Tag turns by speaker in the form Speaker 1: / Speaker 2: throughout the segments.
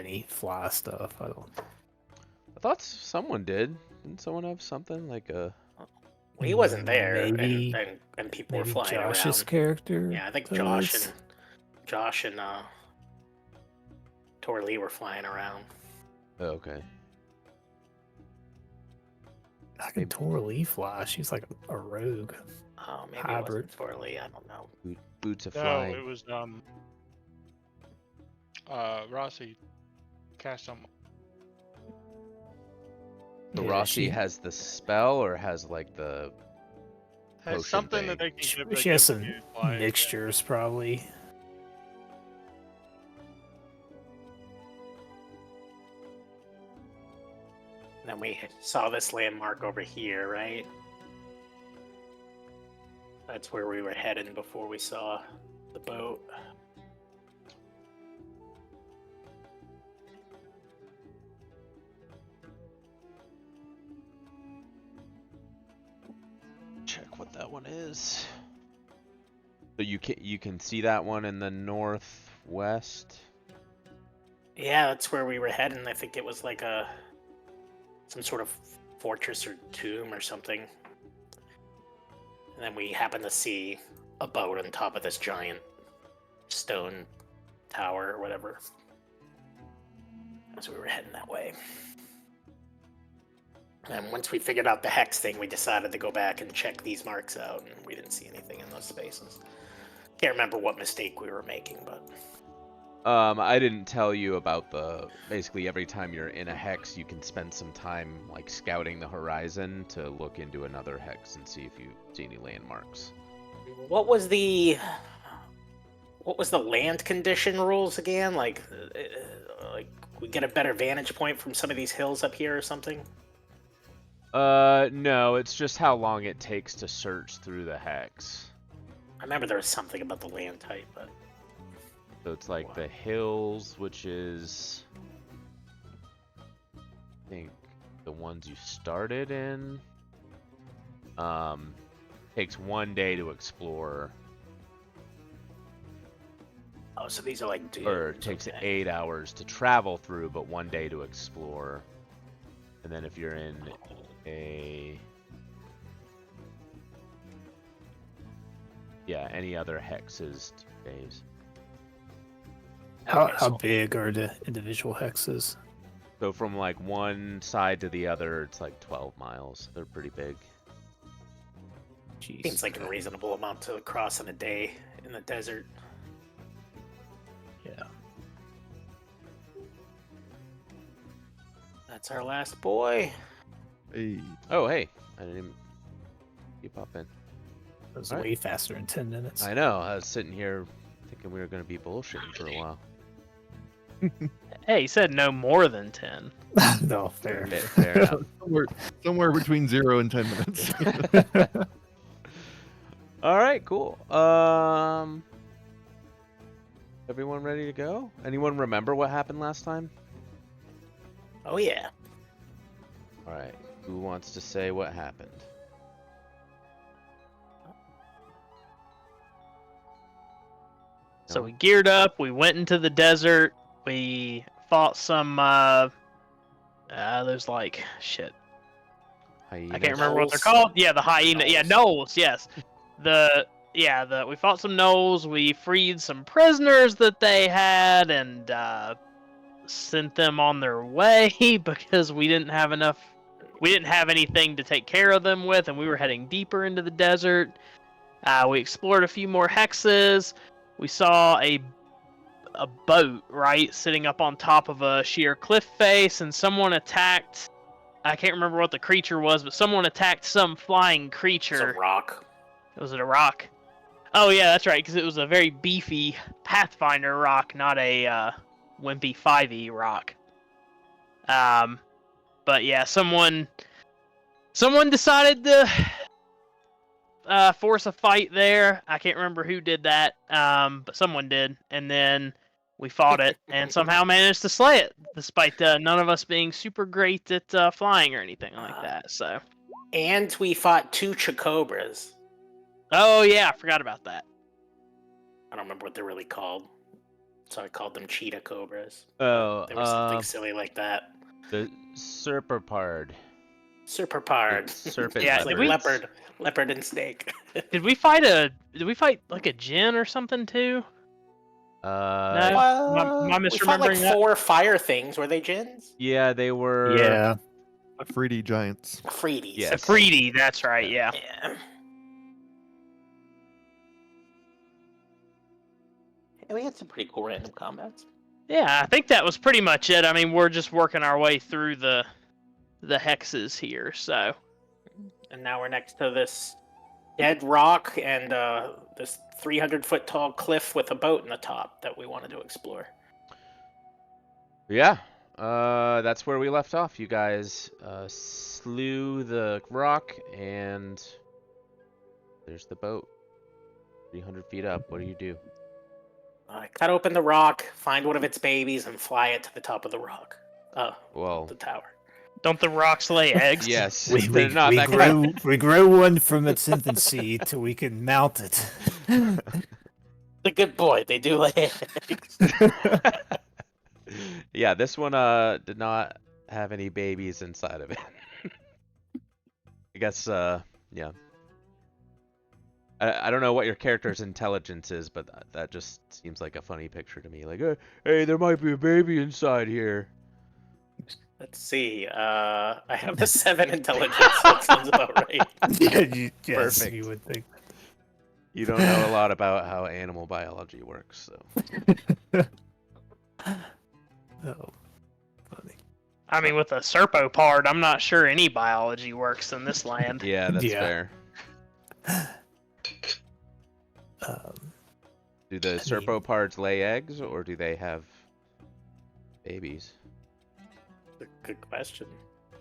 Speaker 1: any fly stuff. I
Speaker 2: thought someone did. Didn't someone have something like a?
Speaker 3: Well, he wasn't there,
Speaker 1: Maybe,
Speaker 3: and people were
Speaker 1: maybe
Speaker 3: flying
Speaker 1: Josh's
Speaker 3: around.
Speaker 1: character.
Speaker 3: Yeah, I think
Speaker 1: does.
Speaker 3: Josh and Tor Lee were flying around.
Speaker 2: Oh, okay.
Speaker 1: I can Tor Lee fly. She's like a rogue.
Speaker 3: Oh, maybe
Speaker 1: Hybrid.
Speaker 3: it wasn't Tor Lee. I don't know.
Speaker 2: Boots of
Speaker 4: No,
Speaker 2: flying.
Speaker 4: it was Rossi cast some.
Speaker 2: So
Speaker 1: Yeah,
Speaker 2: Rossi has the spell, or has like the
Speaker 4: Has
Speaker 2: potion
Speaker 4: something
Speaker 2: thing.
Speaker 4: that they can give. that
Speaker 1: She has
Speaker 4: gives
Speaker 1: some
Speaker 4: you flying.
Speaker 1: mixtures, probably.
Speaker 3: Then we saw this landmark over here, right? That's where we were heading before we saw the boat.
Speaker 2: Check what that one is. So you can see that one in the northwest.
Speaker 3: Yeah, that's where we were heading. I think it was like some sort of fortress or tomb or something. And then we happened to see a boat on top of this giant stone tower or whatever. As we were heading that way. And once we figured out the hex thing, we decided to go back and check these marks out, and we didn't see anything in those spaces. Can't remember what mistake we were making, but...
Speaker 2: I didn't tell you about basically every time you're in a hex, you can spend some time like scouting the horizon to look into another hex and see if you see any landmarks.
Speaker 3: What was the land condition rules again? Like we get a better vantage point from some of these hills up here or something?
Speaker 2: No, it's just how long it takes to search through the hex.
Speaker 3: I remember there was something about the land type, but...
Speaker 2: So it's like the hills, which is, I think, the ones you started in. Takes 1 day to explore.
Speaker 3: Oh, so these are like...
Speaker 2: Or it takes 8 hours to travel through, but 1 day to explore. And then if you're in any other hexes, 2 days.
Speaker 1: How big are the individual hexes?
Speaker 2: So from like one side to the other, it's like 12 miles. They're pretty big.
Speaker 1: Jeez.
Speaker 3: Seems like a reasonable amount to cross in a day in the desert.
Speaker 1: Yeah.
Speaker 3: That's our last boy.
Speaker 5: Hey.
Speaker 2: Oh, hey. I didn't even... You pop in.
Speaker 1: That was
Speaker 2: All
Speaker 1: way faster in 10 minutes.
Speaker 2: I know. I was sitting here thinking we were going to be bullshitting for a while.
Speaker 6: Hey, he said no more than 10.
Speaker 1: No, fair.
Speaker 2: Fair enough.
Speaker 5: somewhere between 0 and 10 minutes.
Speaker 2: All right, cool. Everyone ready to go? Anyone remember what happened last time?
Speaker 3: Oh yeah.
Speaker 2: All right. Who wants to say what happened?
Speaker 6: So we geared up, we went into the desert, we fought some, there's like, shit.
Speaker 2: Hyenas?
Speaker 6: I can't remember what they're called. Yeah, the hyena. Yeah, gnolls, yes. We fought some gnolls, we freed some prisoners that they had, and sent them on their way because we didn't have anything to take care of them with, and we were heading deeper into the desert. We explored a few more hexes. We saw a boat, right, sitting up on top of a sheer cliff face, and someone attacked... I can't remember what the creature was, but someone attacked some flying creature.
Speaker 3: It's a rock.
Speaker 6: Was it a rock? Oh yeah, that's right, because it was a very beefy Pathfinder rock, not a wimpy 5e rock. But yeah, someone decided to force a fight there. I can't remember who did that, but someone did, and then we fought it and somehow managed to slay it, despite none of us being super great at flying or anything like that. So.
Speaker 3: And we fought 2 chocobras.
Speaker 6: Oh yeah, I forgot about that.
Speaker 3: I don't remember what they're really called. so I called them cheetah cobras.
Speaker 2: Oh,
Speaker 3: There was something silly like that.
Speaker 2: the serpapard.
Speaker 3: Serpapard.
Speaker 2: Serpent
Speaker 6: Yeah,
Speaker 3: It's like
Speaker 2: leopard.
Speaker 3: leopard and snake.
Speaker 6: Did we fight like a djinn or something too? No? Am I
Speaker 3: We fought like
Speaker 6: misremembering that?
Speaker 3: 4 fire things. Were they djinns?
Speaker 2: Yeah, they were.
Speaker 1: Yeah.
Speaker 5: Afridi giants.
Speaker 3: Freedies.
Speaker 2: Yes.
Speaker 3: okay.
Speaker 6: Afridi, that's right, yeah.
Speaker 3: Yeah. Yeah, we had some pretty cool random combats.
Speaker 6: Yeah, I think that was pretty much it. I mean, we're just working our way through the hexes here, so.
Speaker 3: And now we're next to this dead rock and this 300-foot tall cliff with a boat in the top that we wanted to explore.
Speaker 2: Yeah. That's where we left off. You guys slew the rock, and there's the boat. 300 feet up. What do you do?
Speaker 3: Cut open the rock, find one of its babies, and fly it to the top of the rock.
Speaker 2: Well,
Speaker 3: The tower.
Speaker 6: Don't the rocks lay eggs?
Speaker 2: yes.
Speaker 1: We,
Speaker 2: they're
Speaker 1: we,
Speaker 2: not
Speaker 1: we,
Speaker 2: that
Speaker 1: grow, we grow one from its infancy till we can mount it.
Speaker 3: The good boy. They do lay eggs.
Speaker 2: Yeah, this one did not have any babies inside of it. I guess yeah. I don't know what your character's intelligence is, but that just seems like a funny picture to me. Like, hey, there might be a baby inside here.
Speaker 3: Let's see. I have a 7 intelligence. That sounds about right.
Speaker 1: Yes,
Speaker 2: Perfect.
Speaker 1: you would think.
Speaker 2: You don't know a lot about how animal biology works, so.
Speaker 1: Oh, funny.
Speaker 6: I mean, with a serpopard, I'm not sure any biology works in this land.
Speaker 2: Yeah, that's
Speaker 1: Yeah.
Speaker 2: fair. Do the serpopards lay eggs, or do they have babies?
Speaker 3: Good question.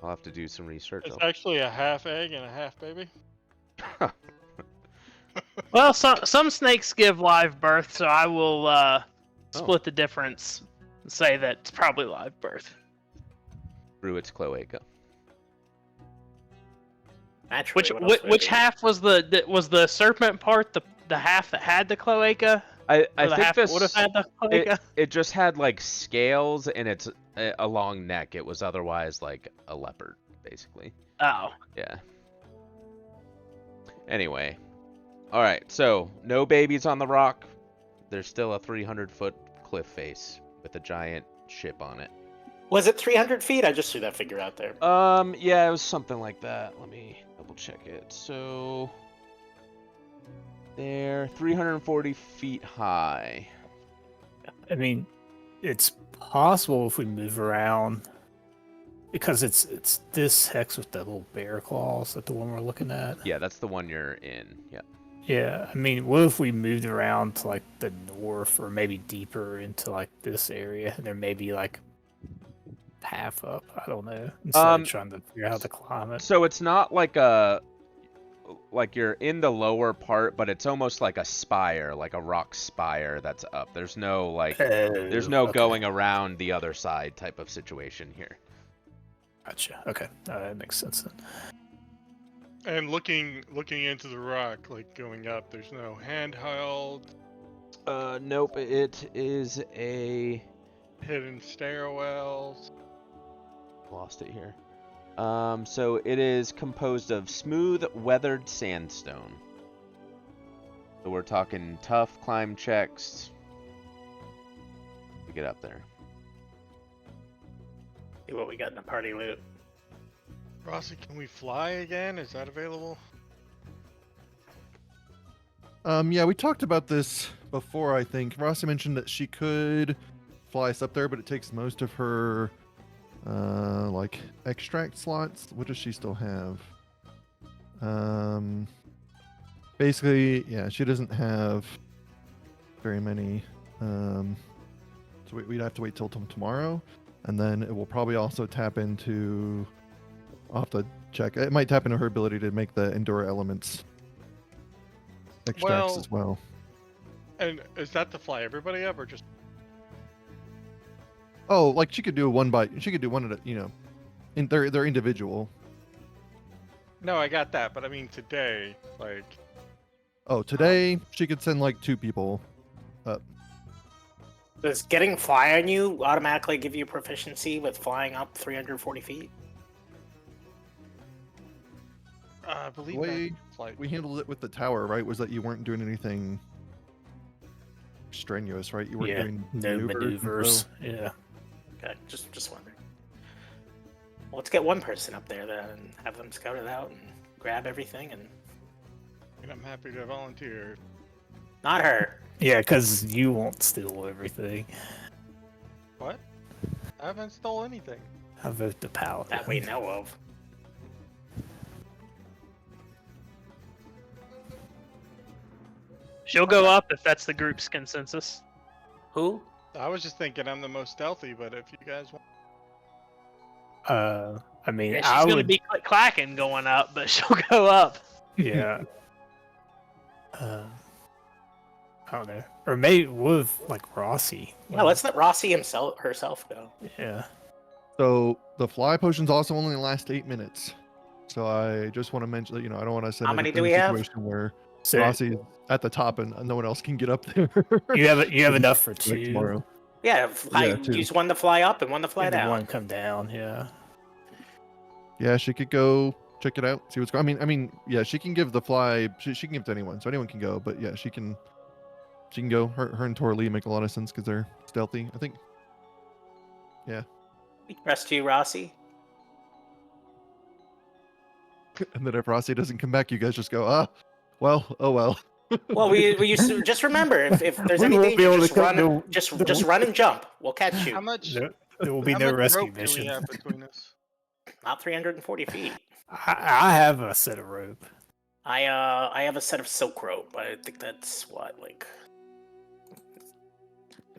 Speaker 2: I'll have to do some research.
Speaker 4: It's actually a half egg and a half baby.
Speaker 6: Well, some snakes give live birth, so I will split the difference and say that it's probably live birth.
Speaker 2: Through its cloaca.
Speaker 3: Naturally, what else would it
Speaker 6: Which
Speaker 3: be?
Speaker 6: half was the serpent part? The half that had the cloaca?
Speaker 2: I
Speaker 6: Or the
Speaker 2: think
Speaker 6: half
Speaker 2: this
Speaker 6: that would have had the cloaca?
Speaker 2: it just had like scales and it's a long neck. It was otherwise like a leopard, basically.
Speaker 6: Oh.
Speaker 2: Yeah. Anyway. Alright, so no babies on the rock. There's still a 300-foot cliff face with a giant ship on it.
Speaker 3: Was it 300 feet? I just threw that figure out there.
Speaker 2: Yeah, it was something like that. Let me double check it. So they're 340 feet high.
Speaker 1: I mean, it's possible if we move around because it's this hex with the little bear claws. That the one we're looking at.
Speaker 2: Yeah, that's the one you're in. Yeah.
Speaker 1: Yeah, I mean, what if we moved around to like the north or maybe deeper into like this area, and there may be like half up. I don't know. Instead of trying to figure out how to climb it.
Speaker 2: So it's not like you're in the lower part, but it's almost like a spire, like a rock spire that's up. There's no there's no
Speaker 1: okay.
Speaker 2: going around the other side type of situation here.
Speaker 1: Gotcha. Okay, that makes sense then.
Speaker 4: And looking into the rock, like going up, there's no handheld,
Speaker 2: Nope. It is a
Speaker 4: hidden stairwells.
Speaker 2: lost it here. So it is composed of smooth, weathered sandstone. So we're talking tough climb checks to get up there.
Speaker 3: See what we got in the party loot.
Speaker 4: Rossi, can we fly again? Is that available?
Speaker 5: Yeah, we talked about this before, I think. Rossi mentioned that she could fly us up there, but it takes most of her, like, extract slots. What does she still have? Basically, yeah, she doesn't have very many. So we'd have to wait till tomorrow, and then it will probably also tap into... I'll have to check. It might tap into her ability to make the Endure elements extracts as well.
Speaker 4: And is that to fly everybody up, or just?
Speaker 5: Oh, like she could do one at a, they're individual.
Speaker 4: No, I got that, but I mean today, like.
Speaker 5: Oh, today she could send like 2 people up.
Speaker 3: Does getting fly on you automatically give you proficiency with flying up 340 feet?
Speaker 4: I believe
Speaker 5: The way
Speaker 4: that's like
Speaker 5: we handled it with the tower, right, was that you weren't doing anything strenuous, right? You weren't
Speaker 1: Yeah,
Speaker 5: doing
Speaker 1: no
Speaker 5: maneuvers. and
Speaker 1: maneuvers.
Speaker 5: so-
Speaker 1: Yeah.
Speaker 3: Okay, just wondering. Well, let's get one person up there then and have them scout it out and grab everything and
Speaker 4: and I'm happy to volunteer.
Speaker 3: not her.
Speaker 1: Yeah, because you won't steal everything.
Speaker 4: What? I haven't stole anything.
Speaker 1: I vote the paladin.
Speaker 3: That we know of.
Speaker 6: She'll go up if that's the group's consensus.
Speaker 3: Who?
Speaker 4: I was just thinking I'm the most stealthy, but if you guys want,
Speaker 1: I mean,
Speaker 6: Yeah, she's
Speaker 1: I
Speaker 6: gonna
Speaker 1: would.
Speaker 6: be clacking going up, but she'll go up.
Speaker 1: Yeah. I don't know. Or maybe with like Rossi.
Speaker 3: Yeah, let's let Rossi herself go.
Speaker 1: Yeah.
Speaker 5: So the fly potions also only last 8 minutes. So I just want to mention that, I don't want to set
Speaker 3: How
Speaker 5: it
Speaker 3: many
Speaker 5: up
Speaker 3: do
Speaker 5: in
Speaker 3: we
Speaker 5: a
Speaker 3: have?
Speaker 5: situation where
Speaker 1: So
Speaker 5: Rossi's at the top and no one else can get up there.
Speaker 1: you have enough for
Speaker 5: Like
Speaker 1: two.
Speaker 5: tomorrow.
Speaker 3: Yeah,
Speaker 5: Yeah, two.
Speaker 3: use one to fly up and one to fly
Speaker 1: And then
Speaker 3: down.
Speaker 1: one come down. Yeah.
Speaker 5: Yeah, she could go check it out, see what's going. I mean, yeah, she can give the fly. She can give it to anyone, so anyone can go. But yeah, she can go. Her and Torley make a lot of sense because they're stealthy. I think.
Speaker 3: We trust you, Rossi.
Speaker 5: And then if Rossi doesn't come back, you guys just go, well, oh well.
Speaker 3: Well, we used to just remember if there's
Speaker 1: We
Speaker 3: any
Speaker 1: won't be
Speaker 3: danger,
Speaker 1: able to
Speaker 3: just
Speaker 1: come-
Speaker 3: run,
Speaker 1: no-
Speaker 3: just run and jump. We'll catch
Speaker 4: how
Speaker 3: you.
Speaker 4: much?
Speaker 1: There will be
Speaker 4: how
Speaker 1: no
Speaker 4: much
Speaker 1: rescue
Speaker 4: rope do we
Speaker 1: mission.
Speaker 4: have between us?
Speaker 3: Not 340 feet.
Speaker 1: I have a set of rope.
Speaker 3: I have a set of silk rope. I think that's what, like,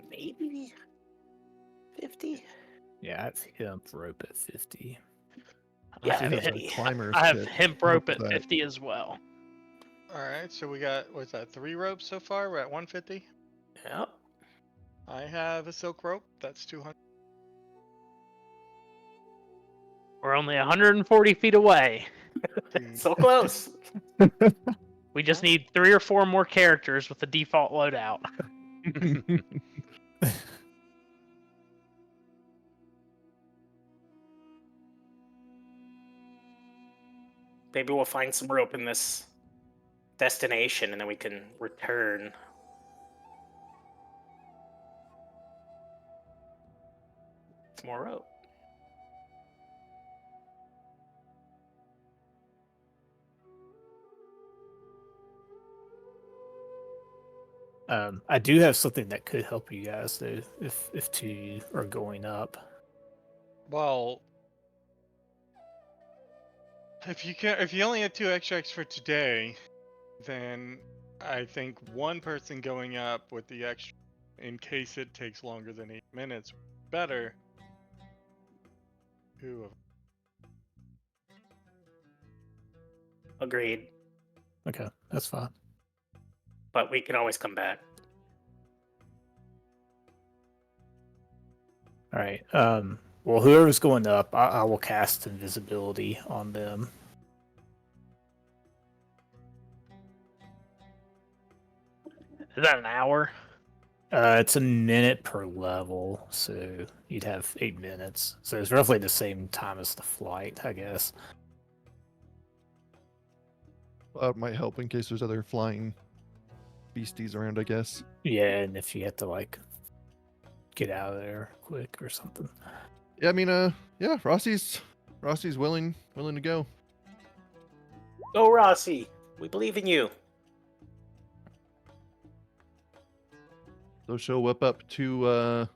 Speaker 3: maybe 50.
Speaker 1: Yeah, I have hemp rope at 50.
Speaker 3: Yeah,
Speaker 5: She has a
Speaker 3: 50.
Speaker 5: climber's
Speaker 6: I have
Speaker 5: kit.
Speaker 6: hemp rope at
Speaker 5: that.
Speaker 6: 50 as well.
Speaker 4: All right, so we got what's that? 3 ropes so far. We're at 150.
Speaker 3: Yep.
Speaker 4: I have a silk rope. That's 200.
Speaker 6: We're only 140 feet away.
Speaker 3: So close.
Speaker 6: We just need 3 or 4 more characters with the default loadout.
Speaker 3: Maybe we'll find some rope in this destination and then we can return. It's more rope.
Speaker 1: I do have something that could help you guys though, if two are going up.
Speaker 4: Well, if you only have 2 extracts for today, then I think one person going up with the extra, in case it takes longer than 8 minutes, better. Who?
Speaker 3: Agreed.
Speaker 1: Okay, that's fine.
Speaker 3: But we can always come back.
Speaker 1: All right. Well, whoever's going up, I will cast invisibility on them.
Speaker 6: Is that an hour?
Speaker 1: It's a minute per level, so you'd have 8 minutes. So it's roughly the same time as the flight, I guess.
Speaker 5: That might help in case there's other flying beasties around, I guess.
Speaker 1: Yeah, and if you have to like get out of there quick or something.
Speaker 5: Yeah, I mean, yeah, Rossi's willing to go.
Speaker 3: Go, Rossi. We believe in you.
Speaker 5: So she'll whip up to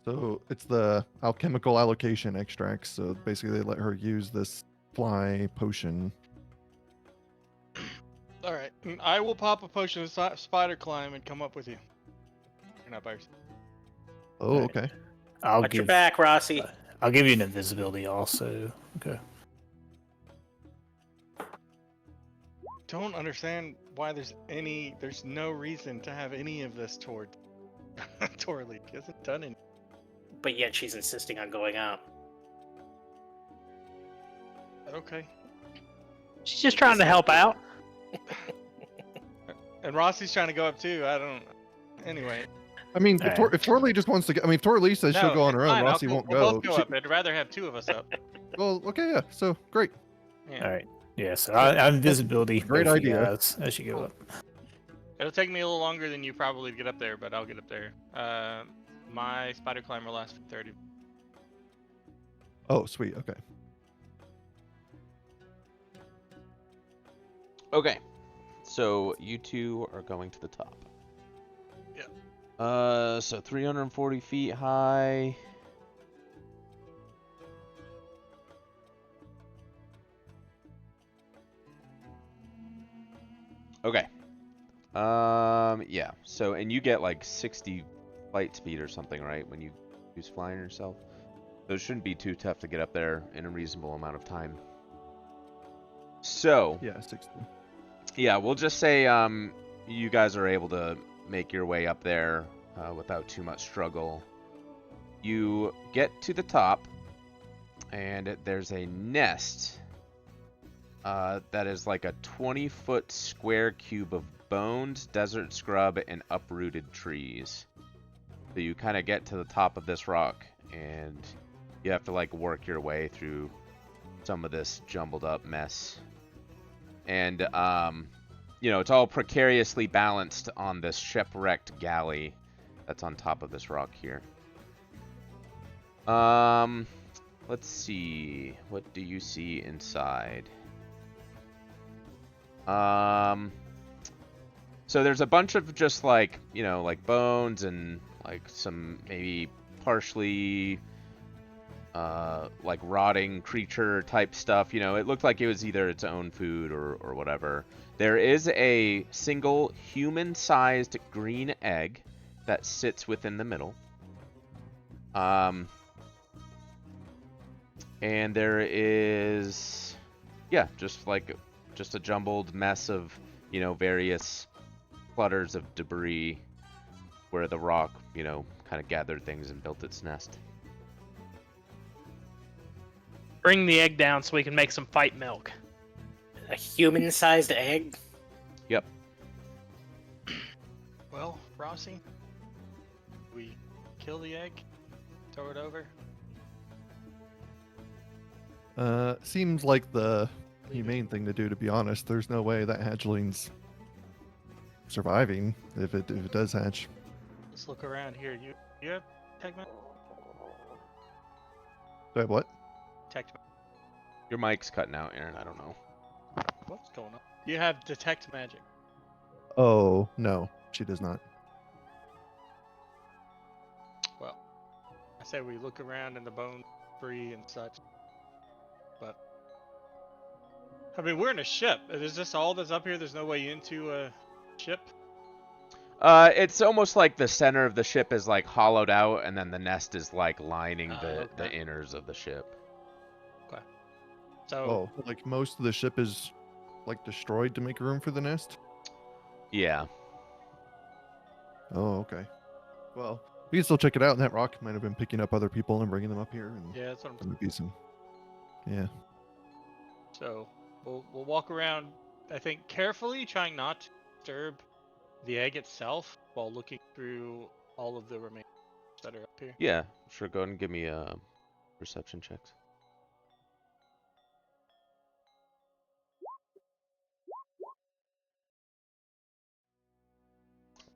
Speaker 5: so it's the alchemical allocation extracts. So basically they let her use this fly potion.
Speaker 4: All right, I will pop a potion of spider climb and come up with you. You're not by yourself.
Speaker 5: Oh,
Speaker 1: Right.
Speaker 5: okay.
Speaker 3: Watch your back, Rossi.
Speaker 1: I'll give you an invisibility also. Okay.
Speaker 4: Don't understand why there's no reason to have any of this toward Torley. He hasn't done any.
Speaker 3: But yet she's insisting on going out.
Speaker 4: Okay.
Speaker 6: She's just trying to help out.
Speaker 4: And Rossi's trying to go up too. I don't. Anyway,
Speaker 5: I mean, if,
Speaker 1: Alright.
Speaker 5: if Torley just wants to go, I mean, if Torley says she'll
Speaker 4: No,
Speaker 5: go on
Speaker 4: it's
Speaker 5: her own,
Speaker 4: fine,
Speaker 5: Rossi won't
Speaker 4: we'll
Speaker 5: go.
Speaker 4: both go up. I'd rather have 2 of us up.
Speaker 5: Well, okay, yeah. So great.
Speaker 4: Yeah.
Speaker 1: All right. Yeah. So I invisibility.
Speaker 5: Great
Speaker 1: both you
Speaker 5: idea.
Speaker 1: guys as you go up.
Speaker 4: It'll take me a little longer than you probably to get up there, but I'll get up there. My spider climber lasts for 30.
Speaker 5: Oh, sweet. Okay.
Speaker 2: Okay. So you 2 are going to the top.
Speaker 4: Yeah.
Speaker 2: So 340 feet high. Okay. Yeah. So, and you get like 60 flight speed or something, right? When you use flying yourself. So it shouldn't be too tough to get up there in a reasonable amount of time. So.
Speaker 5: Yeah, 60.
Speaker 2: Yeah, we'll just say you guys are able to make your way up there without too much struggle. You get to the top, and there's a nest that is like a 20-foot square cube of bones, desert scrub, and uprooted trees. So you kind of get to the top of this rock, and you have to like work your way through some of this jumbled up mess. And, you know, it's all precariously balanced on this shipwrecked galley that's on top of this rock here. Let's see. What do you see inside? So there's a bunch of just like, you know, like bones and like some maybe partially like rotting creature type stuff. You know, it looked like it was either its own food or whatever. There is a single human-sized green egg that sits within the middle. And there is, yeah, just a jumbled mess of, you know, various clutters of debris where the rock, you know, kind of gathered things and built its nest.
Speaker 6: Bring the egg down so we can make some fight milk.
Speaker 3: A human-sized egg?
Speaker 2: Yep.
Speaker 4: Well, Rossi, we kill the egg, throw it over.
Speaker 5: Seems like the humane thing to do, to be honest. There's no way that hatchling's surviving if it does hatch.
Speaker 4: Let's look around here. You have tech magic?
Speaker 5: Wait, what?
Speaker 4: Tech.
Speaker 2: Your mic's cutting out, Aaron. I don't know.
Speaker 4: What's going on? You have detect magic.
Speaker 5: Oh, no, she does not.
Speaker 4: Well, I say we look around in the bone debris and such. But I mean, we're in a ship. Is this all that's up here? There's no way into a ship?
Speaker 2: It's almost like the center of the ship is like hollowed out, and then the nest is like lining the inners of the ship.
Speaker 4: Okay. So.
Speaker 5: Oh, like most of the ship is like destroyed to make room for the nest?
Speaker 2: Yeah.
Speaker 5: Oh, okay. Well, we can still check it out, and that rock might have been picking up other people and bringing them up here. And
Speaker 4: Yeah, that's what I'm
Speaker 5: there might be some. Yeah.
Speaker 4: So we'll walk around, I think, carefully, trying not to disturb the egg itself while looking through all of the remains that are up here.
Speaker 2: Yeah, sure. Go ahead and give me perception checks.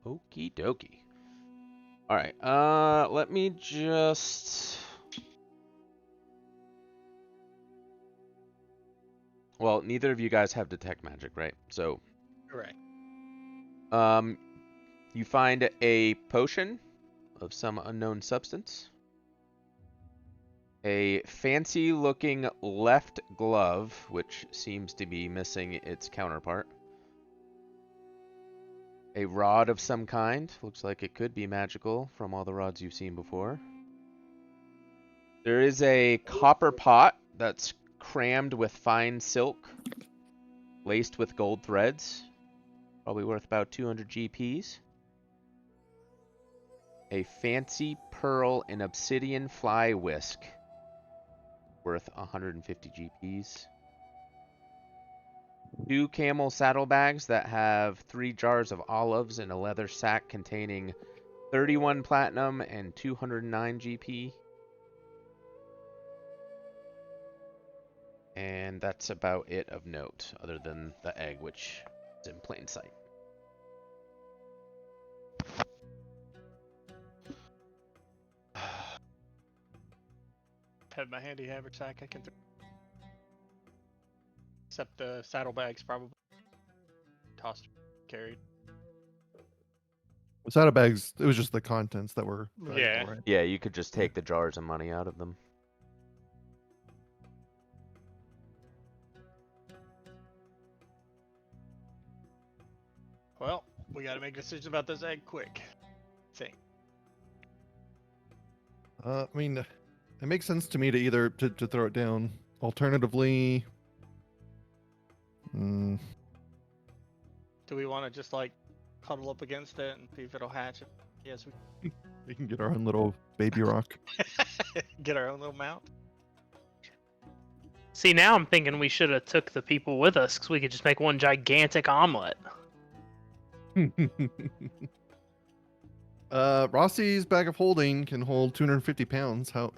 Speaker 2: Okie dokie. All right. Let me just. Well, neither of you guys have detect magic, right? So.
Speaker 4: Correct.
Speaker 2: You find a potion of some unknown substance. A fancy-looking left glove, which seems to be missing its counterpart. A rod of some kind. Looks like it could be magical from all the rods you've seen before. There is a copper pot that's crammed with fine silk, laced with gold threads. Probably worth about 200 GPs. A fancy pearl and obsidian fly whisk, worth 150 GPs. 2 camel saddlebags that have 3 jars of olives and a leather sack containing 31 platinum and 209 GP. And that's about it of note, other than the egg, which is in plain sight.
Speaker 4: Have my handy haversack. I can. Except the saddlebags probably tossed, carried.
Speaker 5: The saddlebags, it was just the contents that were valuable,
Speaker 4: Yeah.
Speaker 5: right?
Speaker 2: Yeah, you could just take the jars of money out of them.
Speaker 4: Well, we got to make a decision about this egg quick. Thing.
Speaker 5: I mean, it makes sense to me to either to throw it down. Alternatively,
Speaker 4: Do we want to just like cuddle up against it and see if it'll hatch? Yes,
Speaker 5: we can get our own little baby rock.
Speaker 4: get our own little mount.
Speaker 6: See, now I'm thinking we should have took the people with us because we could just make one gigantic omelet.
Speaker 5: Rossi's bag of holding can hold 250 pounds. How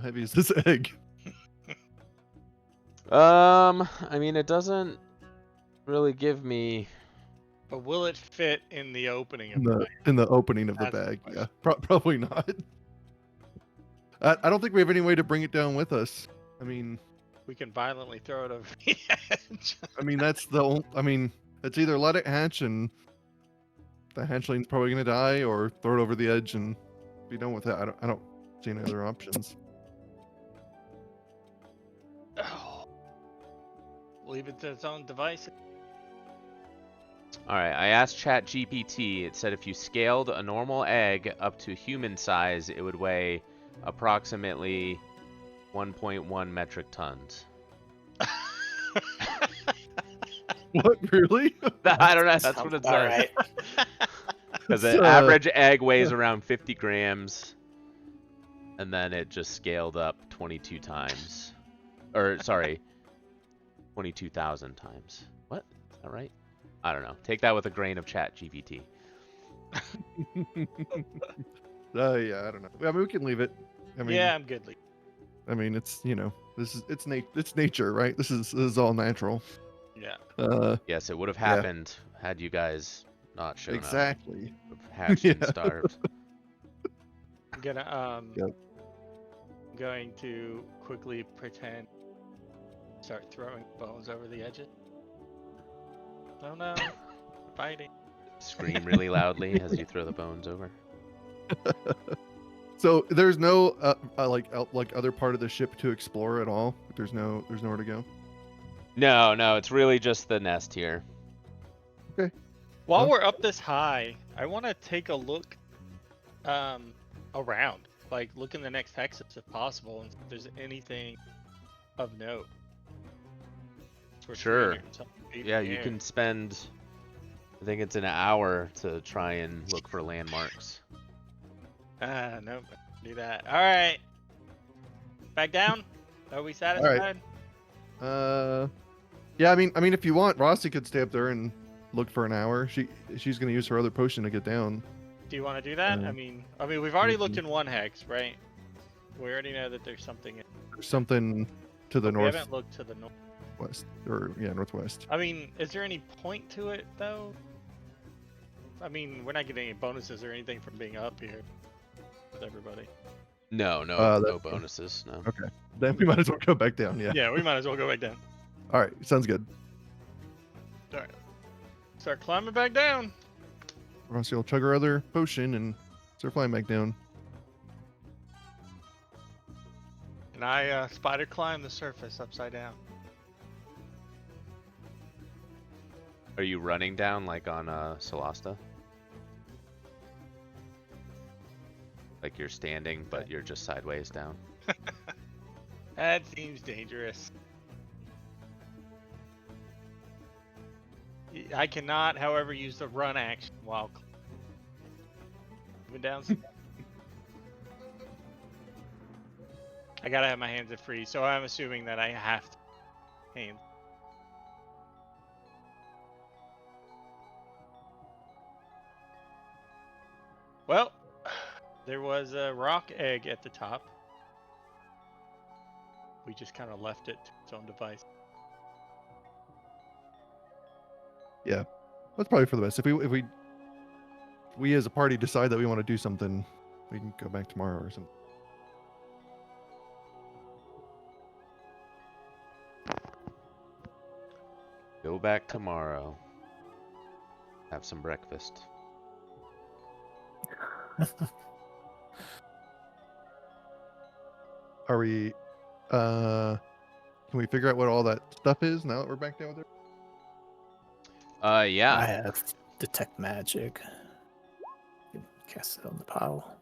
Speaker 5: heavy is this egg?
Speaker 2: I mean, it doesn't really give me.
Speaker 4: But will it fit in the opening of
Speaker 5: In
Speaker 4: the
Speaker 5: the
Speaker 4: bag?
Speaker 5: in the opening of the
Speaker 4: That's the
Speaker 5: bag? Yeah,
Speaker 4: question.
Speaker 5: probably not. I don't think we have any way to bring it down with us. I mean,
Speaker 4: We can violently throw it over the edge.
Speaker 5: that's the only. I mean, it's either let it hatch and the hatchling's probably gonna die, or throw it over the edge and be done with it. I don't see any other options.
Speaker 4: Leave it to its own device.
Speaker 2: Alright, I asked ChatGPT. It said if you scaled a normal egg up to human size, it would weigh approximately 1.1 metric tons.
Speaker 5: What, really?
Speaker 2: I don't know. That's
Speaker 3: Sounds
Speaker 2: what it
Speaker 3: about
Speaker 2: says.
Speaker 3: right.
Speaker 2: Because the
Speaker 5: So-
Speaker 2: average egg weighs around 50 grams, and then it just scaled up 22 times. Or, sorry, 22,000 times. What? Is that right? I don't know. Take that with a grain of ChatGPT.
Speaker 5: Yeah, I don't know. I mean, we can leave it. I mean,
Speaker 4: Yeah, I'm good.
Speaker 5: I mean, it's it's nature, right? This is all natural.
Speaker 4: Yeah.
Speaker 2: Yes, it would have
Speaker 5: Yeah.
Speaker 2: happened had you guys not shown
Speaker 5: Exactly.
Speaker 2: up. Would have hatched and
Speaker 5: Yeah.
Speaker 2: starved.
Speaker 4: I'm gonna
Speaker 5: Yep.
Speaker 4: going to quickly pretend start throwing bones over the edges. Oh no. Fighting.
Speaker 2: Scream really loudly as you throw the bones over.
Speaker 5: So there's no like other part of the ship to explore at all. There's nowhere to go.
Speaker 2: No, it's really just the nest here.
Speaker 4: While
Speaker 5: Huh?
Speaker 4: we're up this high, I want to take a look around. Like look in the next hexes if possible and see if there's anything of note. We're
Speaker 2: Sure.
Speaker 4: 300 something feet in
Speaker 2: Yeah,
Speaker 4: the
Speaker 2: you
Speaker 4: air.
Speaker 2: can spend, I think it's an hour to try and look for landmarks.
Speaker 4: Nope. Do that. Alright. Back down? Are we satisfied?
Speaker 5: Yeah. I mean, if you want, Rossi could stay up there and look for an hour. She's gonna use her other potion to get down.
Speaker 4: Do you want to do that?
Speaker 5: Yeah.
Speaker 4: I mean, we've already looked
Speaker 5: Mhm.
Speaker 4: in one hex, right? We already know that there's something in.
Speaker 5: There's something to the
Speaker 4: We haven't looked to the
Speaker 5: northwest, or yeah, northwest.
Speaker 4: I mean, is there any point to it though? I mean, we're not getting any bonuses or anything from being up here with everybody.
Speaker 2: No
Speaker 5: that-
Speaker 2: bonuses, no.
Speaker 5: Okay, then we might as well go back down. Yeah.
Speaker 4: Yeah, we might as well go back down.
Speaker 5: All right, sounds good.
Speaker 4: All right, start climbing back down.
Speaker 5: Rossi will chug her other potion and start flying back down.
Speaker 4: And I spider climb the surface upside down.
Speaker 2: Are you running down like on Solasta? Like you're standing, but you're just sideways down.
Speaker 4: That seems dangerous. I cannot, however, use the run action while moving down. I gotta have my hands at free, so I'm assuming that I have to hands. Well, there was a rock egg at the top. We just kind of left it to its own device.
Speaker 5: Yeah, that's probably for the best. If we as a party decide that we want to do something, we can go back tomorrow or something.
Speaker 2: Go back tomorrow. Have some breakfast.
Speaker 5: Are we? Can we figure out what all that stuff is now that we're back down with it?
Speaker 2: Yeah.
Speaker 1: I have detect magic. You can cast it on the pile.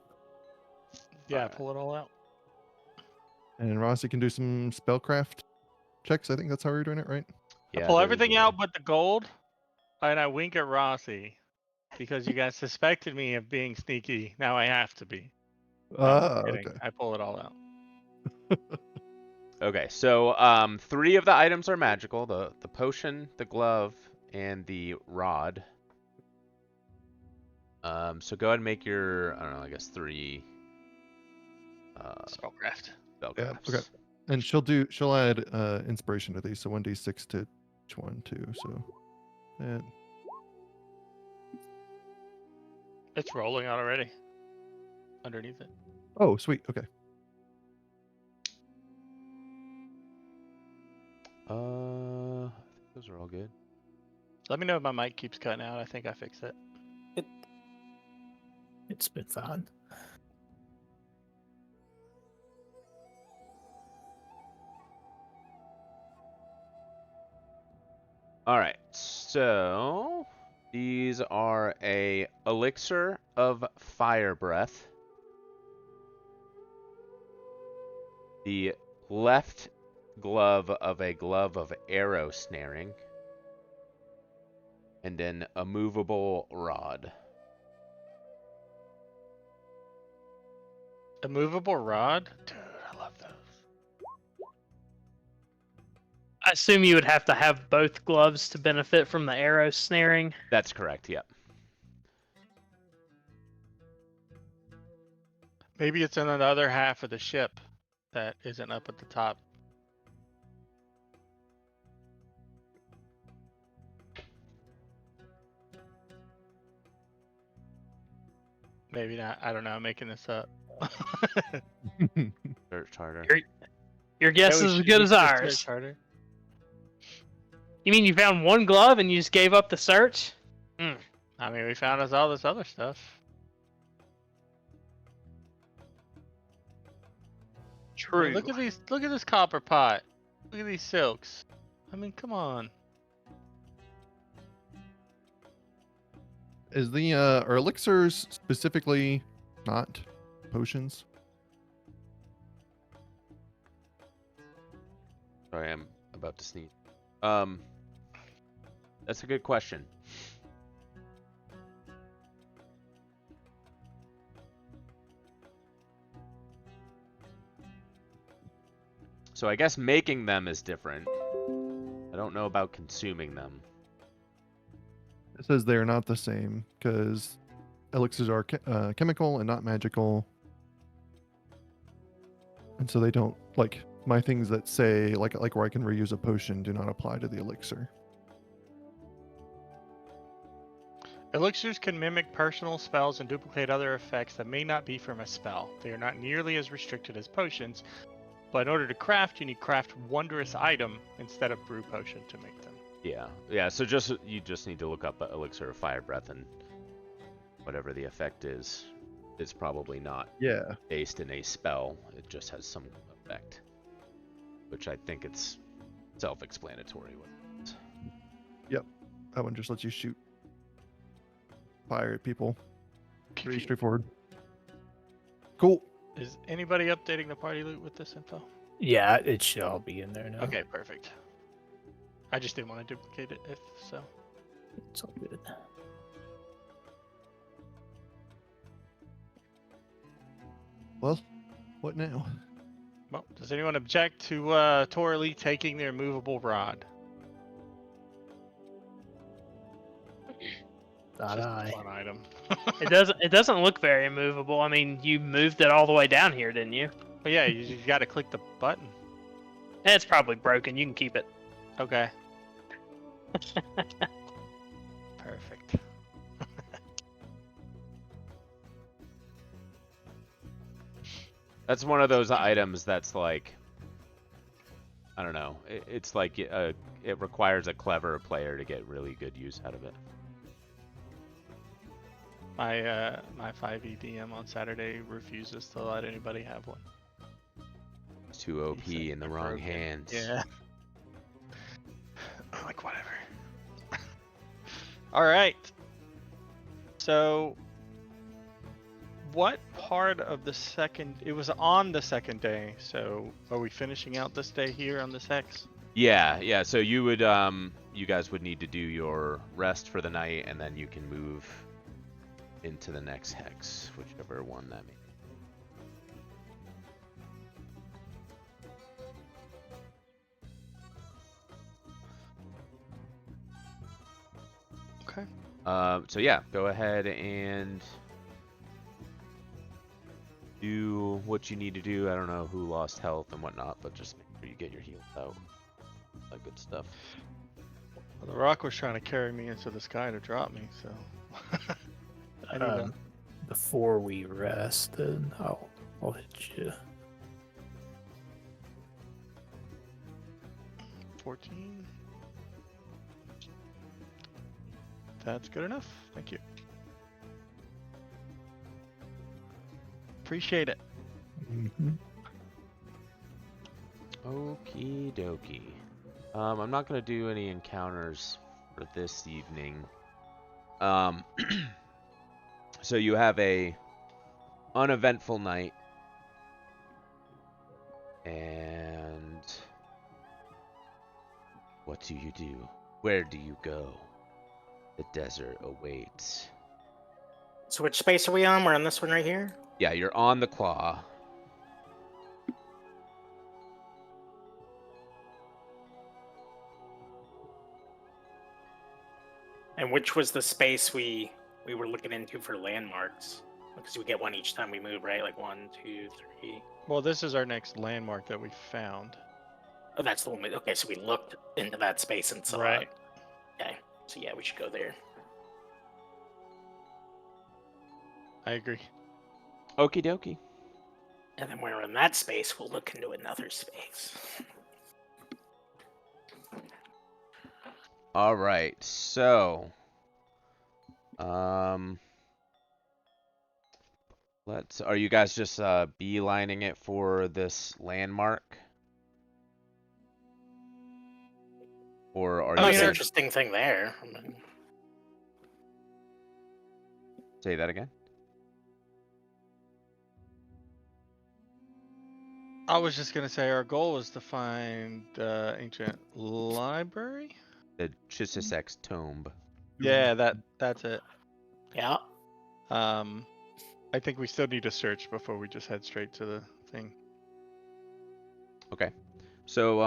Speaker 4: Yeah,
Speaker 2: Alright.
Speaker 4: pull it all out.
Speaker 5: And Rossi can do some spellcraft checks. I think that's how we're doing it, right?
Speaker 2: Yeah,
Speaker 4: I pull
Speaker 2: there's
Speaker 4: everything
Speaker 2: a-
Speaker 4: out but the gold, and I wink at Rossi because you guys suspected me of being sneaky. Now I have to be. No, I'm kidding.
Speaker 5: Okay.
Speaker 4: I pull it all out.
Speaker 2: Okay, so 3 of the items are magical: the potion, the glove, and the rod. So go ahead and make your, I don't know, I guess 3
Speaker 4: Spellcraft.
Speaker 2: spellcrafts.
Speaker 5: okay. And she'll add inspiration to these, so 1d6 to each one too. So that
Speaker 4: It's rolling already. Underneath it.
Speaker 5: oh sweet, okay.
Speaker 2: I think those are all good.
Speaker 4: Let me know if my mic keeps cutting out. I think I fixed it.
Speaker 1: It's been fine.
Speaker 2: All right, so these are a elixir of fire breath, the left glove of a glove of arrow snaring, and then a movable rod.
Speaker 4: A movable rod? Dude, I love those.
Speaker 6: I assume you would have to have both gloves to benefit from the arrow snaring.
Speaker 2: That's correct, yep.
Speaker 4: Maybe it's in the other half of the ship that isn't up at the top. Maybe not. I don't know. I'm making this up.
Speaker 2: Search harder.
Speaker 6: Your guess is as good as ours. You mean you found one glove and you just gave up the search?
Speaker 4: I mean, we found us all this other stuff.
Speaker 6: True.
Speaker 4: Look at these. Look at this copper pot. Look at these silks. I mean, come on.
Speaker 5: Is the are elixirs specifically not potions?
Speaker 2: Sorry, I'm about to sneeze. That's a good question. So I guess making them is different. I don't know about consuming them.
Speaker 5: It says they are not the same because elixirs are chemical and not magical, and so they don't like my things that say like where I can reuse a potion do not apply to the elixir.
Speaker 4: Elixirs can mimic personal spells and duplicate other effects that may not be from a spell. They are not nearly as restricted as potions, but in order to craft, you need craft wondrous item instead of brew potion to make them.
Speaker 2: Yeah. So you just need to look up elixir of fire breath, and whatever the effect is probably not
Speaker 5: Yeah.
Speaker 2: based in a spell. It just has some effect, which I think it's self-explanatory.
Speaker 5: That one just lets you shoot fire at people. Pretty straightforward. Cool.
Speaker 4: Is anybody updating the party loot with this info?
Speaker 1: Yeah, it should all be in there now.
Speaker 4: Okay, perfect. I just didn't want to duplicate it if so.
Speaker 1: It's all good.
Speaker 5: Well, what now?
Speaker 4: Well, does anyone object to Torley taking their movable rod?
Speaker 1: Not
Speaker 4: just
Speaker 1: I.
Speaker 4: a fun item.
Speaker 6: It doesn't look very movable. I mean, you moved it all the way down here, didn't you?
Speaker 4: But yeah, you got to click the button.
Speaker 6: It's probably broken. You can keep it.
Speaker 4: Okay. Perfect.
Speaker 2: That's one of those items that's like, I don't know. It's like it requires a clever player to get really good use out of it.
Speaker 4: My 5e DM on Saturday refuses to let anybody have one.
Speaker 2: It's too OP
Speaker 4: He said
Speaker 2: in the
Speaker 4: they're
Speaker 2: wrong
Speaker 4: broken.
Speaker 2: hands.
Speaker 4: Yeah. I'm like, whatever. All right. So, what part of the second? It was on the second day. So, are we finishing out this day here on this hex?
Speaker 2: Yeah. So you would, you guys would need to do your rest for the night, and then you can move into the next hex, whichever one that may be.
Speaker 4: Okay.
Speaker 2: So yeah, go ahead and do what you need to do. I don't know who lost health and whatnot, but just make sure you get your heals out. That good stuff.
Speaker 4: Well, the rock was trying to carry me into the sky to drop me, so. I need to.
Speaker 1: Before we rest, then I'll hit you.
Speaker 4: 14. That's good enough. Thank you. Appreciate it.
Speaker 1: Mm-hmm.
Speaker 2: Okie dokie. I'm not gonna do any encounters for this evening. So you have a uneventful night, and what do you do? Where do you go? The desert awaits.
Speaker 3: So which space are we on? We're on this one right here?
Speaker 2: Yeah, you're on the claw.
Speaker 3: And which was the space we were looking into for landmarks? Because we get one each time we move, right? Like 1, 2, 3.
Speaker 4: Well, this is our next landmark that we found.
Speaker 3: Oh, that's the one. Okay, so we looked into that space and saw
Speaker 4: Right.
Speaker 3: it. Okay, so yeah, we should go there.
Speaker 4: I agree.
Speaker 2: Okie dokie.
Speaker 3: And then when we're in that space, we'll look into another space.
Speaker 2: All right, so are you guys just beelining it for this landmark? Or are you
Speaker 3: Most
Speaker 2: gonna
Speaker 3: interesting thing there.
Speaker 2: say that again?
Speaker 4: I was just gonna say our goal was to find the ancient library.
Speaker 2: The Chichisex tomb.
Speaker 4: Yeah, that's it.
Speaker 3: Yeah.
Speaker 4: I think we still need to search before we just head straight to the thing.
Speaker 2: Okay. So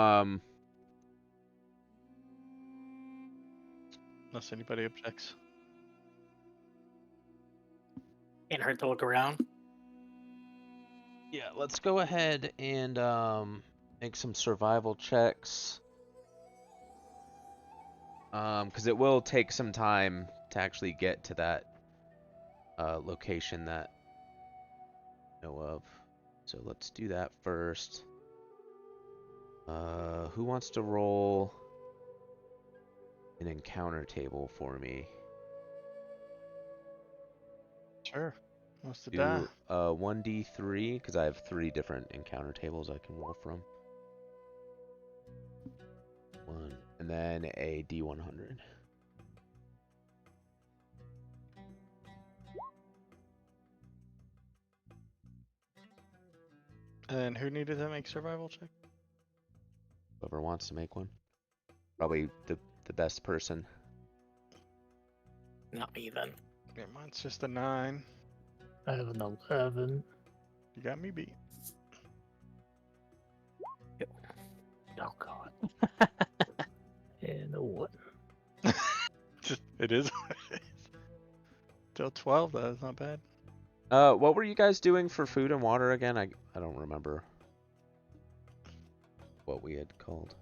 Speaker 4: Unless anybody objects.
Speaker 3: Can't hurt to look around.
Speaker 2: yeah, let's go ahead and make some survival checks. Because it will take some time to actually get to that location that I know of. So let's do that first. Who wants to roll an encounter table for me?
Speaker 4: Sure. Wants to
Speaker 2: Do
Speaker 4: die.
Speaker 2: 1d3 because I have 3 different encounter tables I can roll from. 1 and then a d100.
Speaker 4: And who needed to make survival check?
Speaker 2: Whoever wants to make one. Probably the best person.
Speaker 3: Not me then.
Speaker 4: Yeah, mine's just a 9.
Speaker 1: I have an 11.
Speaker 4: You got me beat.
Speaker 1: Oh god. And a 1.
Speaker 4: Just, it is what it is. Still 12 though. It's not bad.
Speaker 2: What were you guys doing for food and water again? I don't remember what we had called.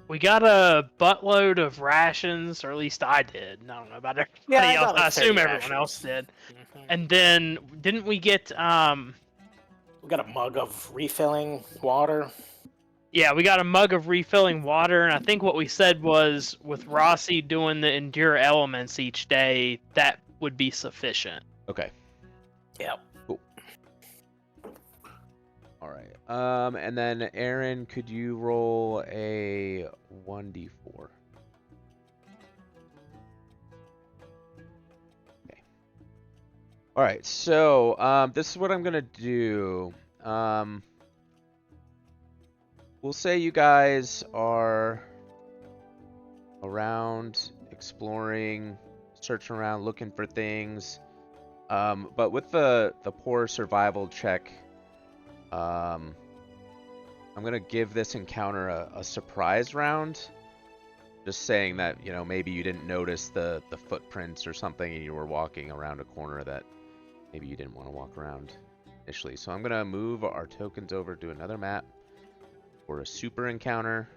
Speaker 6: We got a buttload of rations, or at least I did. I don't know about everybody
Speaker 3: Yeah, I
Speaker 6: else.
Speaker 3: got like
Speaker 6: I
Speaker 3: 30
Speaker 6: assume everyone
Speaker 3: rations.
Speaker 6: else did.
Speaker 3: Mhm.
Speaker 6: And then didn't we get
Speaker 3: We got a mug of refilling water.
Speaker 6: yeah, we got a mug of refilling water, and I think what we said was with Rossi doing the endure elements each day, that would be sufficient.
Speaker 2: Okay.
Speaker 3: Yep.
Speaker 2: Cool. All right. And then Aaron, could you roll a 1d4? Okay. All right. So, this is what I'm gonna do. We'll say you guys are around, exploring, searching around, looking for things. But with the poor survival check, I'm gonna give this encounter a surprise round. Just saying that, you know, maybe you didn't notice the footprints or something and you were walking around a corner that maybe you didn't want to walk around initially. So I'm gonna move our tokens over to another map for a super encounter.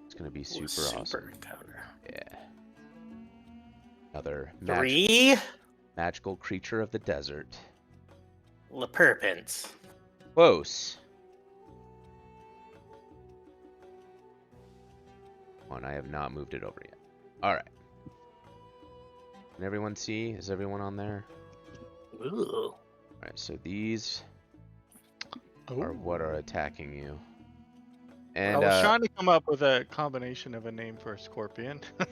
Speaker 2: It's gonna be super awesome.
Speaker 3: Encounter.
Speaker 2: Yeah. Another
Speaker 3: 3
Speaker 2: magical creature of the desert.
Speaker 3: Leperpins.
Speaker 2: Close. One, I have not moved it over yet. All right. Can everyone see? Is everyone on there?
Speaker 3: Ooh.
Speaker 2: All right. So these are what are attacking you. And
Speaker 4: I was trying to come up with a combination of a name for a scorpion. But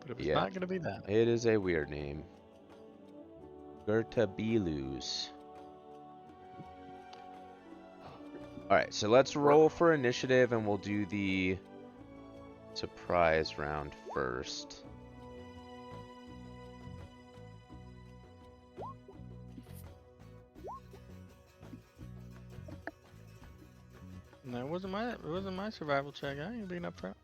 Speaker 4: it was
Speaker 2: Yeah.
Speaker 4: not going to be that.
Speaker 2: it is a weird name. Gertabilus. All right. So let's roll for initiative, and we'll do the surprise round first.
Speaker 4: No, it wasn't my survival check. I ain't being up front.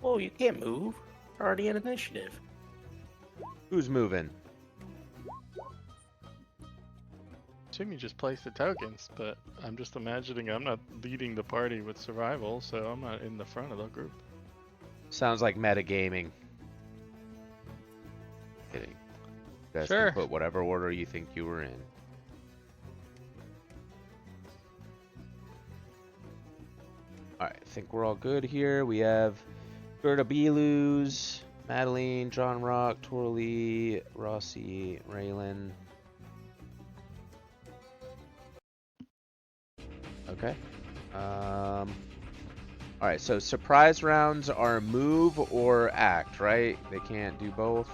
Speaker 3: Oh, you can't move. Already in initiative.
Speaker 2: Who's moving?
Speaker 4: Assume you just place the tokens, but I'm just imagining I'm not leading the party with survival, so I'm not in the front of the group.
Speaker 2: Sounds like metagaming. Kidding. You guys
Speaker 4: Sure.
Speaker 2: can put whatever order you think you were in. Alright, I think we're all good here. We have Gertabilus, Madeline, John Rock, Torley, Rossi, Raylan. Okay. Alright, so surprise rounds are move or act, right? They can't do both.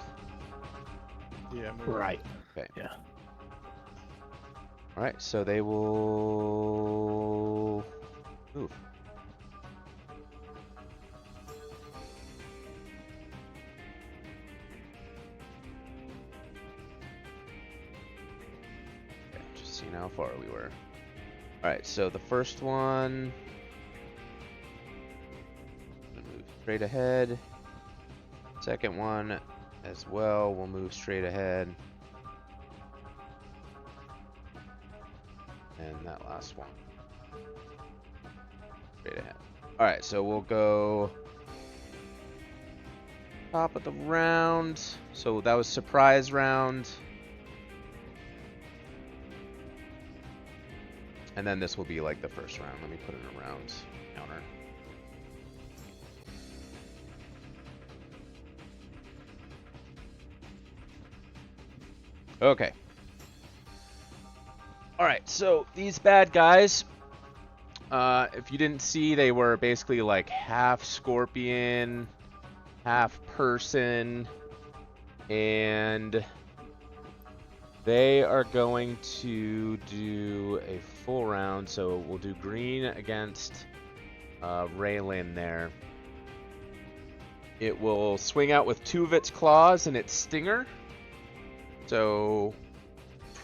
Speaker 4: Yeah, move.
Speaker 3: Right.
Speaker 2: Okay.
Speaker 3: Yeah.
Speaker 2: Alright, so they will move. Okay, just seeing how far we were. Alright, so the first one, move straight ahead. Second one as well, we'll move straight ahead. And that last one, straight ahead. Alright, so we'll go top of the round. So that was surprise round. And then this will be like the first round. Let me put it in a round counter. Okay. Alright, so these bad guys, if you didn't see, they were basically like half scorpion, half person, and they are going to do a full round. So we'll do green against Raylan there. It will swing out with 2 of its claws and its stinger. So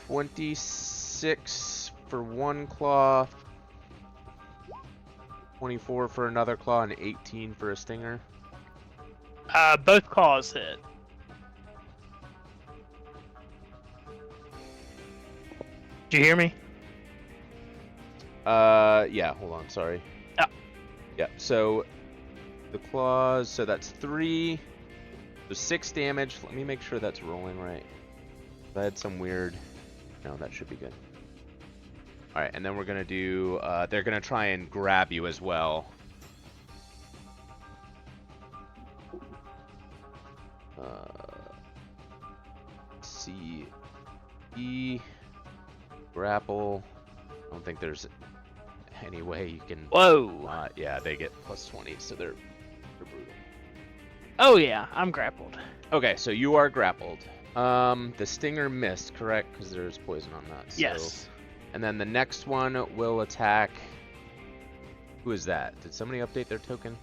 Speaker 2: 26 for 1 claw, 24 for another claw and 18 for a stinger.
Speaker 6: Both claws hit. Did you hear me?
Speaker 2: Yeah, hold on, sorry.
Speaker 6: Yeah.
Speaker 2: Yeah, so the claws, so that's 3. So 6 damage. Let me make sure that's rolling right. If I had some weird... No, that should be good. Alright, and then we're gonna do, they're gonna try and grab you as well. C, E, grapple. I don't think there's any way you can...
Speaker 6: Whoa!
Speaker 2: Yeah, they get plus 20, so they're brutal.
Speaker 6: Oh yeah, I'm grappled.
Speaker 2: Okay, so you are grappled. The stinger missed, correct? Because there's poison on that. So...
Speaker 6: Yes.
Speaker 2: And then the next one will attack... Who is that? Did somebody update their token?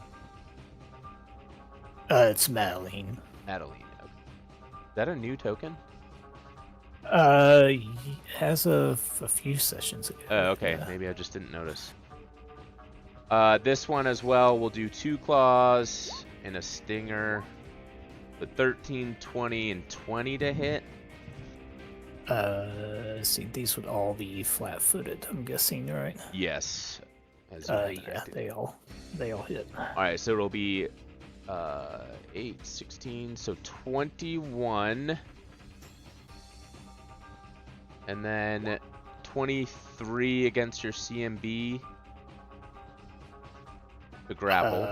Speaker 1: It's Madeline.
Speaker 2: Madeline. Okay. Is that a new token?
Speaker 1: As of a few sessions ago.
Speaker 2: Oh, okay.
Speaker 1: Yeah.
Speaker 2: Maybe I just didn't notice. This one as well will do 2 claws and a stinger. With 13, 20, and 20 to hit.
Speaker 1: See, these would all be flat-footed, I'm guessing, right?
Speaker 2: Yes. As
Speaker 1: Yeah,
Speaker 2: expected.
Speaker 1: they all hit.
Speaker 2: Alright, so it'll be 8, 16, so 21. And then 23 against your CMB. The grapple.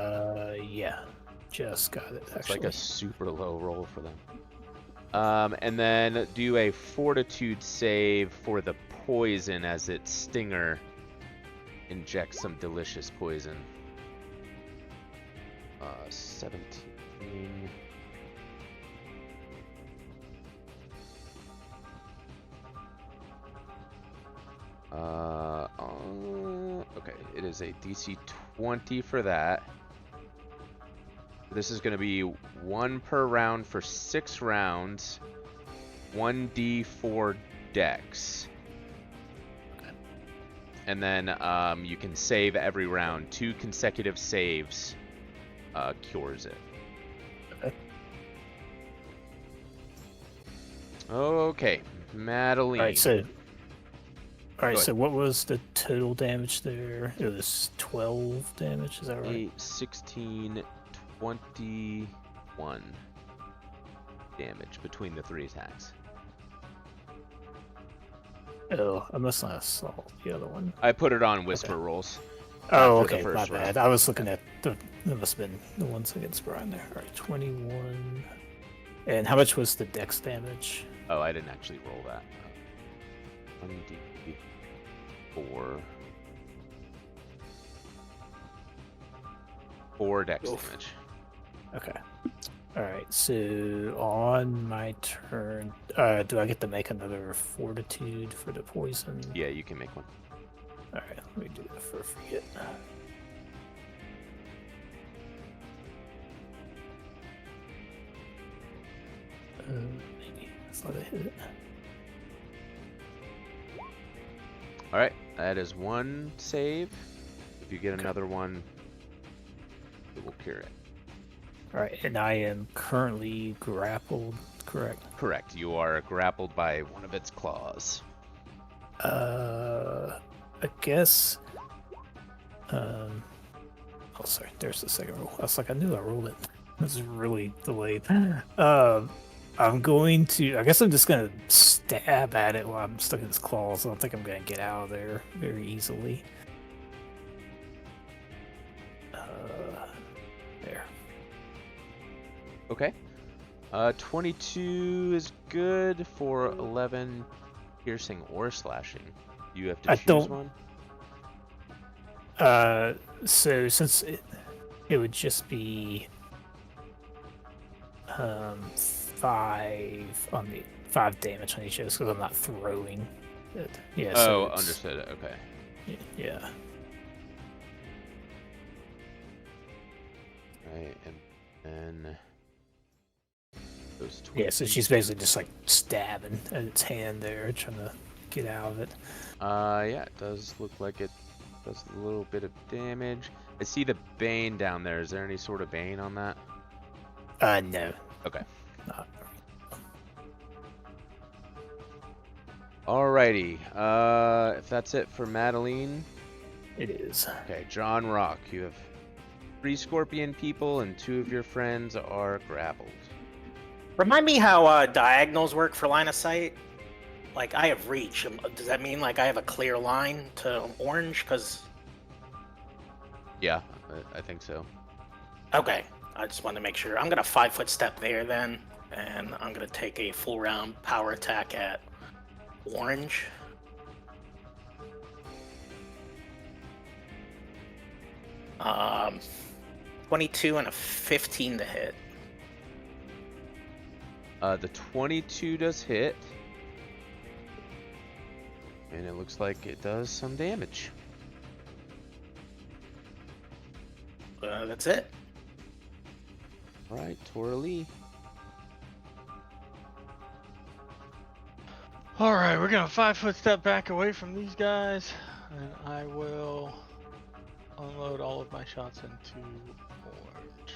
Speaker 1: Yeah. Just got it, actually.
Speaker 2: It's like a super low roll for them. And then do a fortitude save for the poison as its stinger injects some delicious poison. 17. Okay, it is a DC 20 for that. This is going to be 1 per round for 6 rounds. 1d4 dex.
Speaker 1: Okay.
Speaker 2: And then you can save every round. 2 consecutive saves cures it.
Speaker 1: Okay.
Speaker 2: Okay, Madeline.
Speaker 1: All right, so what was the total damage there? It was 12 damage, is that right?
Speaker 2: 8, 16, 21 damage between the 3 attacks.
Speaker 1: Oh, I must not have saw the other one.
Speaker 2: I put it on whisper rolls.
Speaker 1: Oh,
Speaker 2: after the
Speaker 1: okay, my
Speaker 2: first
Speaker 1: bad.
Speaker 2: round.
Speaker 1: I was looking at that must have been the ones against Brian there. All right, 21. And how much was the dex damage?
Speaker 2: Oh, I didn't actually roll that. 1d4. 4 dex
Speaker 1: Oof.
Speaker 2: damage.
Speaker 1: Okay. All right, so on my turn, do I get to make another fortitude for the poison?
Speaker 2: Yeah, you can make one.
Speaker 1: All right, let me do that for forget. Maybe that's not a hit.
Speaker 2: Alright, that is 1 save. If you get
Speaker 1: Okay.
Speaker 2: another one, it will cure it.
Speaker 1: All right, and I am currently grappled, correct?
Speaker 2: Correct. You are grappled by one of its claws.
Speaker 1: I guess. Oh, sorry. There's the second roll. I was like, I knew I rolled it. This is really delayed. I'm going to. I guess I'm just gonna stab at it while I'm stuck in its claws. I don't think I'm gonna get out of there very easily. There.
Speaker 2: Okay. 22 is good for 11 piercing or slashing. You have to
Speaker 1: I
Speaker 2: choose
Speaker 1: don't-
Speaker 2: one.
Speaker 1: So since it would just be 5 damage on each of those because I'm not throwing it. Yeah. So
Speaker 2: Oh,
Speaker 1: it's-
Speaker 2: understood. Okay.
Speaker 1: Yeah.
Speaker 2: Right, and then those 20.
Speaker 1: Yeah. So she's basically just like stabbing at its hand there, trying to get out of it.
Speaker 2: Yeah, it does look like it does a little bit of damage. I see the Bane down there. Is there any sort of Bane on that?
Speaker 1: No.
Speaker 2: Okay.
Speaker 1: Not.
Speaker 2: Alrighty. If that's it for Madeline.
Speaker 1: It is.
Speaker 2: Okay, John Rock. You have 3 scorpion people and 2 of your friends are grappled.
Speaker 3: Remind me how diagonals work for line of sight. Like, I have reach. Does that mean, like, I have a clear line to orange? Because...
Speaker 2: Yeah, I think so.
Speaker 3: Okay. I just wanted to make sure. I'm going to 5-foot step there, then. And I'm going to take a full round power attack at orange. Um, 22 and a 15 to hit.
Speaker 2: The 22 does hit. And it looks like it does some damage.
Speaker 3: That's it.
Speaker 2: Alright, Torley.
Speaker 4: Alright, we're gonna 5-foot step back away from these guys, and I will unload all of my shots into orange.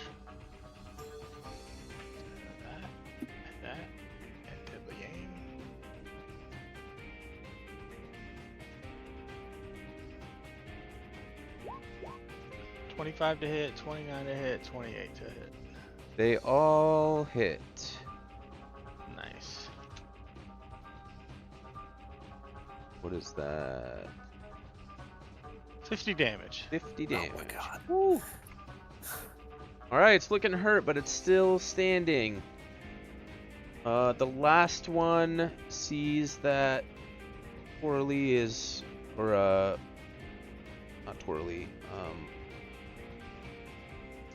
Speaker 4: That, and the game. 25 to hit, 29 to hit, 28 to hit.
Speaker 2: They all hit.
Speaker 4: Nice.
Speaker 2: What is that?
Speaker 4: 50 damage.
Speaker 2: 50 damage.
Speaker 1: Oh my god.
Speaker 2: Woo. Alright, it's looking hurt, but it's still standing. The last one sees that Twirly is, or not Twirly,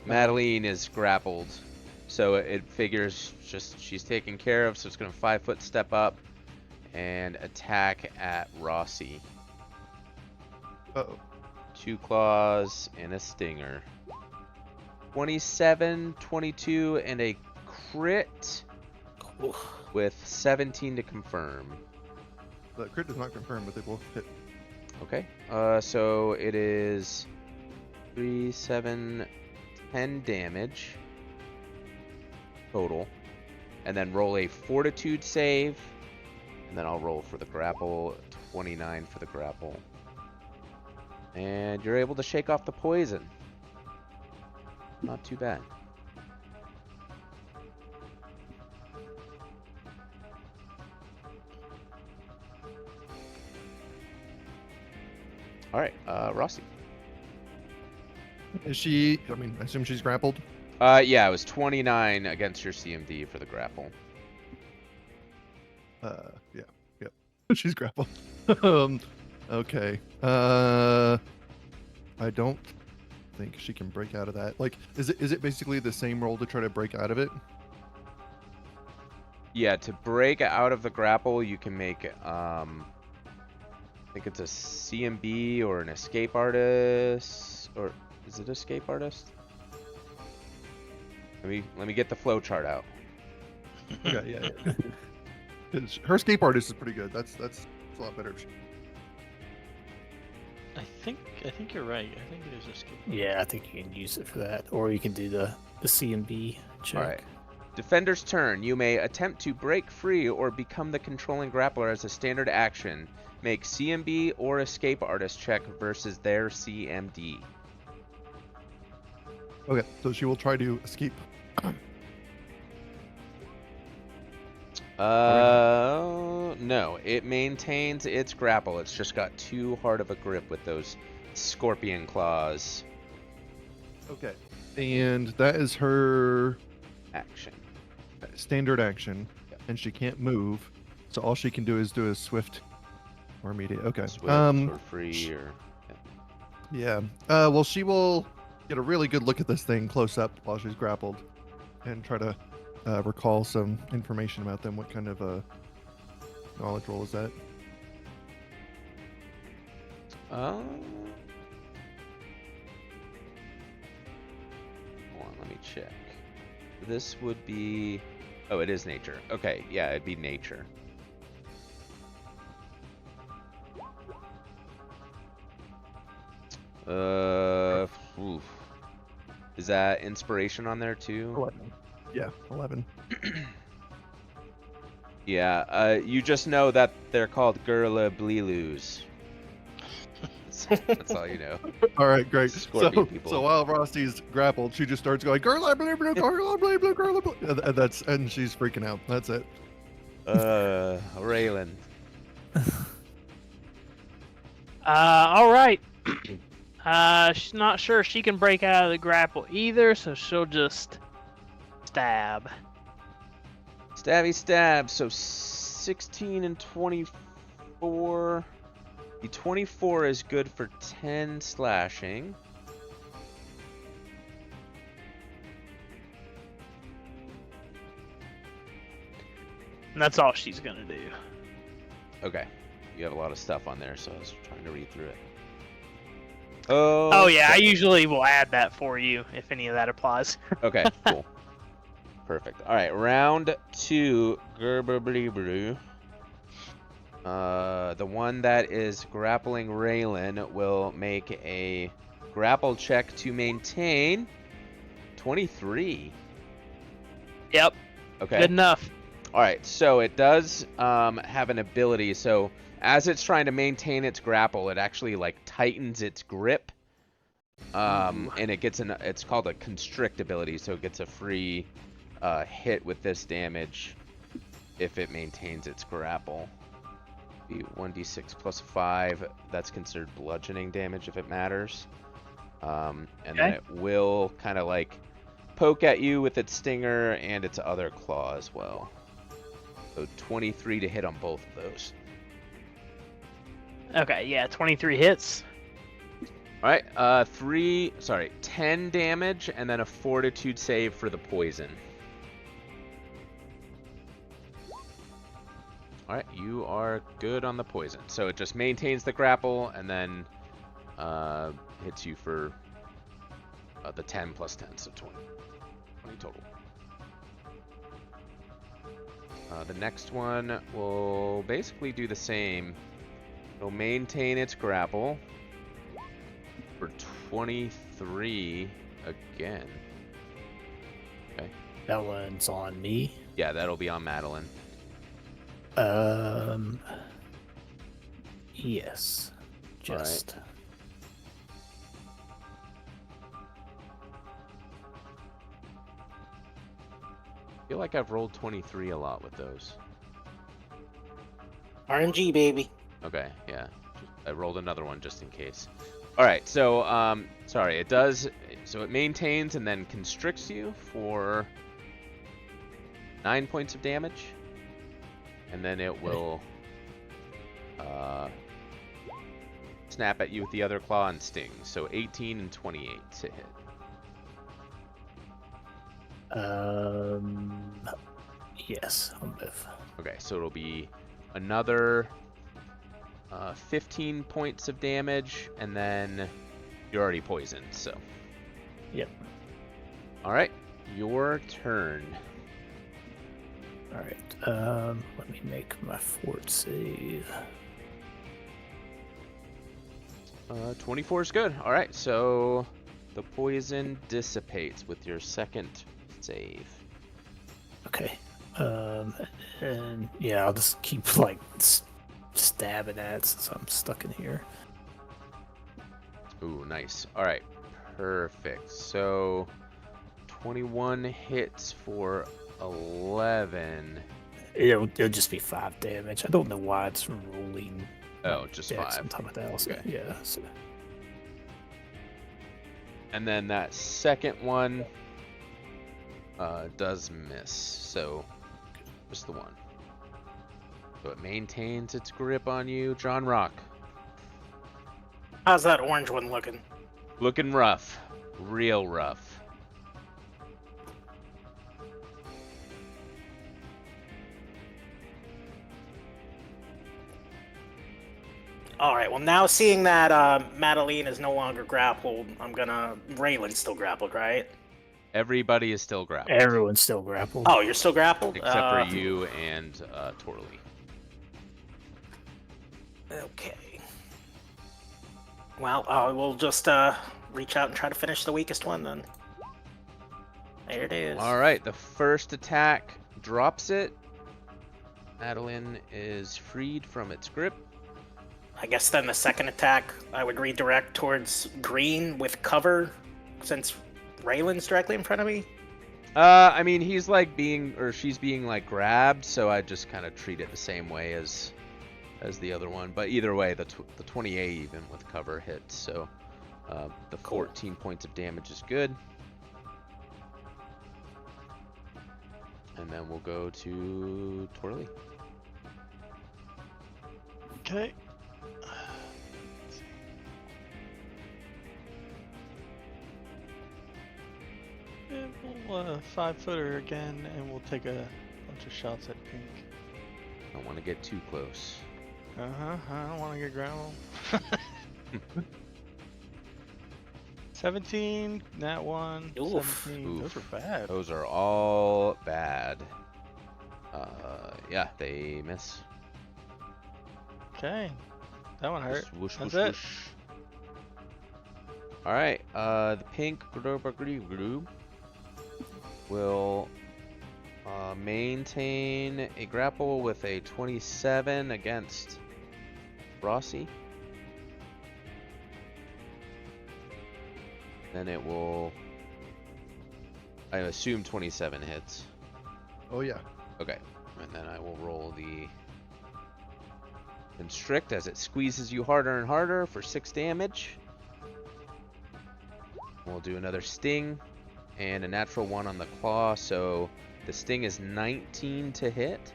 Speaker 2: Madeline is grappled. So it figures just she's taken care of, so it's gonna 5-foot step up and attack at Rossi.
Speaker 5: Uh-oh.
Speaker 2: 2 claws and a stinger. 27, 22, and a crit with 17 to confirm.
Speaker 5: The crit does not confirm, but they both hit.
Speaker 2: Okay. So it is 3, 7, 10 damage total. And then roll a fortitude save. And then I'll roll for the grapple. 29 for the grapple. And you're able to shake off the poison. Not too bad. Alright, Rossi.
Speaker 5: Is she, I mean, I assume she's grappled?
Speaker 2: Yeah, it was 29 against your CMD for the grapple.
Speaker 5: Yeah, yep. She's grappled. Okay. I don't think she can break out of that. Like, is it basically the same roll to try to break out of it?
Speaker 2: Yeah, to break out of the grapple, you can make, I think it's a CMB or an escape artist, or is it escape artist? Let me get the flow chart out.
Speaker 5: Okay, yeah. 'Cause her escape artist is pretty good. That's a lot better.
Speaker 4: I think you're right. I think it is escape.
Speaker 1: Yeah, I think you can use it for that, or you can do the CMB check.
Speaker 2: All right. Defender's turn. You may attempt to break free or become the controlling grappler as a standard action. Make CMB or escape artist check versus their CMD.
Speaker 5: Okay, so she will try to escape.
Speaker 2: No, it maintains its grapple. It's just got too hard of a grip with those scorpion claws.
Speaker 5: Okay. And that is her
Speaker 2: Action.
Speaker 5: standard action,
Speaker 2: Yep.
Speaker 5: and she can't move, so all she can do is do a swift or immediate. Okay.
Speaker 2: Swift or free or
Speaker 5: Yeah. Well, she will get a really good look at this thing close up while she's grappled, and try to recall some information about them. What kind of knowledge roll is that?
Speaker 2: Hold on, let me check. This would be... Oh, it is nature. Okay, yeah, it'd be nature. Oof. Is that inspiration on there too?
Speaker 5: 11. Yeah, 11.
Speaker 2: Yeah, you just know that they're called Gurla Blilus. That's all you know.
Speaker 5: All right, great.
Speaker 2: Scorpion
Speaker 5: So,
Speaker 2: people.
Speaker 5: so while Rosty's grappled, she just starts going, "Girl, I believe you, girl, I believe you, girl, I believe you," and she's freaking out. That's it.
Speaker 2: Raylan.
Speaker 6: All right. She's not sure she can break out of the grapple either, so she'll just stab.
Speaker 2: Stabby stab. So 16 and 24. The 24 is good for 10 slashing.
Speaker 6: And that's all she's gonna do.
Speaker 2: Okay. You have a lot of stuff on there, so I was trying to read through it.
Speaker 6: Oh yeah, I usually will add that for you if any of that applies.
Speaker 2: Okay, cool. Perfect. All right, round 2, Gerberblibru. The one that is grappling Raylan will make a grapple check to maintain 23.
Speaker 6: Yep.
Speaker 2: Okay.
Speaker 6: Good enough.
Speaker 2: All right, so it does have an ability. So as it's trying to maintain its grapple, it actually like tightens its grip, and it gets it's called a constrict ability. So it gets a free hit with this damage if it maintains its grapple. Be 1d6 plus 5. That's considered bludgeoning damage if it matters. And then it will kind of like poke at you with its stinger and its other claw as well. So 23 to hit on both of those.
Speaker 6: Okay, yeah, 23 hits.
Speaker 2: All right, 10 damage and then a fortitude save for the poison. All right, you are good on the poison. So it just maintains the grapple and then hits you for the 10 plus 10, so 20. 20 total. The next one will basically do the same. It'll maintain its grapple for 23 again. Okay.
Speaker 1: That one's on me.
Speaker 2: Yeah, that'll be on Madeline.
Speaker 1: Yes. Just.
Speaker 2: I feel like I've rolled 23 a lot with those.
Speaker 3: RNG, baby.
Speaker 2: Okay, yeah. I rolled another one just in case. Alright, so, sorry, it does... So it maintains and then constricts you for 9 points of damage. And then it will snap at you with the other claw and sting. So 18 and 28 to hit.
Speaker 1: Yes, on both.
Speaker 2: Okay, so it'll be another 15 points of damage, and then you're already poisoned, so.
Speaker 1: Yep.
Speaker 2: Alright, your turn.
Speaker 1: Alright, let me make my fort save.
Speaker 2: 24 is good. Alright, so the poison dissipates with your second save.
Speaker 1: Okay. And yeah, I'll just keep like stabbing at it since I'm stuck in here.
Speaker 2: Ooh, nice. Alright, perfect. So 21 hits for 11.
Speaker 1: It'll just be 5 damage. I don't know why it's rolling.
Speaker 2: Oh, just 5.
Speaker 1: On top of that also.
Speaker 2: Okay.
Speaker 1: Yeah. So.
Speaker 2: And then that second one does miss, so just the one. So it maintains its grip on you, John Rock.
Speaker 3: How's that orange one looking?
Speaker 2: Looking rough, real rough.
Speaker 3: All right. Well, now seeing that Madeline is no longer grappled, Raylan's still grappled, right?
Speaker 2: Everybody is still grappled.
Speaker 1: Everyone's still grappled.
Speaker 3: Oh, you're still grappled?
Speaker 2: Except for you and Torley.
Speaker 3: Okay. Well, we'll just reach out and try to finish the weakest one then. There it is.
Speaker 2: All right, the first attack drops it. Madeline is freed from its grip.
Speaker 3: I guess then the second attack, I would redirect towards green with cover, since Raylan's directly in front of me.
Speaker 2: I mean, he's like she's being like grabbed, so I just kind of treat it the same way as the other one. But either way, the 28 even with cover hits, so the 14 points of damage is good. And then we'll go to Twirly.
Speaker 4: Okay. And we'll 5-footer again, and we'll take a bunch of shots at Pink.
Speaker 2: Don't want to get too close.
Speaker 4: I don't want to get ground. 17, that one.
Speaker 3: Oof.
Speaker 4: 17. Those are bad.
Speaker 2: Those are all bad. Yeah, they miss.
Speaker 4: Okay. That one hurt.
Speaker 2: Whoosh,
Speaker 4: That's
Speaker 2: whoosh,
Speaker 4: it.
Speaker 2: whoosh. All right. The pink group will maintain a grapple with a 27 against Rossi. Then it will, I assume 27 hits.
Speaker 5: Oh yeah.
Speaker 2: Okay, and then I will roll the Constrict as it squeezes you harder and harder for 6 damage. We'll do another Sting and a natural 1 on the claw, so the Sting is 19 to hit.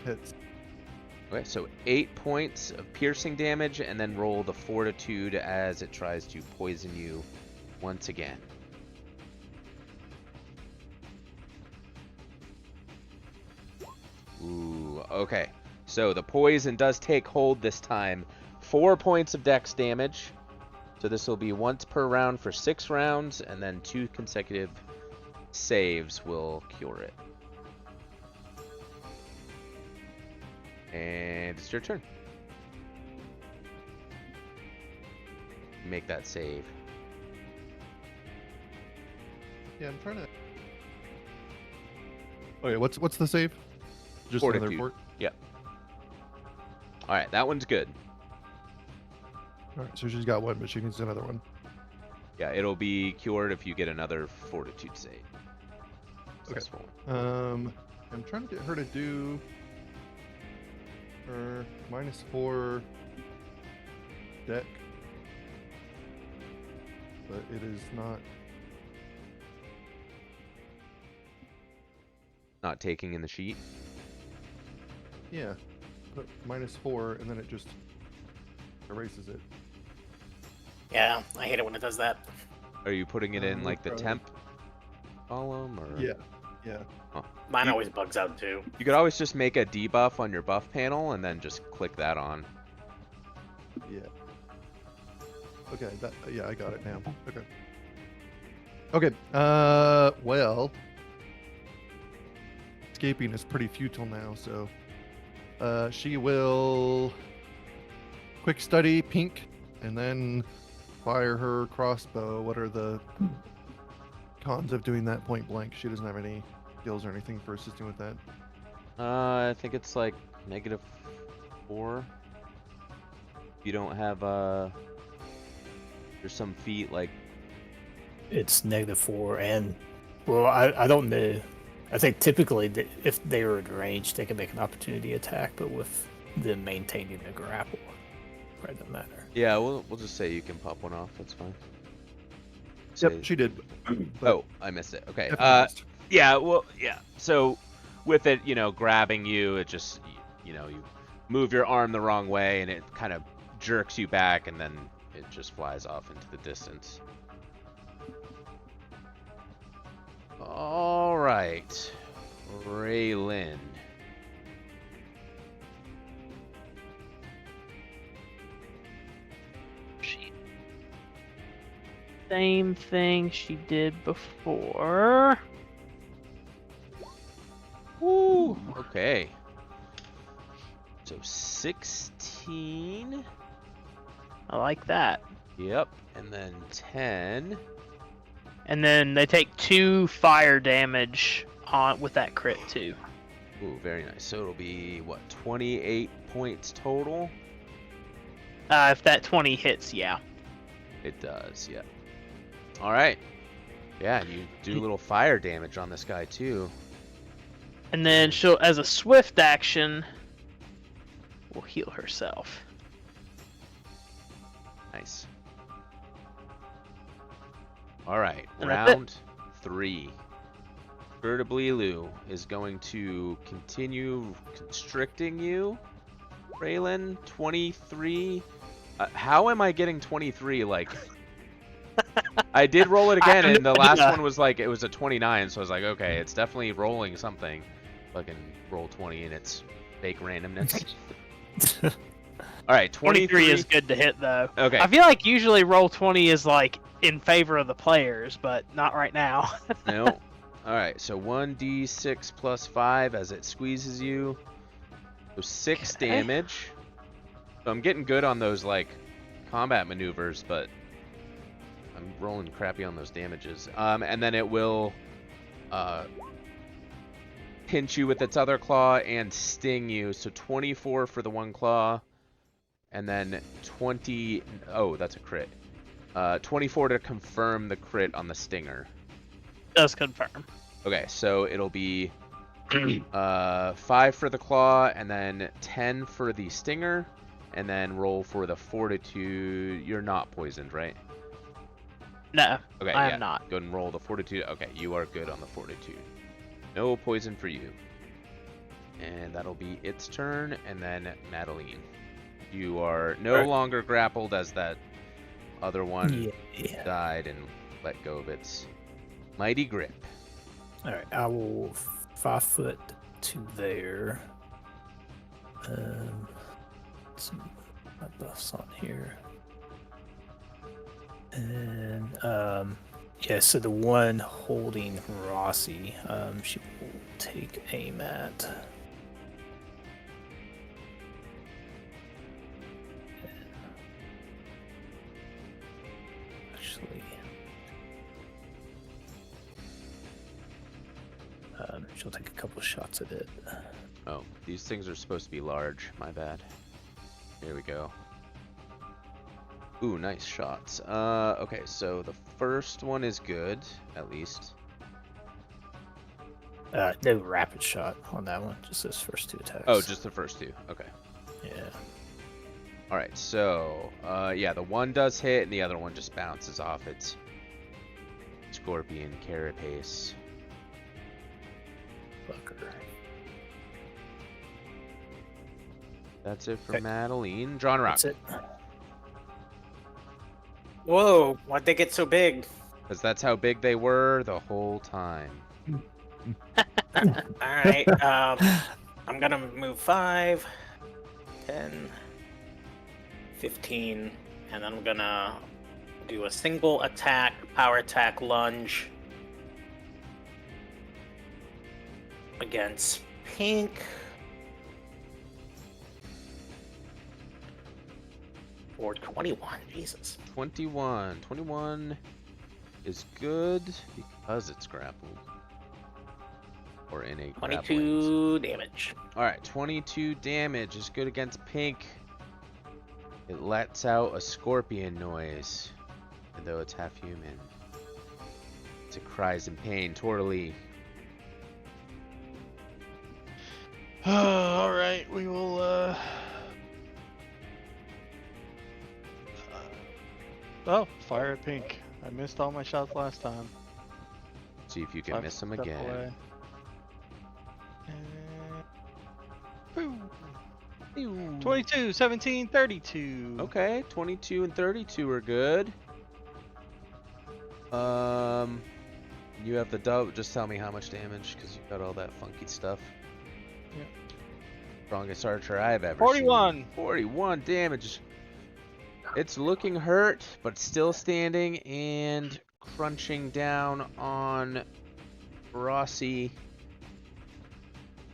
Speaker 5: Hits.
Speaker 2: Okay, so 8 points of piercing damage, and then roll the Fortitude as it tries to poison you once again. Ooh, okay. So the poison does take hold this time. 4 points of dex damage. So this will be once per round for 6 rounds, and then 2 consecutive saves will cure it. And it's your turn. Make that save.
Speaker 5: Yeah, I'm trying to. Okay, what's the save? Just
Speaker 2: Fortitude.
Speaker 5: another fort.
Speaker 2: Yep. All right, that one's good.
Speaker 5: All right, so she's got one, but she needs another one.
Speaker 2: Yeah, it'll be cured if you get another Fortitude save.
Speaker 5: Okay.
Speaker 2: Successful.
Speaker 5: I'm trying to get her to do her -4 deck, but it is not.
Speaker 2: Not taking in the sheet.
Speaker 5: Yeah, put -4, and then it just erases it.
Speaker 3: Yeah, I hate it when it does that.
Speaker 2: Are you putting it in like the
Speaker 5: probably.
Speaker 2: temp column, or?
Speaker 5: Yeah, yeah.
Speaker 3: Mine always bugs out too.
Speaker 2: You could always just make a debuff on your buff panel and then just click that on.
Speaker 5: Yeah. Okay, yeah, I got it now. Okay. Okay, well, escaping is pretty futile now, so she will quick study Pink and then fire her crossbow. What are the cons of doing that point blank? She doesn't have any skills or anything for assisting with that.
Speaker 2: I think it's like -4. You don't have there's some feat like
Speaker 1: It's -4, and well, I don't know. I think typically if they were in range, they can make an opportunity attack, but with them maintaining the grapple, it doesn't matter.
Speaker 2: yeah. We'll just say you can pop one off. That's fine.
Speaker 5: Yep,
Speaker 2: Say-
Speaker 5: she did. but
Speaker 2: Oh, I missed it. Okay.
Speaker 5: definitely missed.
Speaker 2: Yeah, well, yeah. So with it, grabbing you, it just, you move your arm the wrong way and it kind of jerks you back and then it just flies off into the distance. All right. Raylin.
Speaker 6: Same thing she did before.
Speaker 2: Woo! Okay. So 16.
Speaker 6: I like that.
Speaker 2: Yep. And then 10.
Speaker 6: And then they take 2 fire damage on with that crit too.
Speaker 2: Ooh, very nice. So it'll be, what, 28 points total?
Speaker 6: If that 20 hits, yeah.
Speaker 2: It does, yeah. All right. Yeah, and you do a little fire damage on this guy too.
Speaker 6: And then she'll, as a swift action, will heal herself.
Speaker 2: Nice. All right,
Speaker 6: And that's it.
Speaker 2: round 3. Bertablilu is going to continue constricting you. Raylan, 23. How am I getting 23? Like, I did roll it again, and the last one was like, it was a 29, so I was like, okay, it's definitely rolling something. Fucking roll 20, and it's fake randomness. All right,
Speaker 6: 23 is good to hit, though.
Speaker 2: Okay.
Speaker 6: I feel like usually roll 20 is like in favor of the players, but not right now.
Speaker 2: No. All right, so 1d6 plus 5 as it squeezes you. So 6
Speaker 6: Okay.
Speaker 2: damage. So I'm getting good on those like combat maneuvers, but I'm rolling crappy on those damages. And then it will pinch you with its other claw and sting you. So 24 for the one claw, and then 20. Oh, that's a crit. 24 to confirm the crit on the stinger.
Speaker 6: Does confirm.
Speaker 2: Okay, so it'll be 5 for the claw, and then 10 for the stinger, and then roll for the fortitude. You're not poisoned, right?
Speaker 6: No,
Speaker 2: Okay,
Speaker 6: I
Speaker 2: yeah.
Speaker 6: am not.
Speaker 2: Go and roll the fortitude. Okay, you are good on the fortitude. No poison for you. And that'll be its turn, and then Madeline. You are no longer grappled, as that other one died and let go of its mighty grip.
Speaker 1: All right, I will 5 foot to there. Some buffs on here, and yeah. So the one holding Rossi, she will take aim at. Actually. She'll take a couple shots at it.
Speaker 2: Oh, these things are supposed to be large. My bad. Here we go. Ooh, nice shots. Okay, so the first one is good, at least.
Speaker 1: No rapid shot on that one. Just those first 2 attacks.
Speaker 2: Oh, just the first 2. Okay.
Speaker 1: Yeah.
Speaker 2: All right, so yeah, the one does hit, and the other one just bounces off its scorpion carapace.
Speaker 1: Fucker.
Speaker 2: That's it for
Speaker 1: Okay.
Speaker 2: Madeline. John Rock.
Speaker 1: That's it.
Speaker 3: Whoa, why'd they get so big?
Speaker 2: Because that's how big they were the whole time.
Speaker 3: Alright, I'm gonna move 5, 10, 15, and I'm gonna do a single attack, power attack lunge against Pink. Or 21, Jesus.
Speaker 2: 21. 21 is good because it's grappled. Or in a grappling.
Speaker 3: 22 damage.
Speaker 2: Alright, 22 damage is good against Pink. It lets out a scorpion noise, and though it's half human. It cries in pain. Tortally.
Speaker 4: Alright, we will, Oh, fire at Pink. I missed all my shots last time.
Speaker 2: See if you can miss them
Speaker 4: Step
Speaker 2: again.
Speaker 4: away. And... boom. 22, 17, 32.
Speaker 2: Okay, 22 and 32 are good. You have the dub. Just tell me how much damage, because you've got all that funky stuff.
Speaker 4: Yeah.
Speaker 2: Strongest archer I've ever
Speaker 4: 41.
Speaker 2: seen. 41 damage. It's looking hurt, but still standing and crunching down on Rossi.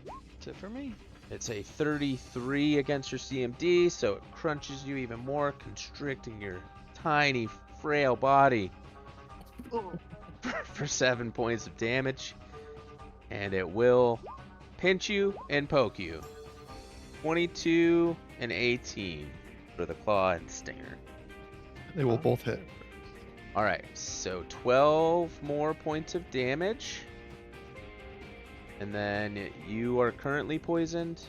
Speaker 4: That's it for me.
Speaker 2: It's a 33 against your CMD, so it crunches you even more, constricting your tiny, frail body for 7 points of damage. And it will pinch you and poke you. 22 and 18 for the claw and stinger.
Speaker 5: They will both hit.
Speaker 2: Alright, so 12 more points of damage. And then you are currently poisoned?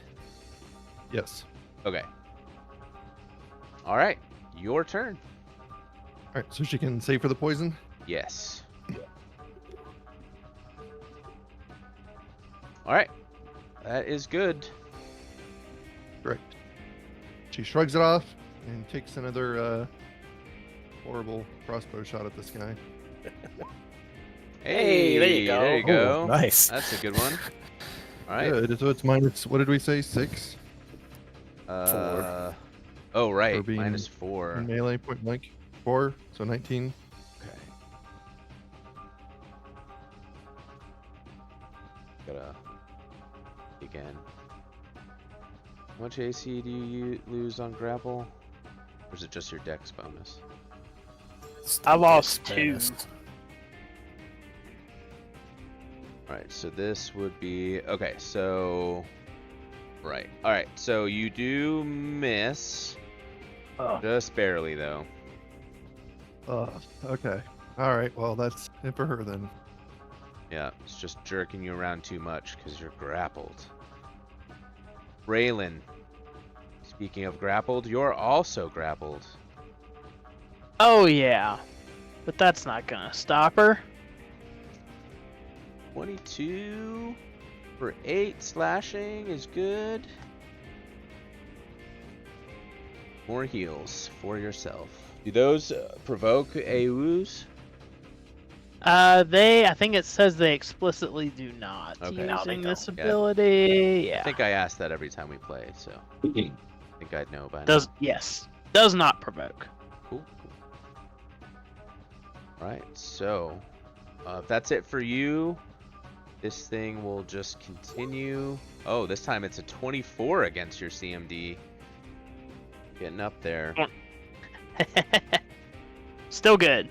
Speaker 5: Yes.
Speaker 2: Okay. Alright, your turn.
Speaker 5: Alright, so she can save for the poison?
Speaker 2: Yes. Alright, that is good.
Speaker 5: Correct. She shrugs it off and takes another horrible crossbow shot at this guy.
Speaker 3: Hey, there you go.
Speaker 2: There you
Speaker 1: Oh,
Speaker 2: go.
Speaker 1: nice.
Speaker 2: That's a good one. Alright.
Speaker 5: Good. So it's minus, what did we say? 6?
Speaker 2: Oh,
Speaker 5: For
Speaker 2: right.
Speaker 5: being
Speaker 2: Minus 4.
Speaker 5: In melee point blank. 4, so 19.
Speaker 2: Okay. Gotta again. How much AC do you lose on grapple? Or is it just your dex bonus?
Speaker 6: I lost
Speaker 1: Dex
Speaker 6: 2.
Speaker 1: bonus.
Speaker 2: Alright, so this would be okay, so right. Alright, so you do miss.
Speaker 1: Oh,
Speaker 2: Just barely though.
Speaker 5: Okay. Alright, well, that's it for her then.
Speaker 2: Yeah, it's just jerking you around too much because you're grappled. Raylan, speaking of grappled, you're also grappled.
Speaker 6: Oh yeah, but that's not gonna stop her.
Speaker 2: 22 for 8 slashing is good. More heals for yourself. Do those provoke a woos?
Speaker 6: I think it says they explicitly do not.
Speaker 2: Okay.
Speaker 3: No, they
Speaker 6: Using this
Speaker 3: don't.
Speaker 2: Yeah.
Speaker 6: ability, yeah.
Speaker 2: I think I ask that every time we play, so I think I'd know by
Speaker 6: Does
Speaker 2: now.
Speaker 6: yes. Does not provoke.
Speaker 2: Cool. Alright, so if that's it for you, this thing will just continue. Oh, this time it's a 24 against your CMD. Getting up there.
Speaker 6: Still good.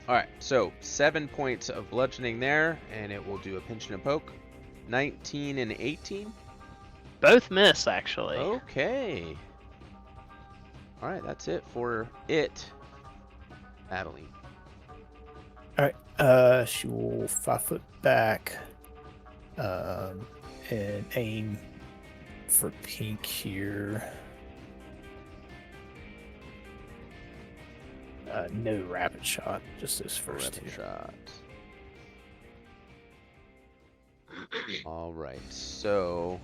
Speaker 2: Alright, so 7 points of bludgeoning there, and it will do a pinch and a poke. 19 and 18.
Speaker 6: Both miss actually.
Speaker 2: Okay. Alright, that's it for it. Adeline.
Speaker 1: Alright, she will 5 foot back and aim for pink here. No rapid shot, just this first
Speaker 2: Rapid
Speaker 1: two.
Speaker 2: shot. Alright, so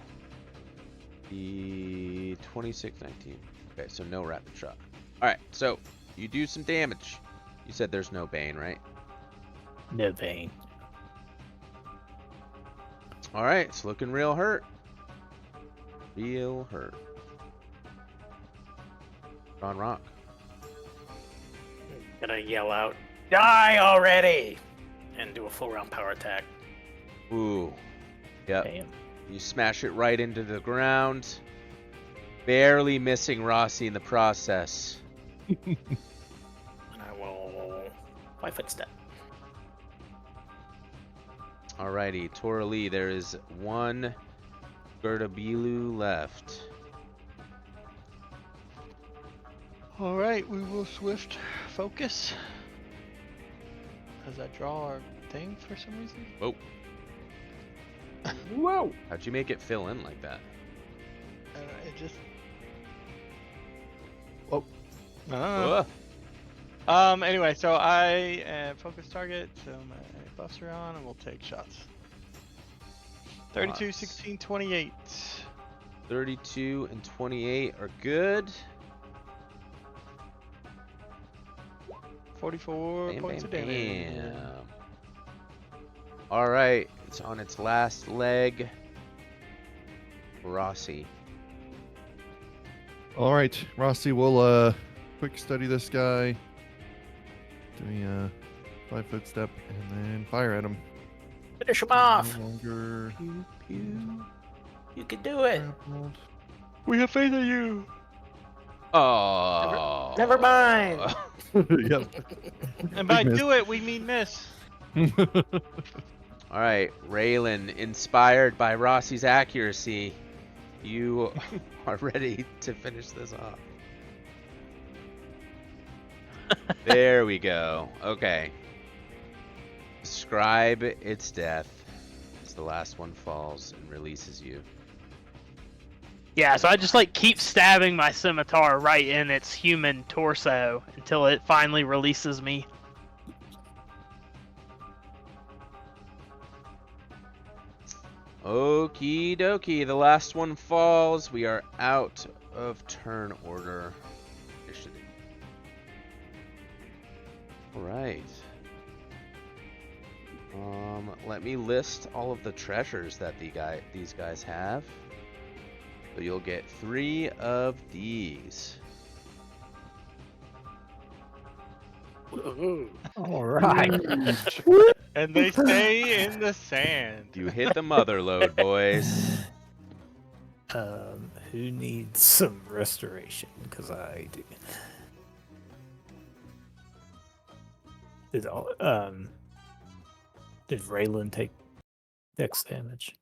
Speaker 2: the 26, 19. Okay, so no rapid shot. Alright, so you do some damage. You said there's no bane, right?
Speaker 1: No bane.
Speaker 2: Alright, it's looking real hurt. Real hurt. On rock.
Speaker 3: Gonna yell out, "Die already!" and do a full round power attack.
Speaker 2: Ooh. Yep.
Speaker 1: Damn.
Speaker 2: You smash it right into the ground. Barely missing Rossi in the process.
Speaker 3: And I will 5 foot step.
Speaker 2: Alrighty, Toralee, there is one Gerdabilu left.
Speaker 4: All right, we will swift focus. Does that draw our thing for some reason?
Speaker 2: Whoa.
Speaker 1: Whoa!
Speaker 2: How'd you make it fill in like that?
Speaker 4: It just.
Speaker 5: Oh.
Speaker 4: Uh,
Speaker 2: Ugh.
Speaker 4: Anyway, so I focus target, so my buffs are on, and we'll take shots. 32,
Speaker 2: Nice.
Speaker 4: 16, 28.
Speaker 2: 32 and 28 are good.
Speaker 4: 44
Speaker 2: Bam,
Speaker 4: points
Speaker 2: bam,
Speaker 4: of damage.
Speaker 2: bam. Alright, it's on its last leg. Rossi.
Speaker 5: Alright, Rossi will quick study this guy. Doing a 5 foot step and then fire at him.
Speaker 3: Finish him off!
Speaker 5: No longer.
Speaker 2: Pew, pew.
Speaker 3: You can do it.
Speaker 5: Grappled.
Speaker 4: We have faith in you.
Speaker 2: Oh.
Speaker 3: Never mind.
Speaker 5: Yep.
Speaker 4: And
Speaker 5: Big
Speaker 4: by
Speaker 5: miss.
Speaker 4: do it, we mean miss.
Speaker 2: All right, Raylan, inspired by Rossi's accuracy, you are ready to finish this off. There we go. Okay. Describe its death as the last one falls and releases you.
Speaker 6: Yeah, so I just like keep stabbing my scimitar right in its human torso until it finally releases me.
Speaker 2: Okie dokie, the last one falls. We are out of turn order. Alright. Let me list all of the treasures that these guys have. So you'll get 3 of these.
Speaker 1: All right.
Speaker 4: And they stay in the sand.
Speaker 2: You hit the mother lode, boys.
Speaker 1: Who needs some restoration? Because I do. Did Raylan take dex damage?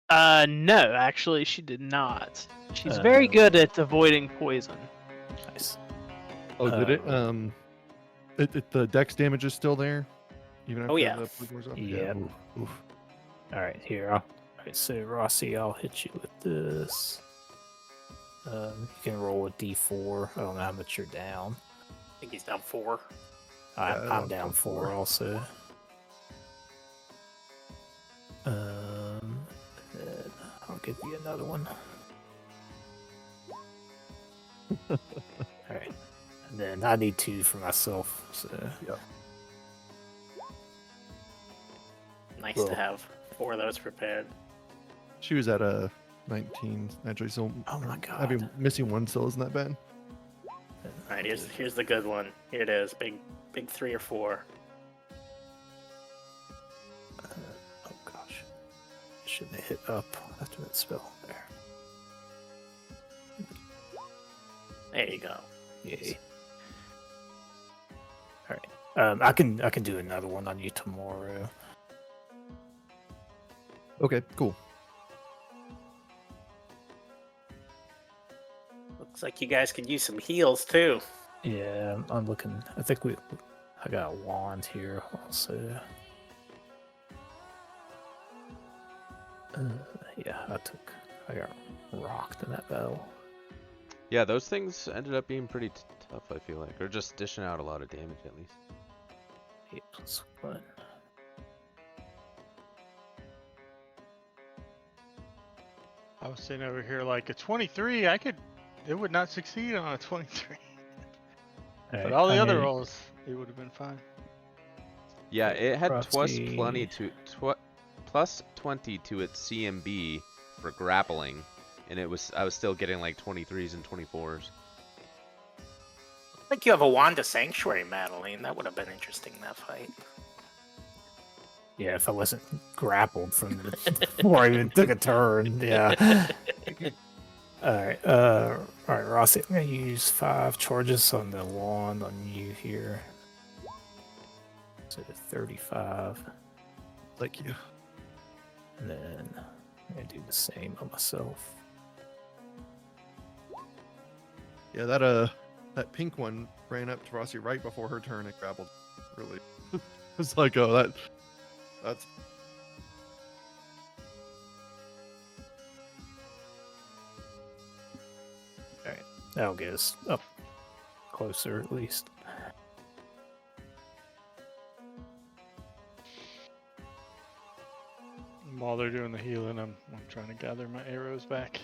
Speaker 6: No, actually, she did not. She's very good at avoiding poison.
Speaker 1: Nice.
Speaker 5: Oh, did it? The dex damage is still there? Even after
Speaker 3: yeah.
Speaker 5: the poison was up?
Speaker 1: Yep.
Speaker 5: Oof.
Speaker 1: All right, here. All right, so Rossi, I'll hit you with this. You can roll a d4. I don't know how much you're down.
Speaker 3: I think he's down 4.
Speaker 1: I'm down 4 also. Then I'll give you another one. All right, and then I need 2 for myself. So
Speaker 5: Yep.
Speaker 3: Nice
Speaker 1: Cool.
Speaker 3: to have 4 of those prepared.
Speaker 5: She was at a 19 actually, so
Speaker 1: Oh my god.
Speaker 5: having missing 1 still isn't that bad.
Speaker 3: All right, here's the good one. Here it is. Big 3 or 4.
Speaker 1: Oh gosh, shouldn't have hit up after that spell there.
Speaker 3: There you go.
Speaker 1: Yay. All right. I can do another one on you tomorrow.
Speaker 5: Okay, cool.
Speaker 3: Looks like you guys could use some heals too.
Speaker 1: Yeah, I'm looking. I think I got a wand here also. Yeah, I got rocked in that battle.
Speaker 2: Yeah, those things ended up being pretty tough, I feel like. Or just dishing out a lot of damage, at least.
Speaker 1: 8+1.
Speaker 4: I was sitting over here like a 23. It would not succeed on a 23. But all the other rolls, it would have been fine.
Speaker 2: Yeah, it had
Speaker 1: Roxy.
Speaker 2: plus 20 to its CMB for grappling, and I was still getting like 23s and 24s.
Speaker 3: I think you have a Wand of Sanctuary, Madeline. That would have been interesting in that fight.
Speaker 1: Yeah, if I wasn't grappled from before I even took a turn. Yeah. All right, Rossi. I'm gonna use 5 charges on the wand on you here. So 35,
Speaker 5: Thank you.
Speaker 1: and then I'm gonna do the same on myself.
Speaker 5: Yeah, that pink one ran up to Rossi right before her turn and grappled. Really, it's like, oh, that's.
Speaker 1: That'll get us up closer at least.
Speaker 4: While they're doing the healing, I'm trying to gather my arrows back.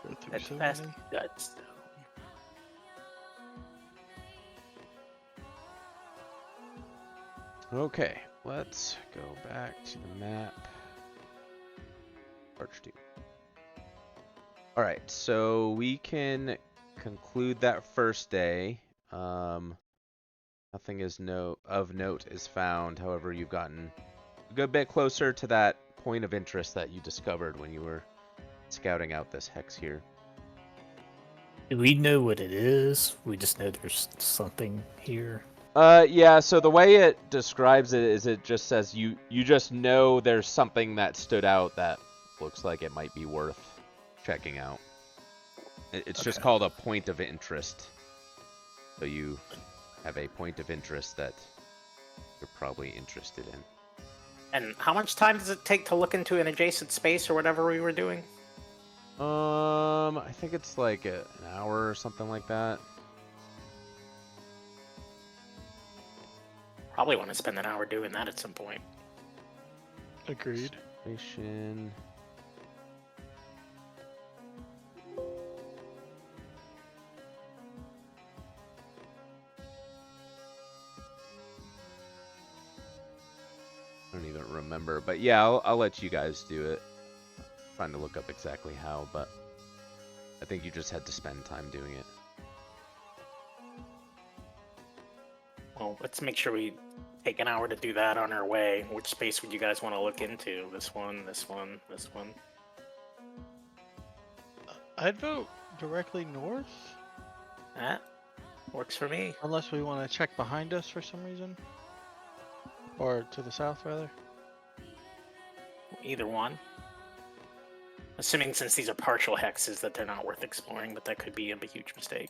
Speaker 4: Go through
Speaker 3: That's
Speaker 4: so
Speaker 3: fast
Speaker 4: many.
Speaker 3: guts.
Speaker 2: Okay, let's go back to the map. Arch 2. Alright, so we can conclude that first day. Nothing of note is found. However, you've gotten a good bit closer to that point of interest that you discovered when you were scouting out this hex here.
Speaker 1: Do we know what it is? We just know there's something here.
Speaker 2: Yeah, so the way it describes it is it just says you just know there's something that stood out that looks like it might be worth checking out. It's just called a point of interest. So you have a point of interest that you're probably interested in.
Speaker 3: And how much time does it take to look into an adjacent space or whatever we were doing?
Speaker 2: I think it's like an hour or something like that.
Speaker 3: Probably want to spend an hour doing that at some point.
Speaker 4: Agreed.
Speaker 2: Station. I don't even remember, but yeah, I'll let you guys do it. Trying to look up exactly how, but I think you just had to spend time doing it.
Speaker 3: Well, let's make sure we take an hour to do that on our way. Which space would you guys want to look into? This one, this one, this one?
Speaker 4: I'd vote directly north,
Speaker 3: That works for me.
Speaker 4: unless we want to check behind us for some reason. Or to the south, rather.
Speaker 3: Either one. Assuming since these are partial hexes that they're not worth exploring, but that could be a huge mistake.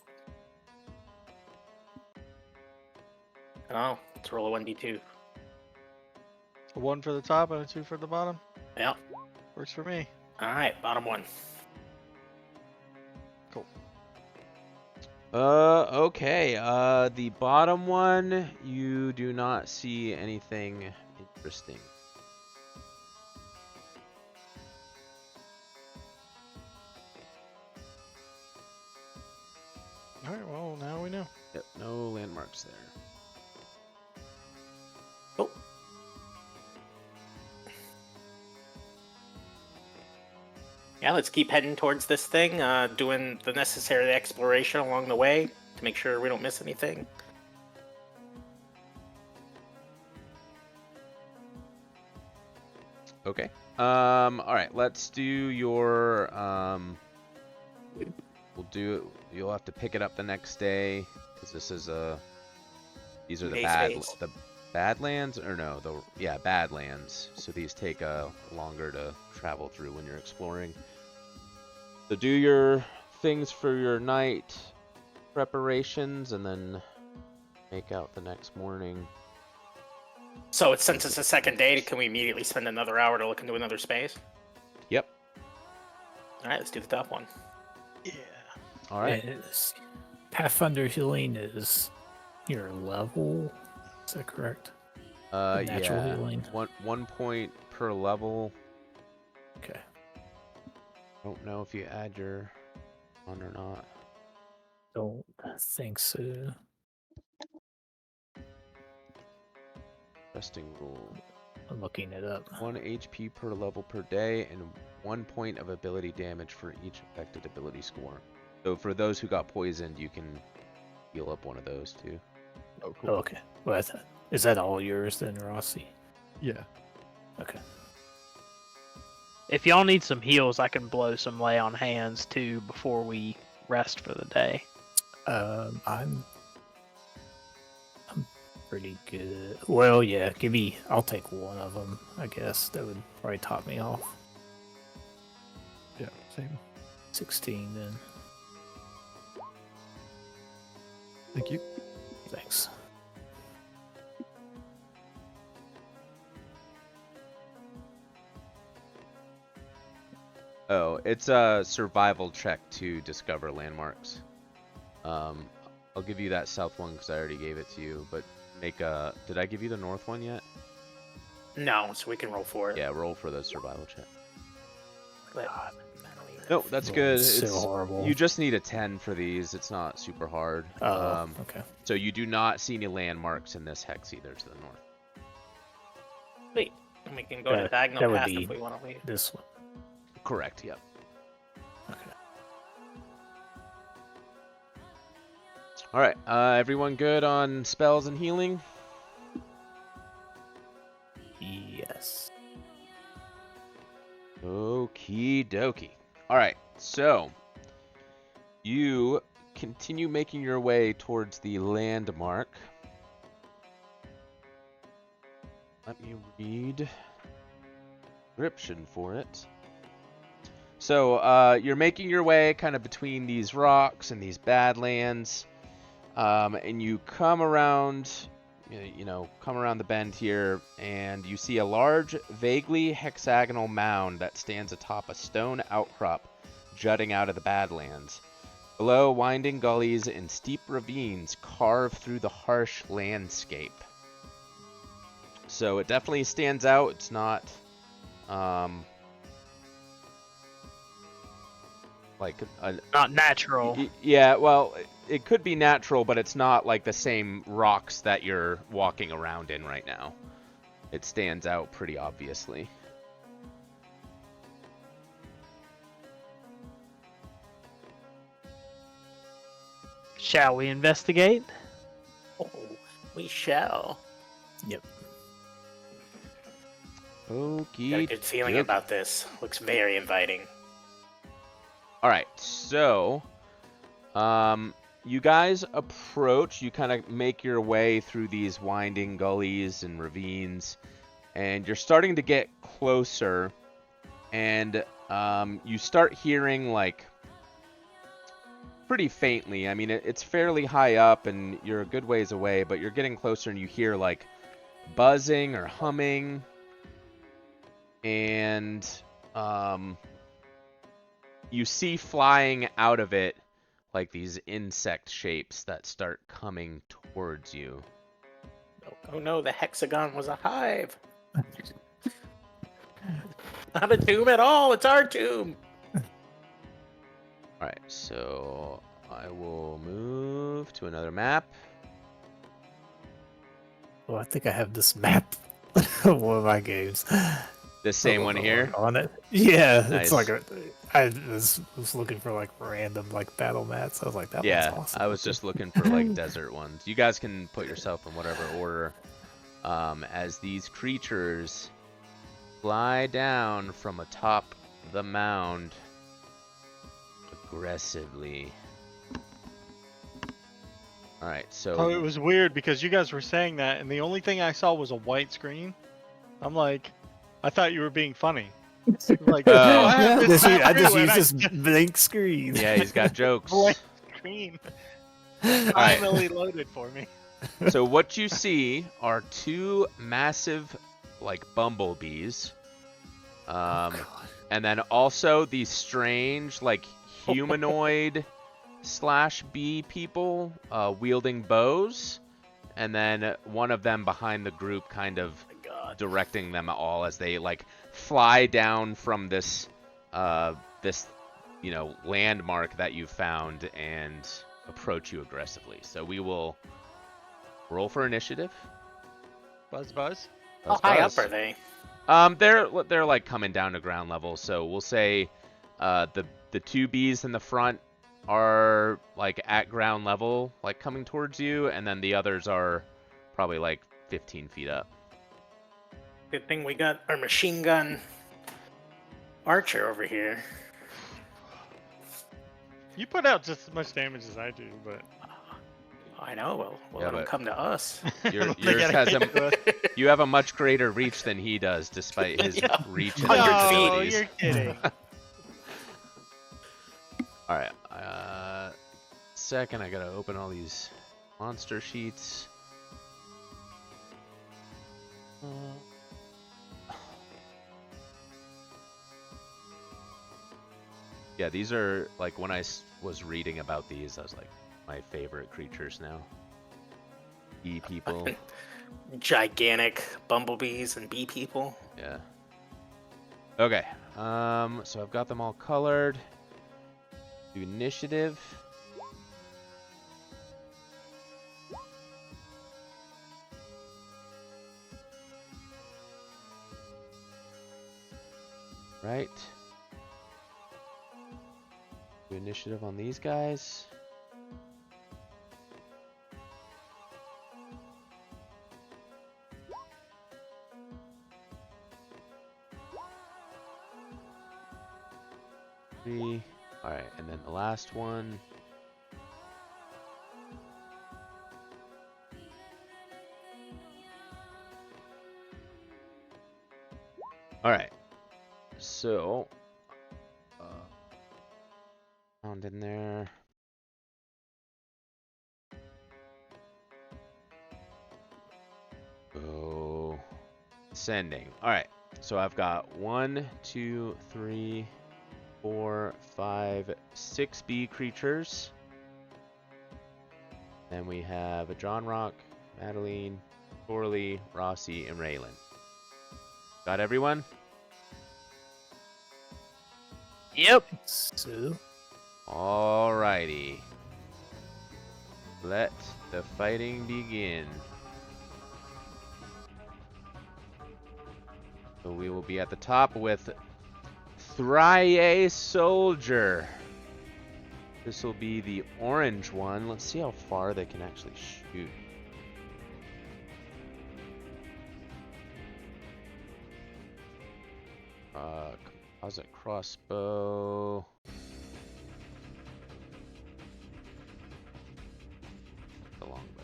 Speaker 3: Oh, let's roll a 1d2.
Speaker 4: A 1 for the top and a 2 for the bottom.
Speaker 3: Yep.
Speaker 4: Works for me.
Speaker 3: Alright, bottom one.
Speaker 4: Cool.
Speaker 2: Okay. The bottom one, you do not see anything interesting.
Speaker 4: Alright, well, now we know.
Speaker 2: Yep, no landmarks there.
Speaker 3: Oh. Yeah, let's keep heading towards this thing, doing the necessary exploration along the way to make sure we don't miss anything.
Speaker 2: Okay. All right. Let's do your. We'll do. You'll have to pick it up the next day because this is a. These are the Badlands, or no? Badlands. So these take longer to travel through when you're exploring. So do your things for your night preparations, and then make out the next morning.
Speaker 3: So since it's the second day, can we immediately spend another hour to look into another space?
Speaker 2: Yep.
Speaker 3: Alright, let's do the top one.
Speaker 4: Yeah.
Speaker 2: All right.
Speaker 1: Pathfinder healing is your level. Is that correct? Natural
Speaker 2: Yeah.
Speaker 1: healing.
Speaker 2: 1 point per level.
Speaker 1: Okay.
Speaker 2: Don't know if you add your on or not.
Speaker 1: Don't think so.
Speaker 2: Resting rule.
Speaker 1: I'm looking it up.
Speaker 2: 1 HP per level per day, and 1 point of ability damage for each affected ability score. So for those who got poisoned, you can heal up one of those too.
Speaker 5: Oh, cool.
Speaker 1: Oh, okay. Well, is that all yours then, Rossi?
Speaker 5: Yeah.
Speaker 1: Okay.
Speaker 6: If y'all need some heals, I can blow some lay on hands too before we rest for the day.
Speaker 1: I'm pretty good. Well, yeah. I'll take one of them. I guess that would probably top me off.
Speaker 5: Yeah. Same.
Speaker 1: 16 then.
Speaker 5: Thank you.
Speaker 1: Thanks.
Speaker 2: Oh, it's a survival check to discover landmarks. I'll give you that south one because I already gave it to you, but did I give you the north one yet?
Speaker 3: No, so we can roll for it.
Speaker 2: Yeah, roll for the survival check.
Speaker 3: But
Speaker 2: No, that's good.
Speaker 1: So
Speaker 2: It's
Speaker 1: horrible.
Speaker 2: You just need a 10 for these. It's not super hard.
Speaker 1: Oh, okay.
Speaker 2: So you do not see any landmarks in this hex either to the north.
Speaker 3: wait, and we can go to
Speaker 1: That
Speaker 3: diagonal
Speaker 1: would
Speaker 3: path
Speaker 1: be
Speaker 3: if we want to leave.
Speaker 1: This one.
Speaker 2: Correct, yep.
Speaker 1: Okay.
Speaker 2: Alright, everyone good on spells and healing?
Speaker 1: Yes.
Speaker 2: Okie dokie. All right, so you continue making your way towards the landmark. Let me read description for it. So you're making your way kind of between these rocks and these badlands, and you come around, come around the bend here, and you see a large, vaguely hexagonal mound that stands atop a stone outcrop jutting out of the badlands. Below, winding gullies and steep ravines carve through the harsh landscape. So it definitely stands out. It's not
Speaker 6: Not natural.
Speaker 2: Yeah, well, it could be natural, but it's not like the same rocks that you're walking around in right now. It stands out pretty obviously.
Speaker 6: Shall we investigate?
Speaker 3: Oh, we shall.
Speaker 1: Yep.
Speaker 3: Got a
Speaker 2: Okie
Speaker 3: good feeling
Speaker 2: dokie.
Speaker 3: about this. Looks very inviting.
Speaker 2: All right, so you guys approach, you kind of make your way through these winding gullies and ravines, and you're starting to get closer, and you start hearing, like, pretty faintly. I mean, it's fairly high up, and you're a good ways away, but you're getting closer, and you hear, like, buzzing or humming, and you see flying out of it like these insect shapes that start coming towards you.
Speaker 3: Oh no, the hexagon was a hive. Not a tomb at all. It's our tomb.
Speaker 2: Alright, so I will move to another map.
Speaker 1: Well, I think I have this map of one of my games.
Speaker 2: The same one here?
Speaker 1: On it. Yeah,
Speaker 2: Nice.
Speaker 1: it's like I was looking for like random like battle mats. I was like, that
Speaker 2: Yeah,
Speaker 1: one's awesome.
Speaker 2: I was just looking for like desert ones. You guys can put yourself in whatever order. As these creatures fly down from atop the mound aggressively. Alright, so...
Speaker 4: Oh, it was weird because you guys were saying that, and the only thing I saw was a white screen. I'm like, I thought you were being funny. Like,
Speaker 2: Oh.
Speaker 4: I have
Speaker 1: I
Speaker 4: this map
Speaker 1: just
Speaker 4: too, and
Speaker 1: use this blank screen.
Speaker 2: Yeah, he's got jokes.
Speaker 4: blank screen
Speaker 2: Alright.
Speaker 4: finally loaded for me.
Speaker 2: So what you see are two massive, like, bumblebees. And then also these strange, like, humanoid slash bee people wielding bows. And then one of them behind the group kind of
Speaker 3: Oh my God.
Speaker 2: directing them all as they, like, fly down from this, landmark that you found and approach you aggressively. So we will roll for initiative.
Speaker 4: Buzz, buzz.
Speaker 3: How high up are they?
Speaker 2: They're like coming down to ground level. So we'll say the two bees in the front are like at ground level, like coming towards you, and then the others are probably like 15 feet up.
Speaker 3: Good thing we got our machine gun archer over here.
Speaker 4: You put out just as much damage as I do, but
Speaker 3: I know. Well,
Speaker 2: Yeah,
Speaker 3: let them
Speaker 2: but-
Speaker 3: come to us.
Speaker 2: Yours
Speaker 4: They gotta
Speaker 2: has
Speaker 4: get to us.
Speaker 2: You have a much greater reach than he does, despite his
Speaker 3: Yeah.
Speaker 2: reach and
Speaker 3: 100
Speaker 4: No,
Speaker 3: feet.
Speaker 2: abilities.
Speaker 4: you're kidding.
Speaker 2: All right. Second, I gotta open all these monster sheets. Yeah, these are like when I was reading about these, I was like, my favorite creatures now. Bee people.
Speaker 3: Gigantic bumblebees and bee people.
Speaker 2: Yeah. Okay. So I've got them all colored. Do initiative. Right. Do initiative on these guys. 3. All right, and then the last one. All right. So, found in there. Oh, sending. All right. So I've got 1, 2, 3, 4, 5, 6 bee creatures. Then we have a John Rock, Madeline, Torley, Rossi, and Raylan. Got everyone?
Speaker 6: Yep.
Speaker 1: So,
Speaker 2: Alrighty. Let the fighting begin. So we will be at the top with Thraye Soldier. This will be the orange one. Let's see how far they can actually shoot. Composite crossbow. The longbow.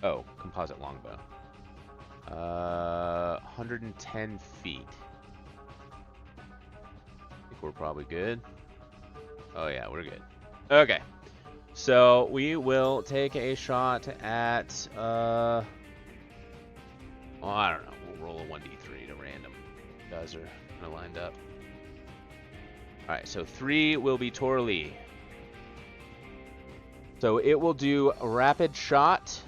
Speaker 2: Oh, composite longbow. 110 feet. I think we're probably good. Oh yeah, we're good. Okay. So we will take a shot at well, I don't know. We'll roll a 1d3 to random. You guys are kind of lined up. Alright, so 3 will be Torley. So it will do a rapid shot.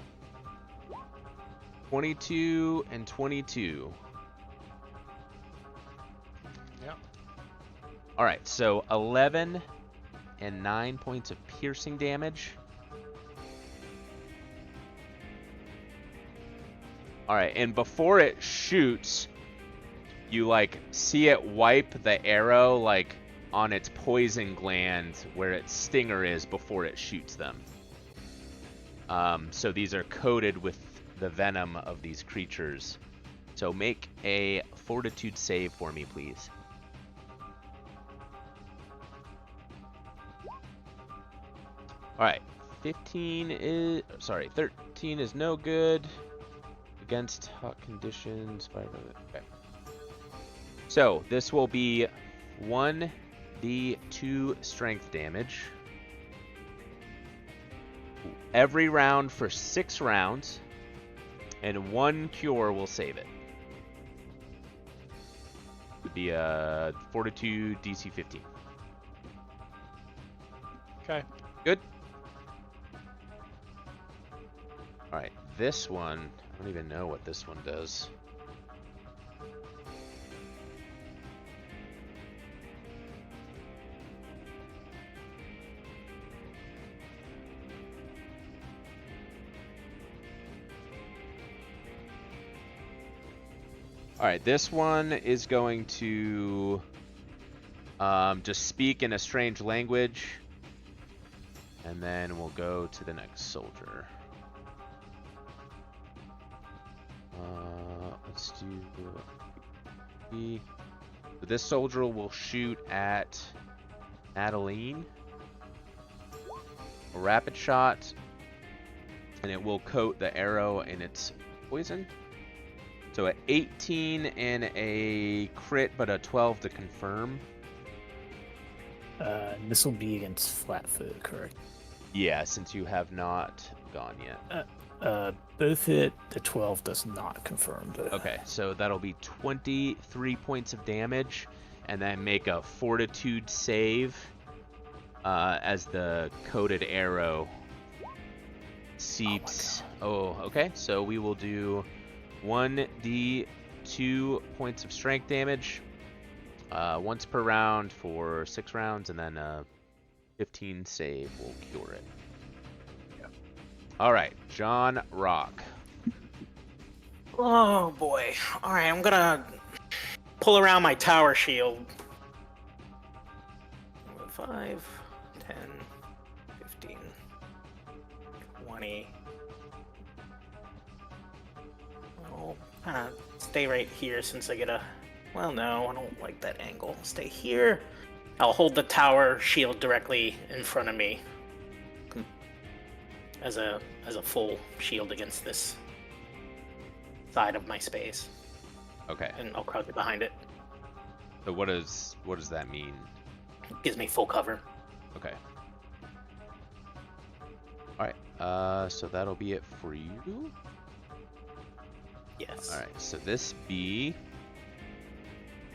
Speaker 2: 22 and 22.
Speaker 4: Yep.
Speaker 2: Alright, so 11 and 9 points of piercing damage. Alright, and before it shoots, you like see it wipe the arrow like on its poison gland where its stinger is before it shoots them. So these are coated with the venom of these creatures. So make a fortitude save for me, please. Alright, 13 is no good. Against hot conditions. Okay. So this will be 1d2 strength damage. Every round for 6 rounds. And 1 cure will save it. It would be a fortitude DC 15.
Speaker 4: Okay.
Speaker 2: Good. Alright, this one, I don't even know what this one does. Alright, this one is going to just speak in a strange language. And then we'll go to the next soldier. Let's do... So this soldier will shoot at Adeline. A rapid shot. And it will coat the arrow in its poison. So an 18 and a crit, but a 12 to confirm.
Speaker 1: this will be against Flatfoot, correct?
Speaker 2: Yeah, since you have not gone yet.
Speaker 1: Both hit. The 12 does not confirm, though.
Speaker 2: Okay, so that'll be 23 points of damage, and then make a fortitude save as the coated arrow seeps. Oh, okay, so we will do 1d2 points of strength damage once per round for 6 rounds, and then 15 save will cure it. All right, John Rock.
Speaker 3: Oh boy. All right, I'm gonna pull around my tower shield. 5, 10, 15, 20. I'll kind of stay right here since I get a Well, no, I don't like that angle. Stay here. I'll hold the tower shield directly in front of me, as a full shield against this side of my space,
Speaker 2: Okay.
Speaker 3: and I'll crouch behind it.
Speaker 2: So what does that mean?
Speaker 3: It gives me full cover.
Speaker 2: Okay. All right. So that'll be it for you.
Speaker 3: Yes.
Speaker 2: All right. So this bee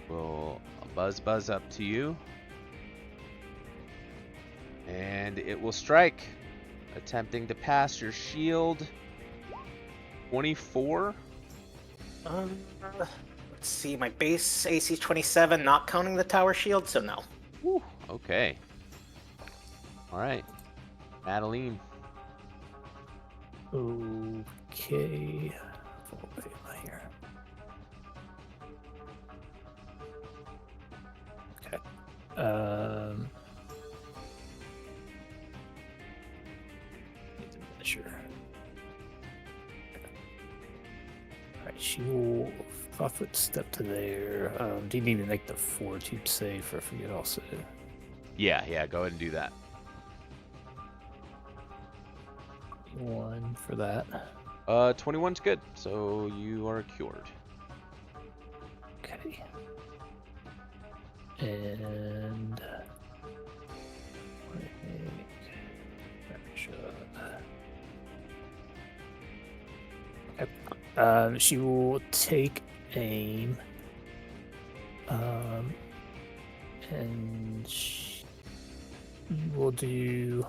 Speaker 2: will buzz up to you, and it will strike, attempting to pass your shield. 24.
Speaker 3: Let's see. My base AC is 27, not counting the tower shield, so no.
Speaker 2: Whew, okay. All right. Madeline.
Speaker 1: Okay. What am I here? Okay. Need to measure. Alright, she will 5-foot step to there. Do you need to make the fortitude save, or forget also?
Speaker 2: Yeah. Go ahead and do that.
Speaker 1: 1 for that.
Speaker 2: 21's good. So you are cured.
Speaker 1: Okay. And okay. She will take aim. And she will do.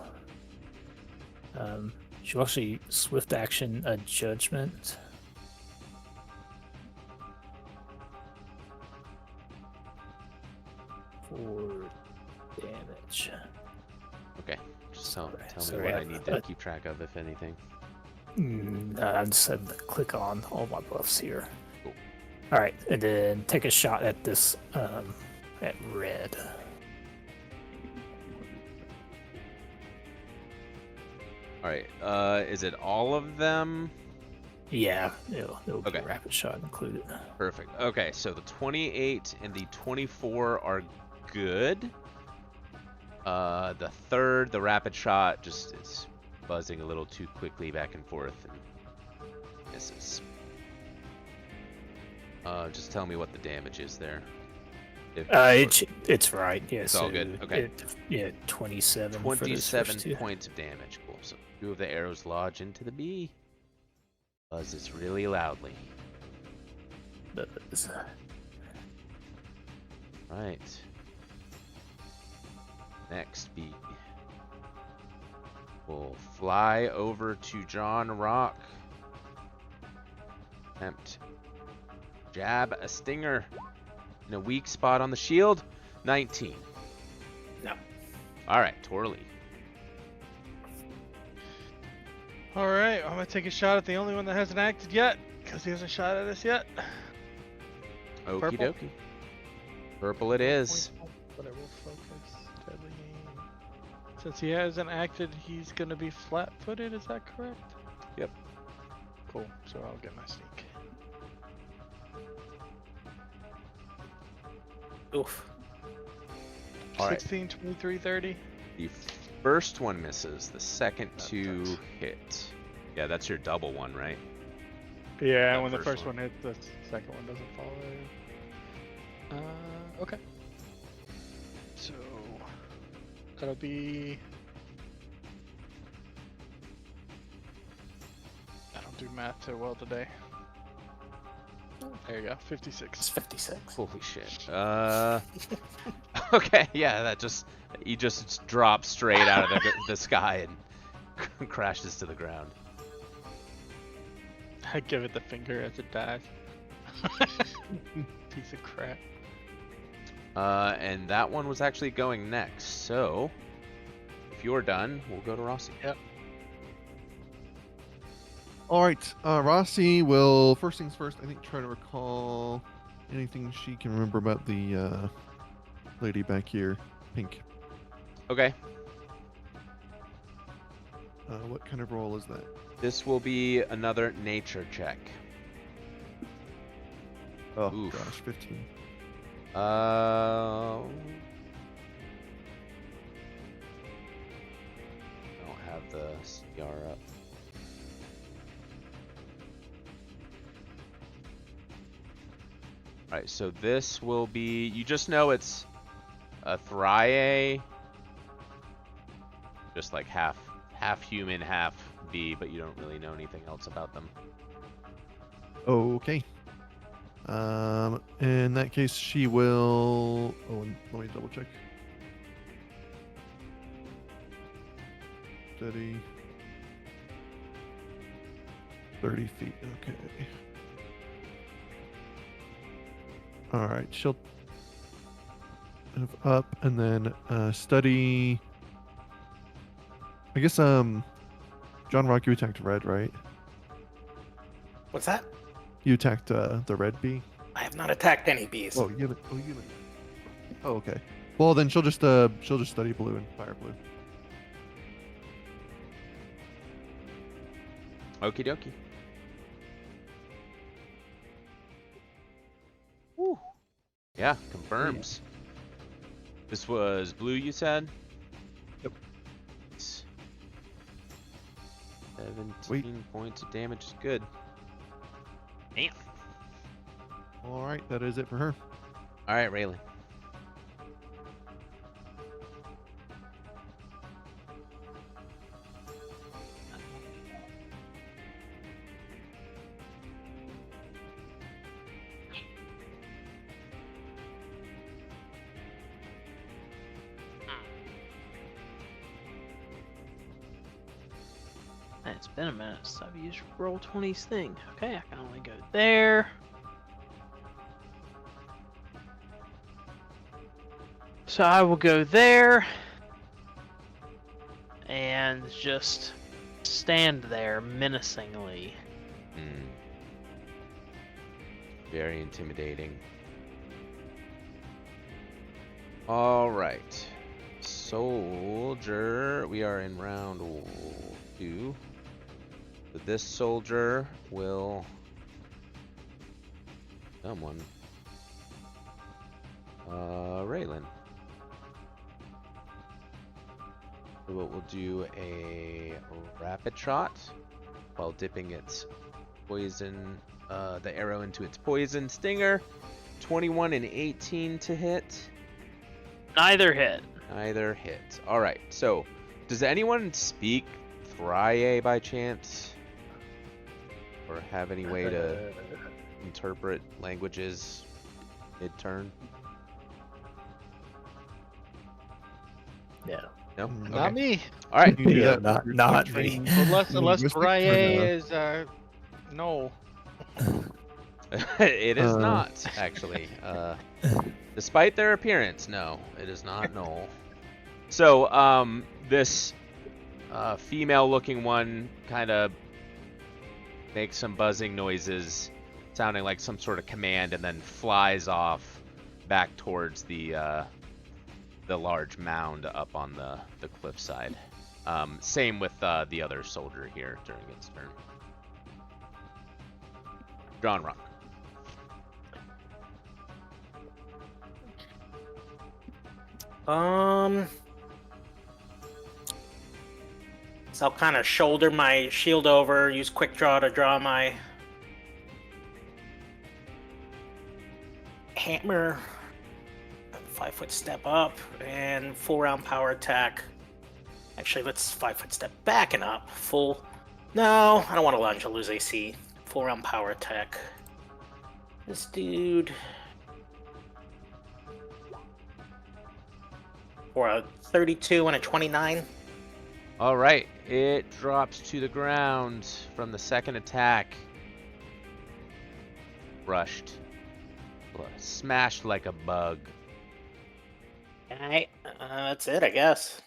Speaker 1: She'll actually swift action a judgment. For damage.
Speaker 2: Okay. Just tell me
Speaker 1: Sorry,
Speaker 2: what I need to keep track of, if anything.
Speaker 1: I just had to click on all my buffs here.
Speaker 2: Cool.
Speaker 1: All right, and then take a shot at this at red.
Speaker 2: All right. Is it all of them?
Speaker 1: Yeah, it'll be
Speaker 2: Okay.
Speaker 1: a rapid shot included.
Speaker 2: Perfect. Okay, so the 28 and the 24 are good. The third, the rapid shot, just is buzzing a little too quickly back and forth and misses. Just tell me what the damage is there.
Speaker 1: It's right. Yeah,
Speaker 2: It's all good. Okay.
Speaker 1: 27. for those first
Speaker 2: 27
Speaker 1: two.
Speaker 2: points of damage. Cool. So 2 of the arrows lodge into the bee. Buzzes really loudly.
Speaker 1: Buzz.
Speaker 2: Right. Next bee will fly over to John Rock. Attempt jab a stinger in a weak spot on the shield. 19.
Speaker 3: No.
Speaker 2: All right, Torley.
Speaker 4: All right, I'm gonna take a shot at the only one that hasn't acted yet, because he hasn't shot at us yet.
Speaker 2: Okie
Speaker 4: Purple?
Speaker 2: dokie. Purple it is.
Speaker 4: Whatever, focus, deadly aim. Since he hasn't acted, he's gonna be flat-footed. Is that correct?
Speaker 2: Yep.
Speaker 4: Cool. So I'll get my sneak.
Speaker 3: Oof.
Speaker 2: All right.
Speaker 4: 16, 23, 30.
Speaker 2: The first one misses. The second two hit. Yeah, that's your double one, right?
Speaker 4: Yeah,
Speaker 2: That
Speaker 4: when the
Speaker 2: first
Speaker 4: first
Speaker 2: one.
Speaker 4: one hits, the second one doesn't follow. Okay. So that'll be. I don't do math so well today. There you go, 56.
Speaker 3: It's 56.
Speaker 2: Holy shit. Okay, yeah, he just drops straight out of the sky and crashes to the ground.
Speaker 4: I give it the finger as it dies. Piece of crap.
Speaker 2: And that one was actually going next. So, if you're done, we'll go to Rossi.
Speaker 4: Yep.
Speaker 5: All right, Rossi will, first things first, I think, try to recall anything she can remember about the lady back here, Pink.
Speaker 2: Okay.
Speaker 5: What kind of roll is that?
Speaker 2: This will be another nature check.
Speaker 5: Oh
Speaker 2: Oof.
Speaker 5: gosh, 15.
Speaker 2: I don't have the CR up. Alright, so this will be, you just know it's a Thriae, just like half human, half bee, but you don't really know anything else about them.
Speaker 5: Okay. In that case, she will. Oh, and let me double check. Steady. 30 feet. Okay. All right. She'll move up and then study. I guess John Rock, you attacked red, right?
Speaker 3: What's that?
Speaker 5: You attacked the red bee.
Speaker 3: I have not attacked any bees.
Speaker 5: Oh, you haven't. Oh, you haven't. Oh, okay. Well, then she'll just study blue and fire blue.
Speaker 2: Okie dokie. Woo. Yeah, confirms. This was blue, you said?
Speaker 5: Yep.
Speaker 2: 17 points of damage is good. Damn.
Speaker 5: All right, that is it for her.
Speaker 2: All right, Raylan.
Speaker 6: It's been a minute since I've used Roll20's thing. Okay, I can only go there. So I will go there and just stand there menacingly.
Speaker 2: Very intimidating. All right. Soldier, we are in round 2. So this soldier will someone Raylan. So what we'll do a rapid shot while dipping its poison the arrow into its poison stinger. 21 and 18 to hit.
Speaker 6: Neither hit.
Speaker 2: Neither hit. All right. So, does anyone speak Thriae by chance, or have any way to interpret languages mid-turn?
Speaker 1: Yeah.
Speaker 2: No.
Speaker 4: Not
Speaker 2: Okay.
Speaker 4: me.
Speaker 2: All right.
Speaker 5: You can do
Speaker 1: Yeah,
Speaker 5: that.
Speaker 1: not me.
Speaker 4: Unless
Speaker 5: Linguistics or
Speaker 4: Rye
Speaker 5: no?
Speaker 4: is no.
Speaker 2: It is not actually. Despite their appearance, no, it is not Knoll. So, this female-looking one kind of makes some buzzing noises, sounding like some sort of command, and then flies off back towards the large mound up on the cliffside. Same with the other soldier here during its turn. John Rock.
Speaker 3: So I'll kind of shoulder my shield over, use quick draw to draw my hammer, 5-foot step up, and full round power attack. Actually, let's 5-foot step back and up. Full. No, I don't want to lunge. I'll lose AC. Full round power attack. This dude. For a 32 and a 29.
Speaker 2: All right, it drops to the ground from the second attack. Brushed. Smashed like a bug.
Speaker 3: Alright, that's it, I guess.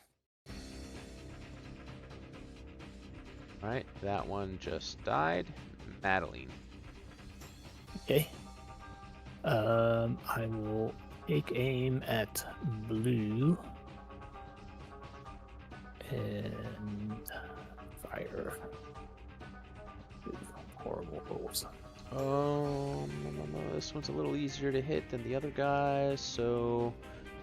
Speaker 2: All right, that one just died. Madeline.
Speaker 1: Okay. I will take aim at blue and fire. Horrible rolls.
Speaker 2: this one's a little easier to hit than the other guys. So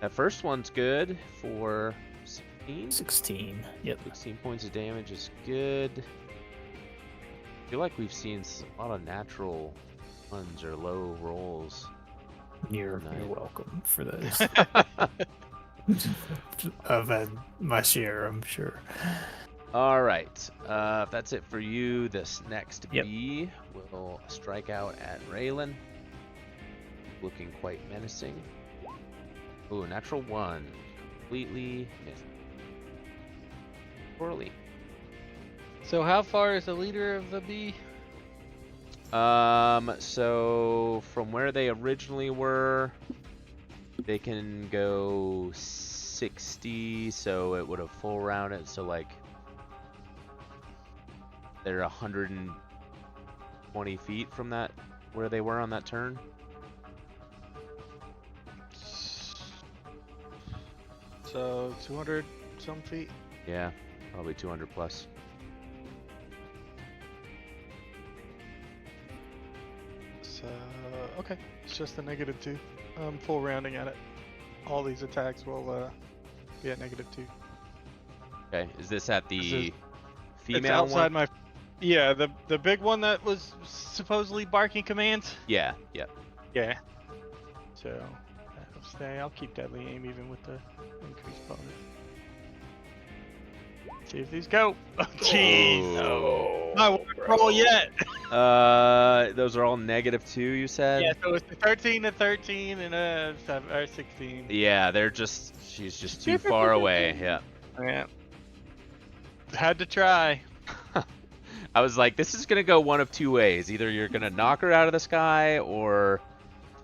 Speaker 2: that first one's good for 16.
Speaker 1: 16. Yep.
Speaker 2: 16 points of damage is good. I feel like we've seen a lot of natural ones or low rolls.
Speaker 1: You're
Speaker 2: Nice.
Speaker 1: welcome for those. I've had my share, I'm sure.
Speaker 2: All right. If that's it for you, this next
Speaker 1: Yep.
Speaker 2: bee will strike out at Raylan. Looking quite menacing. Ooh, natural 1. Completely missed. Poorly.
Speaker 4: So how far is the leader of the bee?
Speaker 2: So from where they originally were, they can go 60, so it would have full rounded, so like they're 120 feet from that, where they were on that turn.
Speaker 4: So 200 some feet.
Speaker 2: Yeah, probably 200 plus.
Speaker 4: So okay, it's just a -2. I'm full rounding at it. All these attacks will be at -2.
Speaker 2: Okay, is this at the
Speaker 4: It's
Speaker 2: female
Speaker 4: outside
Speaker 2: one?
Speaker 4: my. Yeah, the big one that was supposedly barking commands.
Speaker 2: Yeah, yeah.
Speaker 4: Yeah. So I'll keep deadly aim even with the increased bonus. See if these go. Oh, jeez.
Speaker 2: Oh.
Speaker 4: Not one roll yet.
Speaker 2: Those are all -2, you said?
Speaker 4: Yeah, so it's the 13 to 13 and 7 or 16.
Speaker 2: Yeah, she's just too far away. Yeah.
Speaker 4: Yeah. Had to try.
Speaker 2: I was like, this is gonna go one of two ways. Either you're gonna knock her out of the sky, or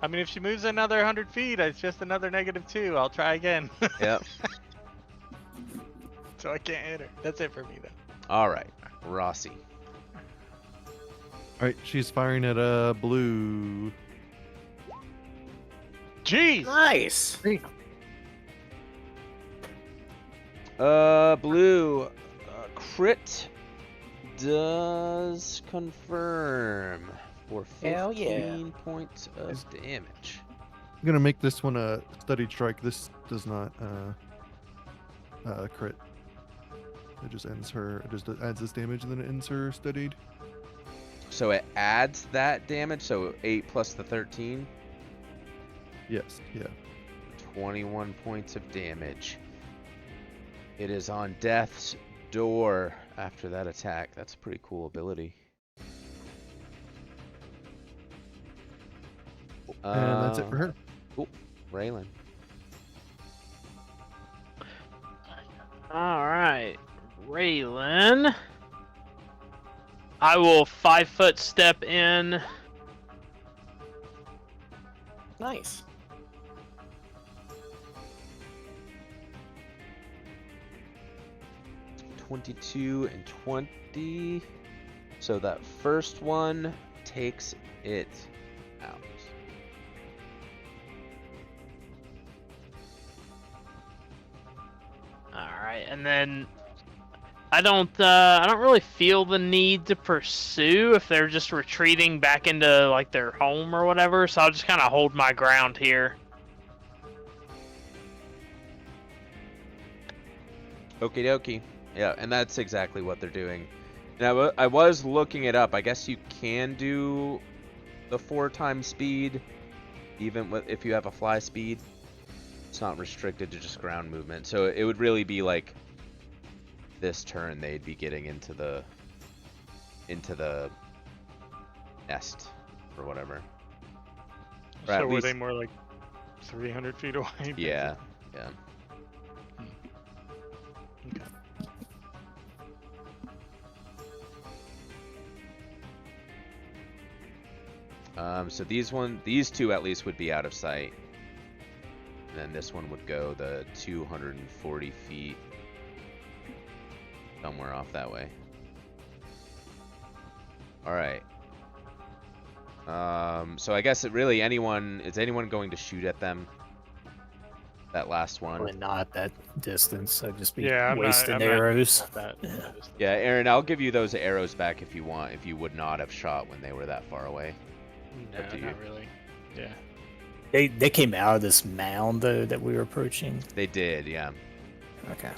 Speaker 4: I mean, if she moves another 100 feet, it's just another -2. I'll try again.
Speaker 2: yep.
Speaker 4: So I can't hit her. That's it for me, though.
Speaker 2: All right, Rossi.
Speaker 5: All right, she's firing at blue.
Speaker 4: Jeez!
Speaker 3: Nice.
Speaker 2: Blue, crit does confirm for 15
Speaker 3: Hell yeah.
Speaker 2: points of damage.
Speaker 5: I'm gonna make this one a studied strike. This does not crit. It just ends her. It just adds this damage and then it ends her studied.
Speaker 2: So it adds that damage. So 8 plus the 13.
Speaker 5: Yes. Yeah.
Speaker 2: 21 points of damage. It is on death's door after that attack. That's a pretty cool ability.
Speaker 5: And that's it for her.
Speaker 2: Cool. Raylan.
Speaker 6: All right, Raylan. I will 5-foot step in.
Speaker 3: Nice.
Speaker 2: $22 and $20. So that first one takes it out.
Speaker 6: All right, and then I don't really feel the need to pursue if they're just retreating back into like their home or whatever. So I'll just kind of hold my ground here.
Speaker 2: Okie dokie. Yeah, and that's exactly what they're doing. Now, I was looking it up. I guess you can do the 4 times speed, even if you have a fly speed. It's not restricted to just ground movement. So it would really be like this turn they'd be getting into the nest or whatever. Or
Speaker 4: So
Speaker 2: at
Speaker 4: were
Speaker 2: least-
Speaker 4: they more like 300 feet away?
Speaker 2: Yeah, yeah.
Speaker 4: Okay.
Speaker 2: So these two at least would be out of sight. And then this one would go the 240 feet somewhere off that way. All right. So I guess is anyone going to shoot at them? That last one.
Speaker 1: Probably not at that distance. I'd just be
Speaker 4: Yeah, I'm not-
Speaker 1: wasting
Speaker 4: I'm not-
Speaker 1: arrows.
Speaker 4: Yeah.
Speaker 2: Yeah, Aaron, I'll give you those arrows back if you want. If you would not have shot when they were that far away.
Speaker 4: No,
Speaker 2: Up to you.
Speaker 4: not really. Yeah.
Speaker 1: They came out of this mound though that we were approaching.
Speaker 2: They did, yeah.
Speaker 1: Okay.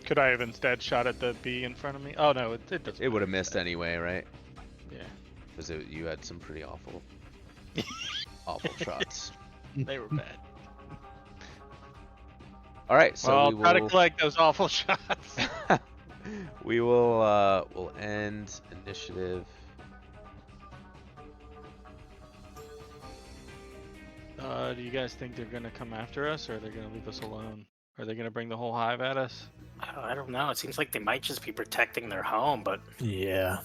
Speaker 4: Could I have instead shot at the bee in front of me? Oh no, it doesn't.
Speaker 2: It would have
Speaker 4: matter.
Speaker 2: missed anyway, right?
Speaker 4: Yeah.
Speaker 2: Because you had some pretty awful shots.
Speaker 4: They were bad.
Speaker 2: All right, so
Speaker 4: well,
Speaker 2: we
Speaker 4: I'll try to
Speaker 2: will.
Speaker 4: collect those awful shots.
Speaker 2: We will. We'll end initiative.
Speaker 4: Do you guys think they're gonna come after us, or are they gonna leave us alone? Are they gonna bring the whole hive at us?
Speaker 3: I don't know. It seems like they might just be protecting their home, but
Speaker 1: Yeah.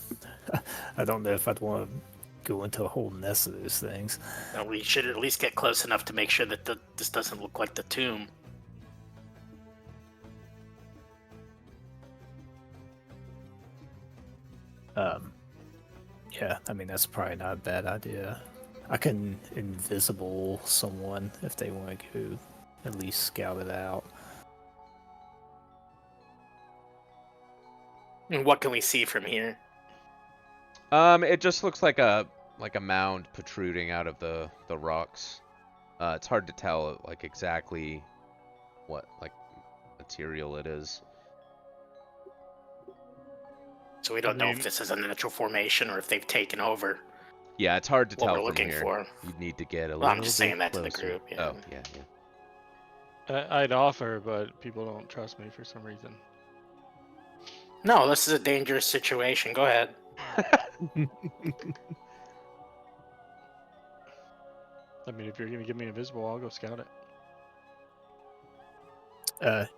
Speaker 1: I don't know if I'd want to go into a whole nest of those things.
Speaker 3: we should at least get close enough to make sure that this doesn't look like the tomb.
Speaker 1: Yeah, I mean that's probably not a bad idea. I can invisible someone if they want to go at least scout it out.
Speaker 3: And what can we see from here?
Speaker 2: It just looks like a mound protruding out of the rocks. It's hard to tell like exactly what like material it is.
Speaker 3: So we don't know
Speaker 4: mean-
Speaker 3: if this is a natural formation or if they've taken over
Speaker 2: Yeah, it's hard to
Speaker 3: what
Speaker 2: tell
Speaker 3: we're
Speaker 2: from
Speaker 3: looking
Speaker 2: here.
Speaker 3: for.
Speaker 2: You'd need to get a
Speaker 3: Well,
Speaker 2: little
Speaker 3: I'm just
Speaker 2: bit
Speaker 3: saying that to the
Speaker 2: closer.
Speaker 3: group, yeah.
Speaker 2: Oh, yeah.
Speaker 4: I'd offer, but people don't trust me for some reason.
Speaker 3: No, this is a dangerous situation. Go ahead.
Speaker 4: I mean, if you're gonna give me invisible, I'll go scout it.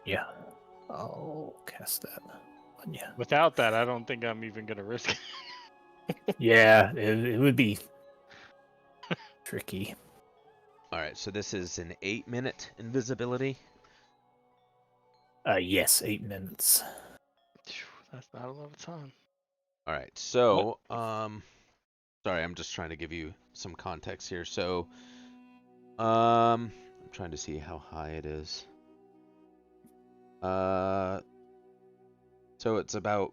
Speaker 1: Yeah. I'll cast that on you.
Speaker 4: Without that, I don't think I'm even gonna risk it.
Speaker 1: Yeah, it would be tricky.
Speaker 2: All right, so this is an 8-minute invisibility.
Speaker 1: Yes, 8 minutes.
Speaker 4: That's not a lot of time.
Speaker 2: All right, so sorry, I'm just trying to give you some context here. So, I'm trying to see how high it is. So it's about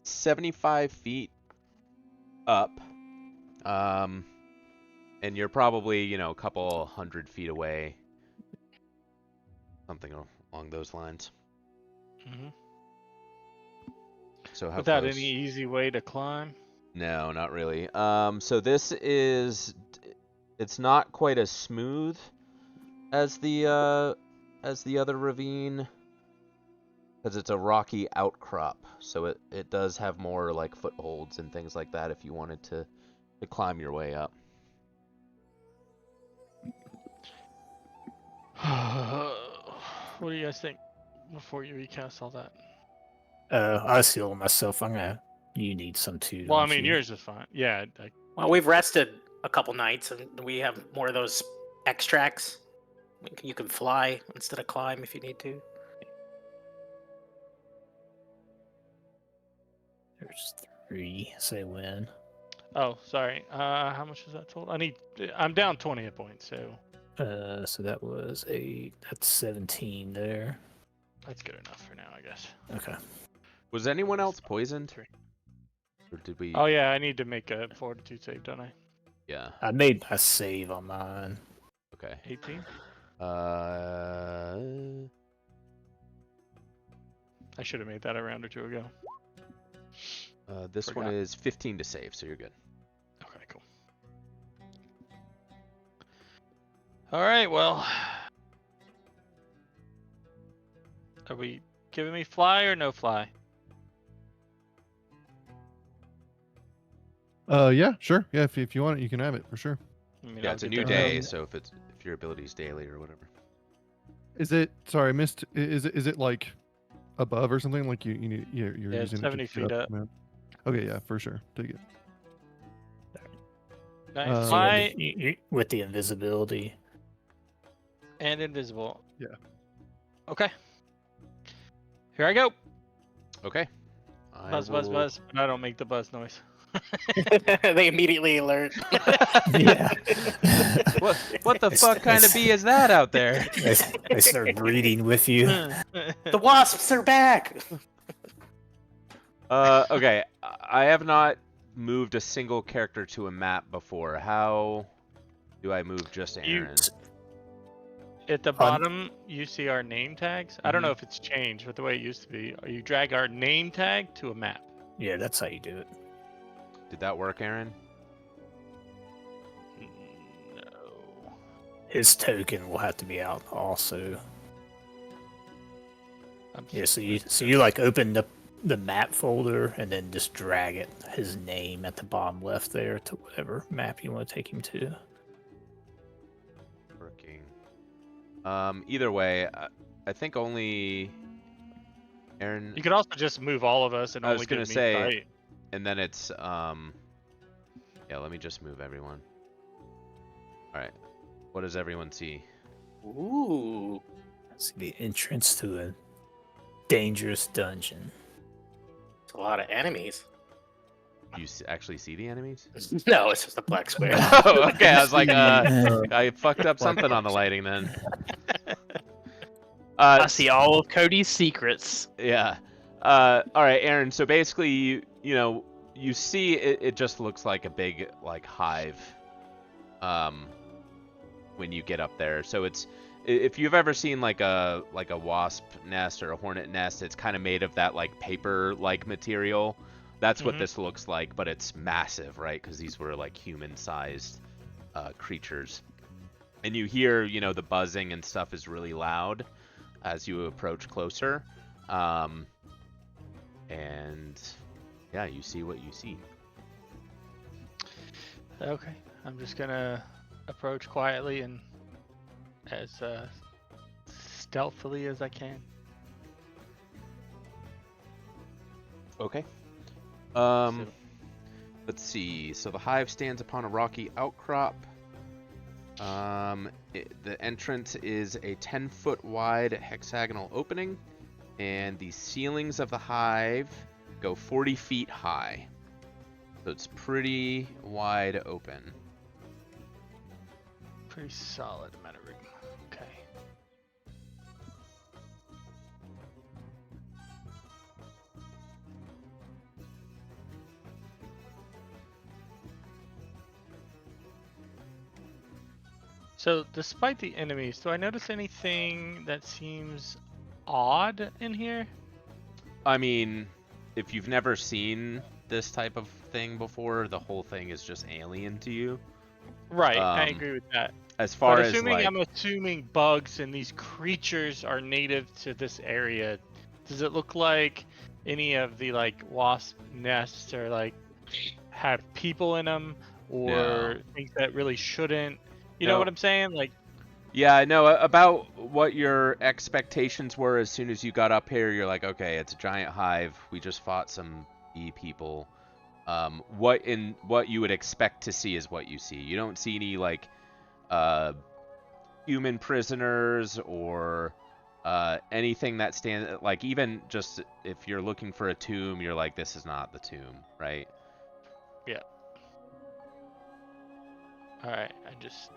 Speaker 2: 75 feet up. And you're probably, a couple 100 feet away. Something along those lines.
Speaker 4: Mm-hmm.
Speaker 2: So how
Speaker 4: Without
Speaker 2: close?
Speaker 4: any easy way to climb.
Speaker 2: No, not really. So this is, it's not quite as smooth as the other ravine, because it's a rocky outcrop. So it does have more like footholds and things like that if you wanted to climb your way up.
Speaker 4: What do you guys think before you recast all that?
Speaker 1: I seal myself. You need some too.
Speaker 4: Well, I
Speaker 1: don't
Speaker 4: mean,
Speaker 1: you?
Speaker 4: yours is fine. Yeah.
Speaker 3: Well, we've rested a couple nights, and we have more of those extracts. You can fly instead of climb if you need to.
Speaker 1: There's 3. Say when.
Speaker 4: Oh, sorry. How much is that total? I'm down 20 hit points, so
Speaker 1: So that was that's 17 there.
Speaker 4: that's good enough for now, I guess.
Speaker 1: Okay.
Speaker 2: Was anyone else poisoned?
Speaker 4: 3.
Speaker 2: Or did we?
Speaker 4: Oh yeah, I need to make a fortitude save, don't I?
Speaker 2: Yeah.
Speaker 1: I made a save on mine.
Speaker 2: Okay.
Speaker 4: 18. I should have made that a round or two ago.
Speaker 2: This one
Speaker 4: Forgot.
Speaker 2: is 15 to save, so you're good.
Speaker 4: Okay, cool. All right, well, are we giving me fly or no fly?
Speaker 5: Yeah, sure. Yeah, if you want it, you can have it for sure.
Speaker 4: I mean,
Speaker 2: Yeah,
Speaker 4: I'll
Speaker 2: it's a
Speaker 4: get
Speaker 2: new
Speaker 4: there.
Speaker 2: day, so if your ability's daily or whatever.
Speaker 5: Is it? Sorry, I missed. Is it like above or something? Like you need you're
Speaker 4: Yeah, it's
Speaker 5: using 70
Speaker 4: 70 feet up.
Speaker 5: man. Okay, yeah, for sure. Take it.
Speaker 4: Nice.
Speaker 5: So
Speaker 4: Fly
Speaker 1: with the invisibility.
Speaker 4: and invisible.
Speaker 5: Yeah.
Speaker 4: Okay. Here I go.
Speaker 2: Okay.
Speaker 4: Buzz, buzz, buzz. But I don't make the buzz noise.
Speaker 3: They immediately alert.
Speaker 1: Yeah.
Speaker 2: What the fuck kind of bee is that out there?
Speaker 1: I start breeding with you.
Speaker 3: The wasps are back.
Speaker 2: Okay. I have not moved a single character to a map before. How do I move just
Speaker 4: You-
Speaker 2: Aaron?
Speaker 4: At the bottom, you see our name tags. I don't know
Speaker 2: Mhm.
Speaker 4: if it's changed, but the way it used to be, you drag our name tag to a map.
Speaker 1: Yeah, that's how you do it.
Speaker 2: Did that work, Aaron?
Speaker 4: No.
Speaker 1: His token will have to be out also. Yeah, so you like open up the map folder and then just drag it, his name at the bottom left there to whatever map you want to take him to.
Speaker 2: Working. Either way, I think only Aaron.
Speaker 4: You could also just move all of us and
Speaker 2: I was
Speaker 4: only
Speaker 2: gonna
Speaker 4: give me
Speaker 2: say,
Speaker 4: fight.
Speaker 2: and then it's yeah. Let me just move everyone. All right. What does everyone see?
Speaker 3: Ooh.
Speaker 1: See the entrance to a dangerous dungeon.
Speaker 3: It's a lot of enemies.
Speaker 2: You actually see the enemies?
Speaker 3: No, it's just a black square.
Speaker 2: Oh, okay. I was like, I fucked up something on the lighting then.
Speaker 6: I see all of Cody's secrets.
Speaker 2: Yeah. All right, Aaron. So basically, you see it just looks like a big like hive. When you get up there, so if you've ever seen like a wasp nest or a hornet nest, it's kind of made of that like paper like material. That's what this looks like, but it's massive, right? Because these were like human-sized creatures, and you hear the buzzing and stuff is really loud as you approach closer, and yeah, you see what you see.
Speaker 4: Okay, I'm just gonna approach quietly and as stealthily as I can.
Speaker 2: Okay.
Speaker 4: So-
Speaker 2: Let's see. So the hive stands upon a rocky outcrop. The entrance is a 10-foot wide hexagonal opening, and the ceilings of the hive go 40 feet high. So it's pretty wide open.
Speaker 4: Pretty solid amount of room. Okay. So, despite the enemies, do I notice anything that seems odd in here?
Speaker 2: I mean, if you've never seen this type of thing before, the whole thing is just alien to you.
Speaker 4: Right, I agree with that.
Speaker 2: As far
Speaker 4: But
Speaker 2: as
Speaker 4: assuming
Speaker 2: like,
Speaker 4: I'm assuming bugs and these creatures are native to this area, does it look like any of the like wasp nests are like have people in them or
Speaker 2: No.
Speaker 4: things that really shouldn't? You know
Speaker 2: No.
Speaker 4: what I'm saying? Like,
Speaker 2: yeah, I know about what your expectations were as soon as you got up here. You're like, okay, it's a giant hive. We just fought some bee people. What you would expect to see is what you see. You don't see any like human prisoners or anything that stands like, even just if you're looking for a tomb, you're like, this is not the tomb, right?
Speaker 4: yeah. All right, I just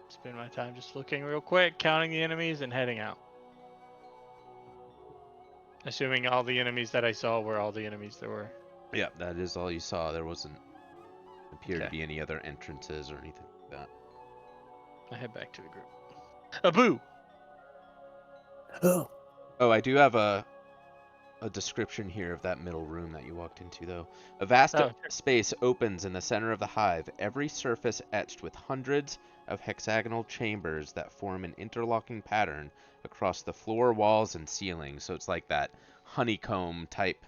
Speaker 4: spend my time just looking real quick, counting the enemies, and heading out. Assuming all the enemies that I saw were all the enemies there were.
Speaker 2: Yeah, that is all you saw. There wasn't appear to
Speaker 4: Okay.
Speaker 2: be any other entrances or anything like that.
Speaker 4: I head back to the group. Abu!
Speaker 1: Oh,
Speaker 2: Oh, I do have a description here of that middle room that you walked into, though. A vast
Speaker 4: Oh, sure.
Speaker 2: space opens in the center of the hive, every surface etched with hundreds of hexagonal chambers that form an interlocking pattern across the floor, walls, and ceiling. So it's like that honeycomb type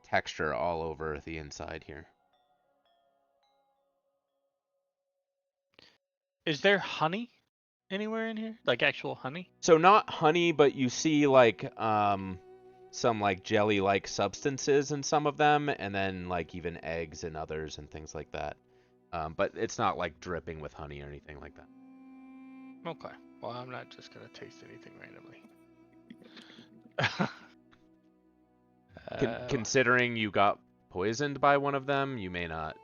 Speaker 2: texture all over the inside here.
Speaker 4: Is there honey anywhere in here? Like actual honey?
Speaker 2: So not honey, but you see like some like jelly-like substances in some of them, and then like even eggs in others and things like that. But it's not like dripping with honey or anything like that.
Speaker 4: Okay. Well, I'm not just gonna taste anything randomly.
Speaker 2: Considering you got poisoned by one of them, you may not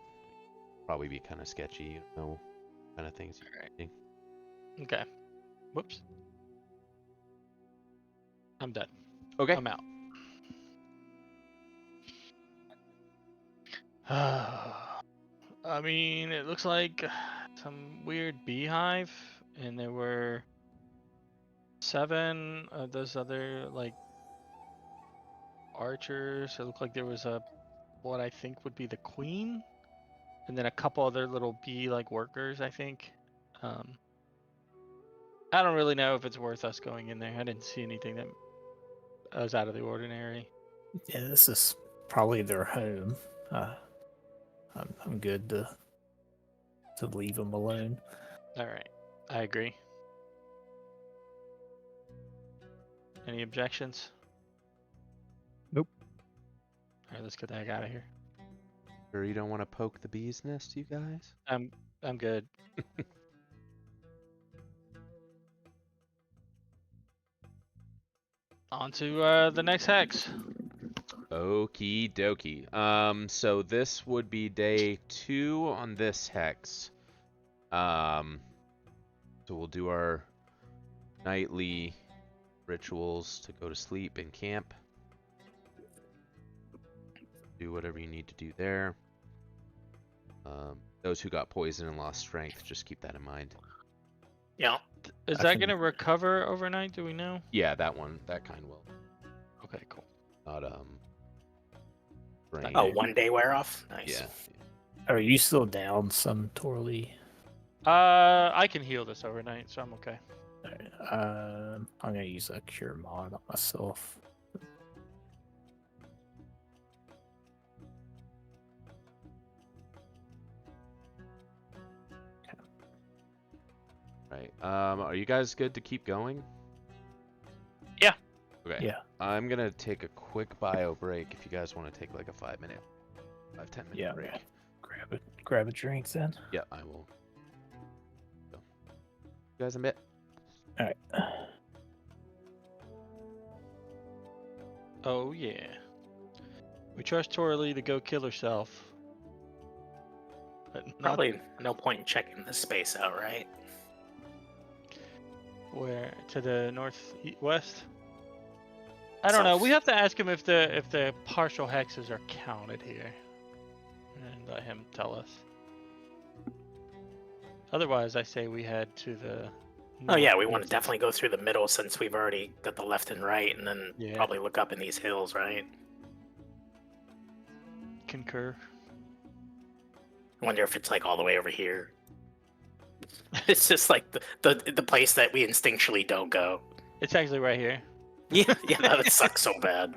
Speaker 2: probably be kind of sketchy, you know, kind of things.
Speaker 4: Alright. Okay. Whoops. I'm done.
Speaker 2: Okay.
Speaker 4: I'm out. I mean, it looks like some weird beehive, and there were 7 of those other like archers. It looked like there was what I think would be the queen, and then a couple other little bee like workers, I think. I don't really know if it's worth us going in there. I didn't see anything that was out of the ordinary.
Speaker 1: Yeah, this is probably their home. I'm good to leave them alone.
Speaker 4: All right, I agree. Any objections?
Speaker 5: Nope.
Speaker 4: All right, let's get the heck out of here.
Speaker 2: Sure you don't want to poke the bee's nest, you guys?
Speaker 4: I'm good. On to the next hex.
Speaker 2: Okie dokie. So this would be day 2 on this hex. So we'll do our nightly rituals to go to sleep in camp. Do whatever you need to do there. Those who got poison and lost strength, just keep that in mind.
Speaker 3: Yeah.
Speaker 4: Is
Speaker 1: I
Speaker 4: that
Speaker 1: think-
Speaker 4: going to recover overnight? Do we know?
Speaker 2: Yeah, that kind will.
Speaker 4: Okay, cool.
Speaker 2: Not brain.
Speaker 3: Oh, 1 day wear off. Nice.
Speaker 2: Yeah.
Speaker 1: Are you still down some, Torley?
Speaker 4: I can heal this overnight, so I'm okay.
Speaker 1: I'm gonna use a cure mod on myself.
Speaker 2: Right. Are you guys good to keep going?
Speaker 6: Yeah.
Speaker 2: Okay.
Speaker 1: Yeah.
Speaker 2: I'm gonna take a quick bio break if you guys want to take like a 5-10 minute
Speaker 1: Yeah.
Speaker 2: break.
Speaker 1: Grab a drink then.
Speaker 2: Yeah, I will. So, you guys in a bit.
Speaker 1: All right.
Speaker 4: Oh, yeah. We trust Torley to go kill herself. But not
Speaker 3: Probably no point in checking this space out, right?
Speaker 4: where? To the northwest? I don't know. We have to ask him if the partial hexes are counted here. And let him tell us. Otherwise, I say we head to the...
Speaker 3: Oh yeah, we want to
Speaker 4: northeast.
Speaker 3: definitely go through the middle since we've already got the left and right, and then
Speaker 4: Yeah.
Speaker 3: probably look up in these hills, right?
Speaker 4: Concur.
Speaker 3: I wonder if it's like all the way over here. It's just like the place that we instinctually don't go.
Speaker 4: It's actually right here.
Speaker 3: Yeah, yeah, that would suck so bad.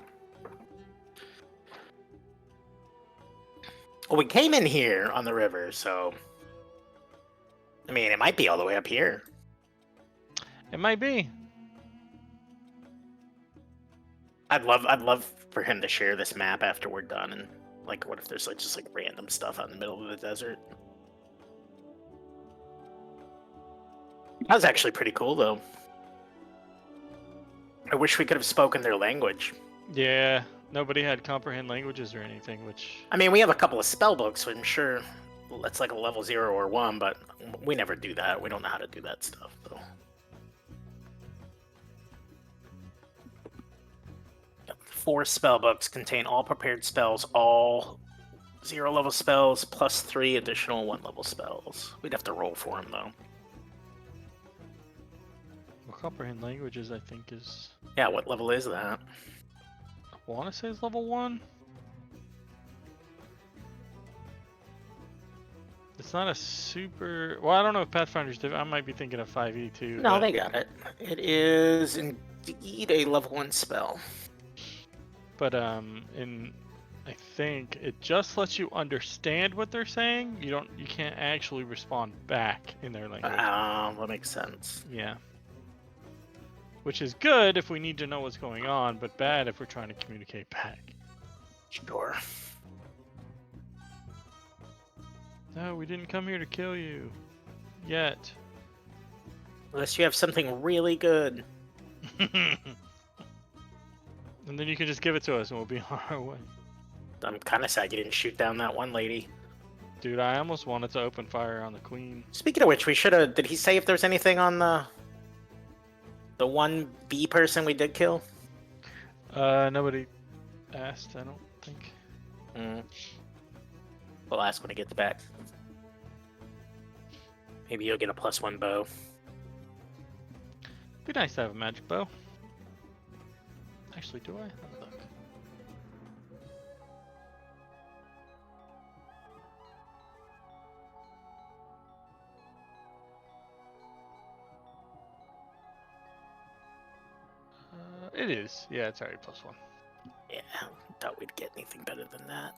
Speaker 3: Well, we came in here on the river, so I mean, it might be all the way up here.
Speaker 4: It might be.
Speaker 3: I'd love for him to share this map after we're done, and like, what if there's like just like random stuff out in the middle of the desert? That was actually pretty cool, though. I wish we could have spoken their language.
Speaker 4: Yeah. Nobody had comprehend languages or anything, which...
Speaker 3: I mean, we have a couple of spell books, so I'm sure that's like a level 0 or 1, but we never do that. We don't know how to do that stuff, though. Yep, 4 spell books contain all prepared spells, all 0 level spells, plus 3 additional 1 level spells. We'd have to roll for them, though.
Speaker 4: Well, comprehend languages, I think, is...
Speaker 3: Yeah, what level is that?
Speaker 4: I want to say it's level 1. It's not a super... Well, I don't know if Pathfinder's different. I might be thinking of 5e too.
Speaker 3: No,
Speaker 4: but-
Speaker 3: they got it. It is indeed a level 1 spell.
Speaker 4: But I think it just lets you understand what they're saying. You can't actually respond back in their language.
Speaker 3: That makes sense.
Speaker 4: Yeah. Which is good if we need to know what's going on, but bad if we're trying to communicate back.
Speaker 3: Sure.
Speaker 4: No, we didn't come here to kill you. Yet.
Speaker 3: Unless you have something really good.
Speaker 4: And then you can just give it to us and we'll be on our way.
Speaker 3: I'm kind of sad you didn't shoot down that one lady.
Speaker 4: Dude, I almost wanted to open fire on the queen.
Speaker 3: Speaking of which, we should have... Did he say if there's anything on the one bee person we did kill?
Speaker 4: Nobody asked, I don't think.
Speaker 3: We'll ask when he gets back. Maybe you'll get a +1 bow.
Speaker 4: Be nice to have a magic bow. Actually, do I? Let me look. It is. Yeah, it's already +1.
Speaker 3: Yeah, thought we'd get anything better than that.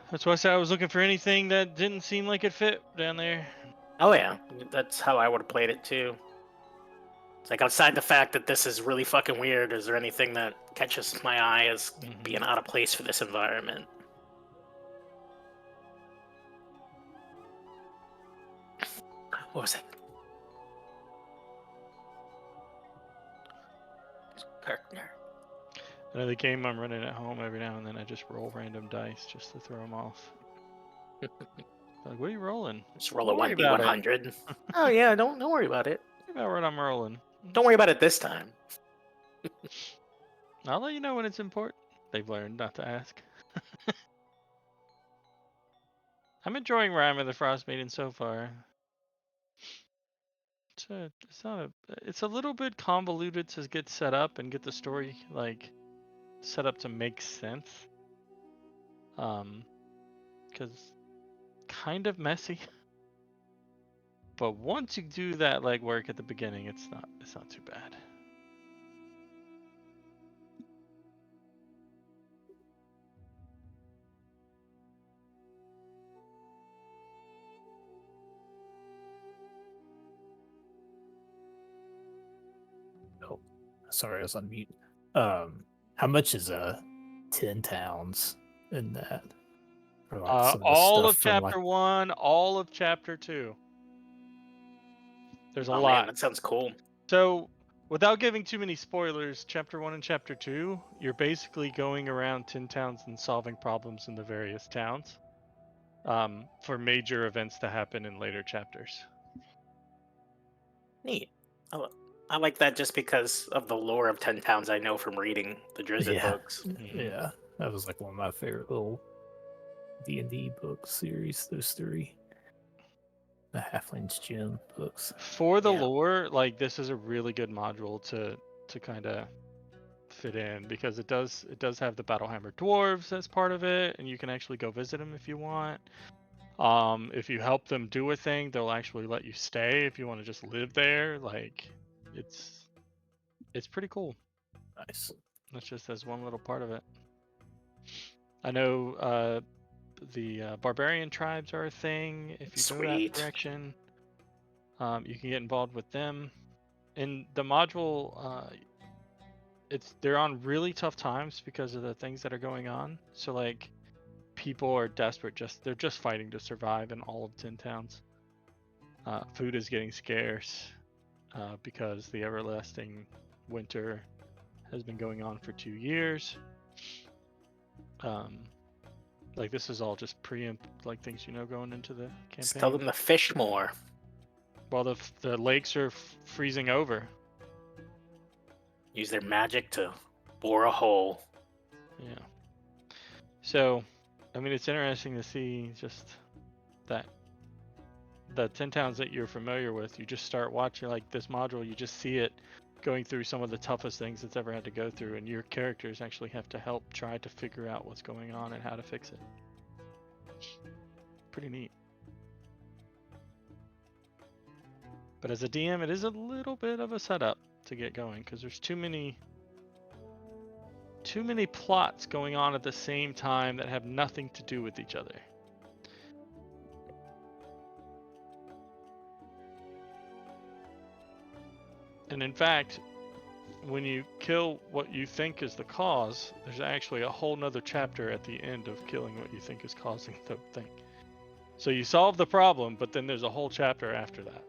Speaker 4: That's why I said I was looking for anything that didn't seem like it fit down there.
Speaker 3: Oh yeah, that's how I would have played it too. It's like, outside the fact that this is really fucking weird, is there anything that catches my eye as being out of place for this environment? What was it? Kirkner.
Speaker 4: Another game I'm running at home every now and then. I just roll random dice just to throw them off. Like, what are you rolling?
Speaker 3: Just roll a
Speaker 4: Don't worry about it.
Speaker 3: 1d100. Oh yeah, don't worry about it.
Speaker 4: Think about what I'm rolling.
Speaker 3: Don't worry about it this time.
Speaker 4: I'll let you know when it's important. They've learned not to ask. I'm enjoying Rime of the Frost Maiden so far. It's a little bit convoluted to get set up and get the story like set up to make sense. Because kind of messy. But once you do that legwork at the beginning, it's not too bad.
Speaker 1: Sorry, I was on mute. How much is 10 towns in that? Or, like, some
Speaker 4: All of
Speaker 1: stuff from,
Speaker 4: chapter 1, all of chapter 2. There's a
Speaker 3: Oh
Speaker 4: lot.
Speaker 3: man, that sounds cool.
Speaker 4: So, without giving too many spoilers, chapter 1 and chapter 2, you're basically going around 10 towns and solving problems in the various towns for major events to happen in later chapters.
Speaker 3: Neat. I like that just because of the lore of 10 Towns I know from reading the Drizzt books.
Speaker 1: Yeah, that was like one of my favorite little D&D book series. Those 3, the Halfling's Gym books.
Speaker 4: For the
Speaker 3: Yeah.
Speaker 4: lore, like this is a really good module to kind of fit in because it does have the Battlehammer dwarves as part of it, and you can actually go visit them if you want. If you help them do a thing, they'll actually let you stay if you want to just live there. Like, it's pretty cool.
Speaker 1: Nice.
Speaker 4: That's just as one little part of it. I know the barbarian tribes are a thing. If you go that
Speaker 3: Sweet.
Speaker 4: direction, you can get involved with them. In the module, they're on really tough times because of the things that are going on. So like, people are desperate. They're just fighting to survive in all of 10 towns. Food is getting scarce because the everlasting winter has been going on for 2 years. Like this is all just like things going into the campaign.
Speaker 3: Just tell them to fish more.
Speaker 4: Well, the lakes are freezing over.
Speaker 3: Use their magic to bore a hole.
Speaker 4: Yeah. So, I mean, it's interesting to see just that the 10 towns that you're familiar with, you just start watching like this module, you just see it going through some of the toughest things it's ever had to go through, and your characters actually have to help try to figure out what's going on and how to fix it. Pretty neat. But as a DM, it is a little bit of a setup to get going because there's too many plots going on at the same time that have nothing to do with each other. And in fact, when you kill what you think is the cause, there's actually a whole nother chapter at the end of killing what you think is causing the thing. So you solve the problem, but then there's a whole chapter after that.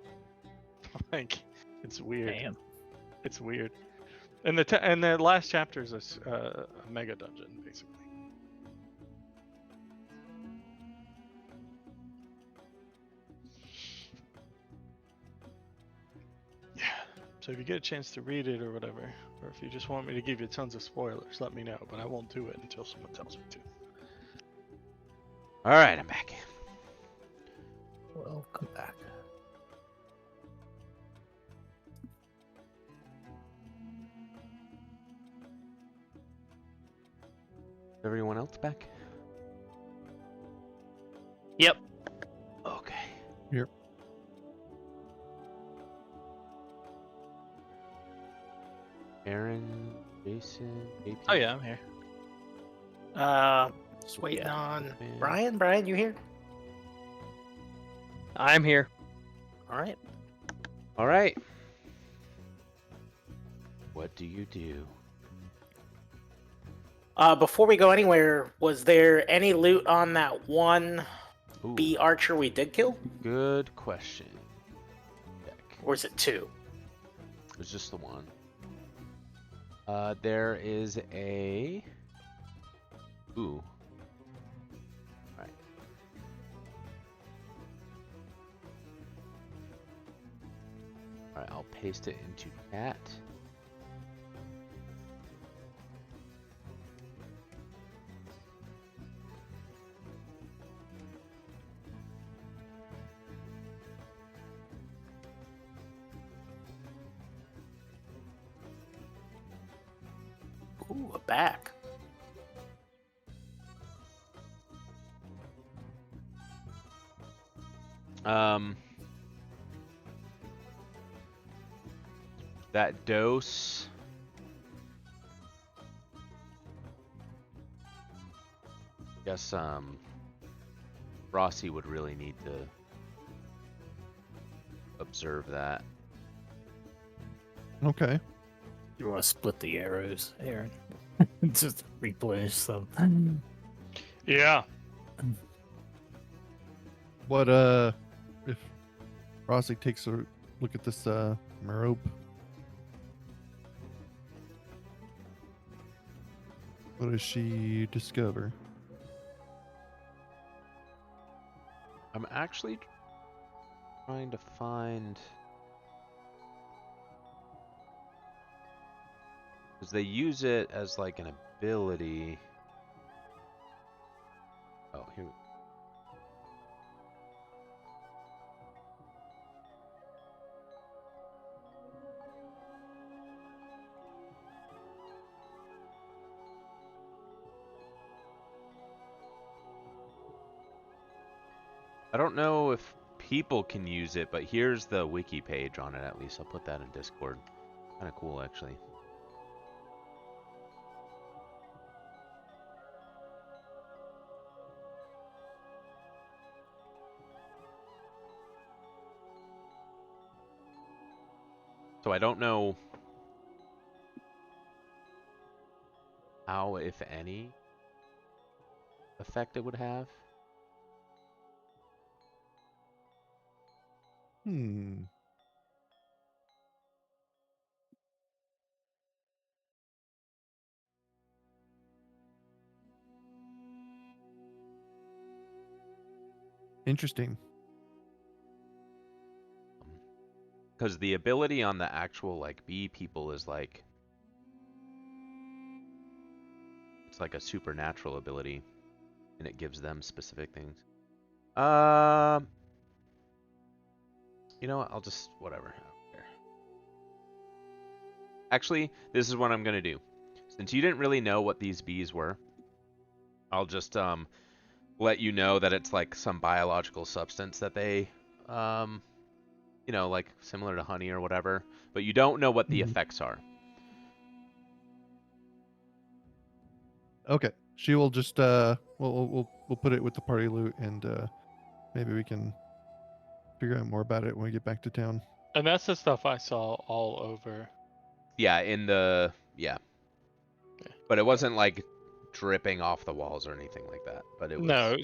Speaker 4: Like, it's weird.
Speaker 1: Damn.
Speaker 4: It's weird. And the last chapter is a mega dungeon, basically. Yeah. So if you get a chance to read it or whatever, or if you just want me to give you tons of spoilers, let me know. But I won't do it until someone tells me to.
Speaker 2: All right, I'm back. back?
Speaker 6: Yep.
Speaker 2: Okay.
Speaker 5: Yep.
Speaker 2: Aaron, Jason, AP.
Speaker 6: Oh yeah, I'm here.
Speaker 3: Just waiting on
Speaker 2: man.
Speaker 3: Brian. Brian, you here?
Speaker 6: I'm here.
Speaker 3: All right.
Speaker 2: All right. What do you do?
Speaker 3: Before we go anywhere, was there any loot on that one
Speaker 2: Ooh,
Speaker 3: bee archer we did kill?
Speaker 2: good question. Check.
Speaker 3: Or is it two?
Speaker 2: It was just the one. There is a. Ooh. Alright. Alright, I'll paste it into chat.
Speaker 3: Ooh, a back.
Speaker 2: That dose. Guess Rossi would really need to observe that.
Speaker 5: Okay.
Speaker 1: You want to split the arrows, Aaron? Just replenish some.
Speaker 4: Yeah.
Speaker 5: What if Rossi takes a look at this Merope? What does she discover?
Speaker 2: I'm actually trying to find. Because they use it as like an ability. Oh, here. I don't know if people can use it, but here's the wiki page on it at least. I'll put that in Discord. Kind of cool, actually. So I don't know how, if any, effect it would have.
Speaker 5: Hmm. Interesting.
Speaker 2: Because the ability on the actual like bee people is like, it's like a supernatural ability, and it gives them specific things. You know what? I'll just whatever. I don't care. Actually, this is what I'm gonna do. Since you didn't really know what these bees were, I'll just let you know that it's like some biological substance that they you know, like similar to honey or whatever, but you don't know what the effects are.
Speaker 5: Okay. She will just we'll put it with the party loot, and maybe we can figure out more about it when we get back to town.
Speaker 4: And that's the stuff I saw all over.
Speaker 2: Yeah, in the yeah.
Speaker 4: Okay.
Speaker 2: But it wasn't like dripping off the walls or anything like that. But it was
Speaker 4: No,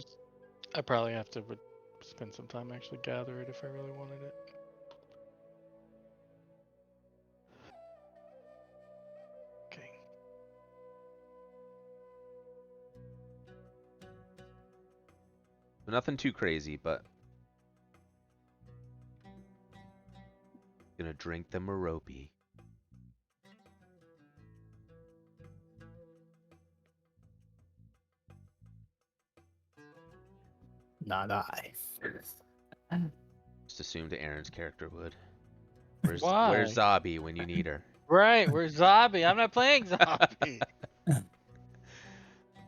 Speaker 4: I probably have to spend some time actually gather it if I really wanted it. Okay.
Speaker 2: nothing too crazy, but gonna drink the Merope.
Speaker 1: Not I.
Speaker 2: Just assumed Aaron's character would. Where's
Speaker 4: Why?
Speaker 2: Zabi when you need her?
Speaker 4: Right, we're zombie. I'm not playing zombie.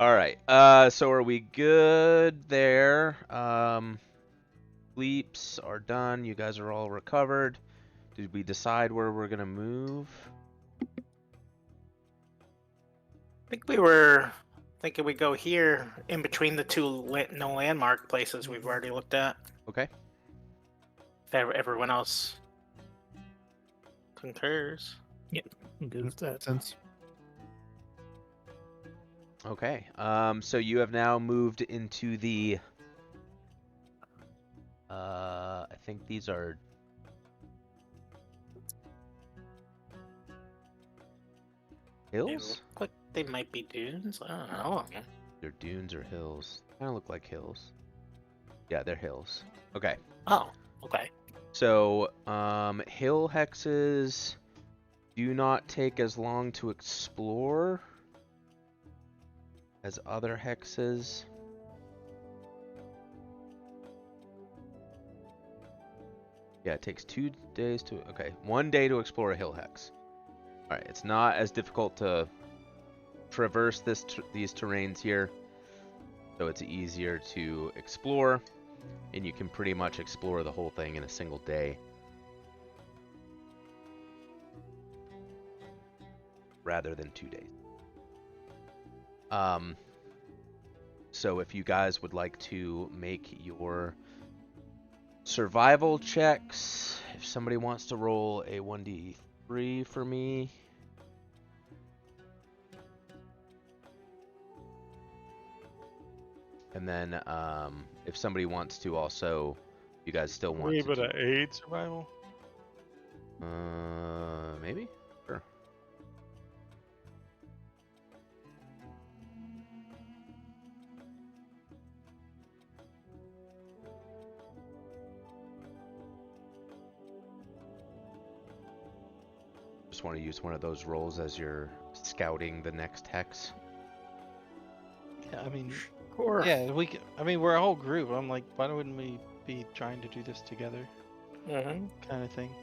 Speaker 2: All right. So are we good there? Sleeps are done. You guys are all recovered. Did we decide where we're gonna move?
Speaker 3: I think we were thinking we go here in between the two no landmark places we've already looked at.
Speaker 2: Okay.
Speaker 3: If everyone else concurs.
Speaker 1: I'm good with that.
Speaker 5: Since
Speaker 2: Okay. So you have now moved into the. I think these are.
Speaker 3: They
Speaker 2: Hills?
Speaker 3: look like they might be dunes. I don't know.
Speaker 2: They're dunes or hills. Kind of look like hills. Yeah, they're hills. Okay.
Speaker 3: Oh, okay.
Speaker 2: So, hill hexes do not take as long to explore as other hexes. Yeah, it takes 2 days to. Okay, 1 day to explore a hill hex. All right, it's not as difficult to traverse these terrains here, so it's easier to explore, and you can pretty much explore the whole thing in a single day, rather than 2 days. So if you guys would like to make your survival checks, if somebody wants to roll a 1d3 for me. And then if somebody wants to also, you guys still want
Speaker 4: Maybe
Speaker 2: to
Speaker 4: an 8 survival.
Speaker 2: maybe? Sure. Just want to use one of those rolls as you're scouting the next hex.
Speaker 7: Yeah, I mean,
Speaker 3: Or
Speaker 7: yeah, I mean, we're a whole group. I'm like, why wouldn't we be trying to do this together,
Speaker 3: Mhm.
Speaker 7: kind of thing?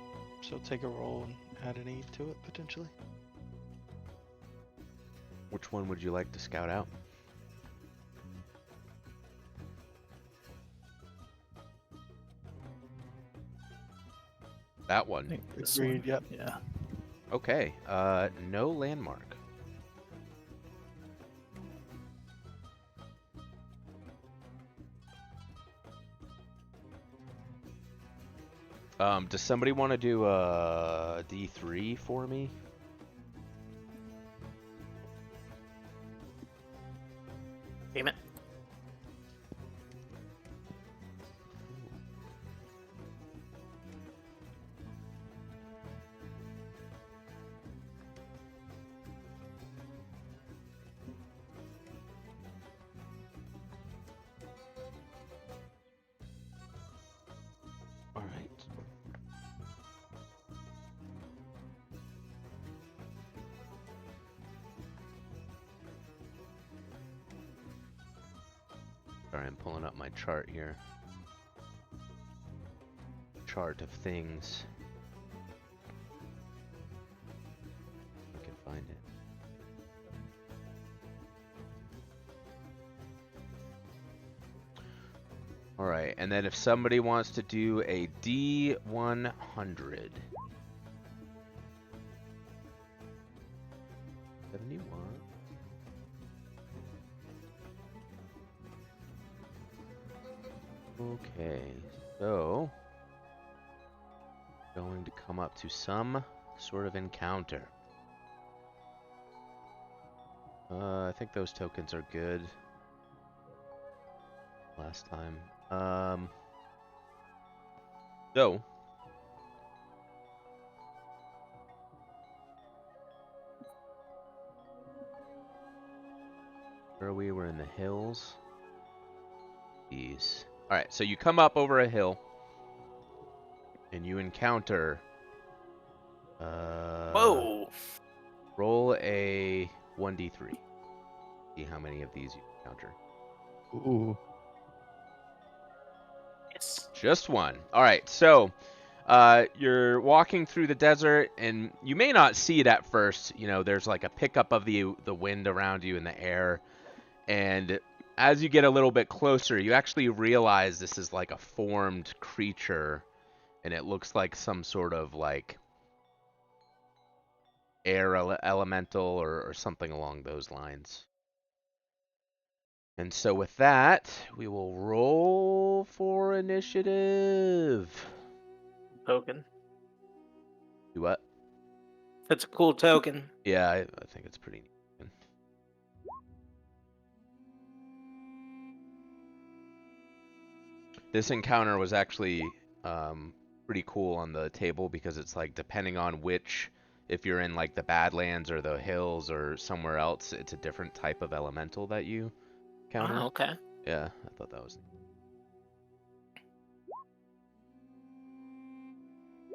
Speaker 7: So take a roll and add an 8 to it potentially.
Speaker 2: Which one would you like to scout out? That
Speaker 1: I
Speaker 2: one.
Speaker 1: think this
Speaker 7: Agreed,
Speaker 1: one.
Speaker 7: yep.
Speaker 1: Yeah.
Speaker 2: Okay. No landmark. Does somebody want to do a D3 for me?
Speaker 3: Damn it.
Speaker 2: All right. Sorry, I'm pulling up my chart here. Chart of things. I can find it. All right, and then if somebody wants to do a D100. 71. Okay, so going to come up to some sort of encounter. I think those tokens are good. Last time. So where are we? We're in the hills. These. All right, so you come up over a hill, and you encounter.
Speaker 3: Whoa.
Speaker 2: Roll a 1d3. See how many of these you encounter.
Speaker 5: ooh,
Speaker 3: Yes.
Speaker 2: Just one. All right, so you're walking through the desert, and you may not see it at first. You know, there's like a pickup of the wind around you in the air, And as you get a little bit closer, you actually realize this is like a formed creature, and it looks like some sort of like air elemental or something along those lines. And so with that, we will roll for initiative.
Speaker 3: Token.
Speaker 2: Do what?
Speaker 3: That's a cool token.
Speaker 2: Yeah, I think it's pretty neat. This encounter was actually pretty cool on the table because it's like depending on which, if you're in like the Badlands or the hills or somewhere else, it's a different type of elemental that you encounter.
Speaker 3: Oh, okay.
Speaker 2: Yeah, I thought that was neat.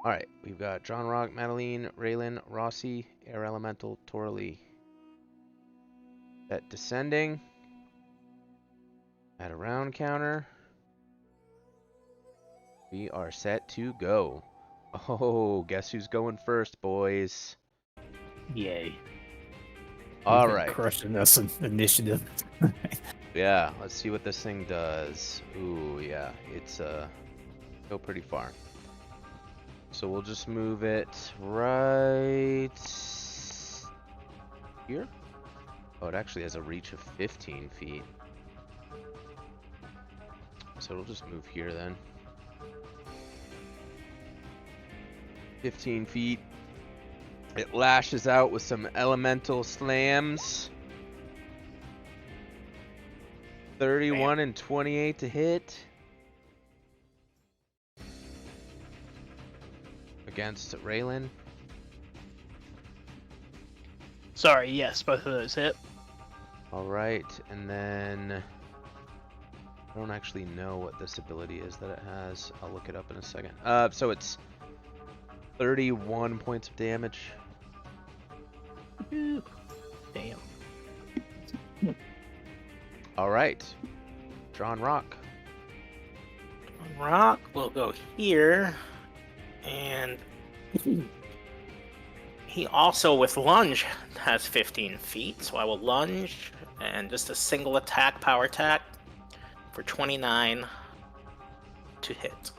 Speaker 2: Alright, we've got John Rock, Madeline, Raylan, Rossi, Air Elemental, Torley. That descending. Add a round counter. We are set to go. Oh, guess who's going first, boys?
Speaker 1: Yay.
Speaker 2: All
Speaker 1: We've been
Speaker 2: right.
Speaker 1: Crushing us in initiative.
Speaker 2: Yeah, let's see what this thing does. Ooh, yeah, it's go pretty far. So we'll just move it right here. Oh, it actually has a reach of 15 feet. So it'll just move here then. 15 feet. It lashes out with some elemental slams. 31 and 28 to hit. Against Raylan.
Speaker 6: Sorry, yes, both of those hit.
Speaker 2: Alright, and then I don't actually know what this ability is that it has. I'll look it up in a second. So it's 31 points of damage.
Speaker 1: Damn.
Speaker 2: Alright. John Rock.
Speaker 3: Rock will go here, and he also with lunge has 15 feet, so I will lunge and just a single attack, power attack for 29 to hit.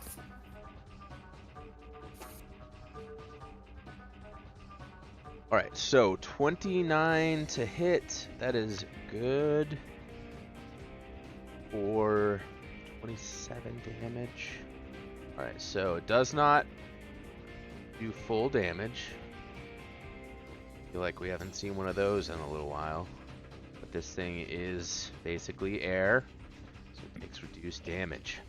Speaker 2: Alright, so 29 to hit. That is good. For 27 damage. Alright, so it does not do full damage. I feel like we haven't seen one of those in a little while. But this thing is basically air, so it takes reduced damage.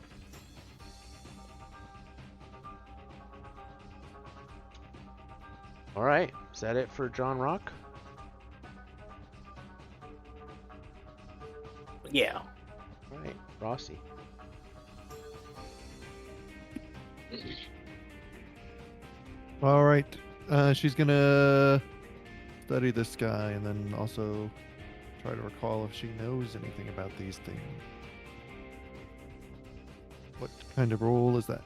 Speaker 2: Alright, is that it for John Rock?
Speaker 3: Yeah.
Speaker 2: Alright, Rossi.
Speaker 5: All right. She's gonna study this guy and then also try to recall if she knows anything about these things. What kind of role is that?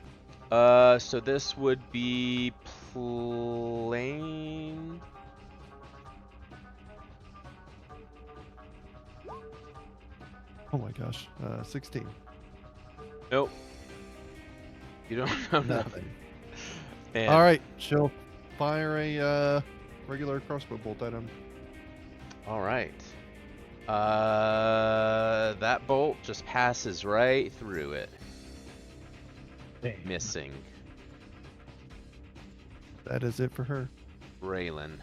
Speaker 2: So this would be plain.
Speaker 5: Oh my gosh. 16.
Speaker 2: Nope. You don't know nothing. Man.
Speaker 5: All right. She'll fire a regular crossbow bolt at him.
Speaker 2: All right. That bolt just passes right through it, missing.
Speaker 5: That is it for her.
Speaker 2: Raylan.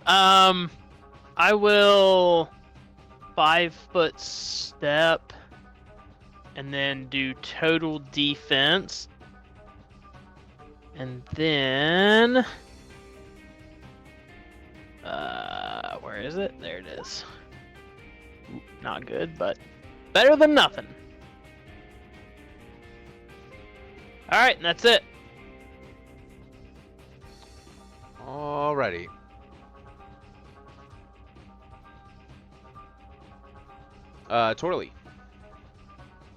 Speaker 6: I will 5-foot step and then do total defense. And then where is it? There it is. Ooh, not good, but better than nothing. Alright, and that's it.
Speaker 2: Alrighty. Torley.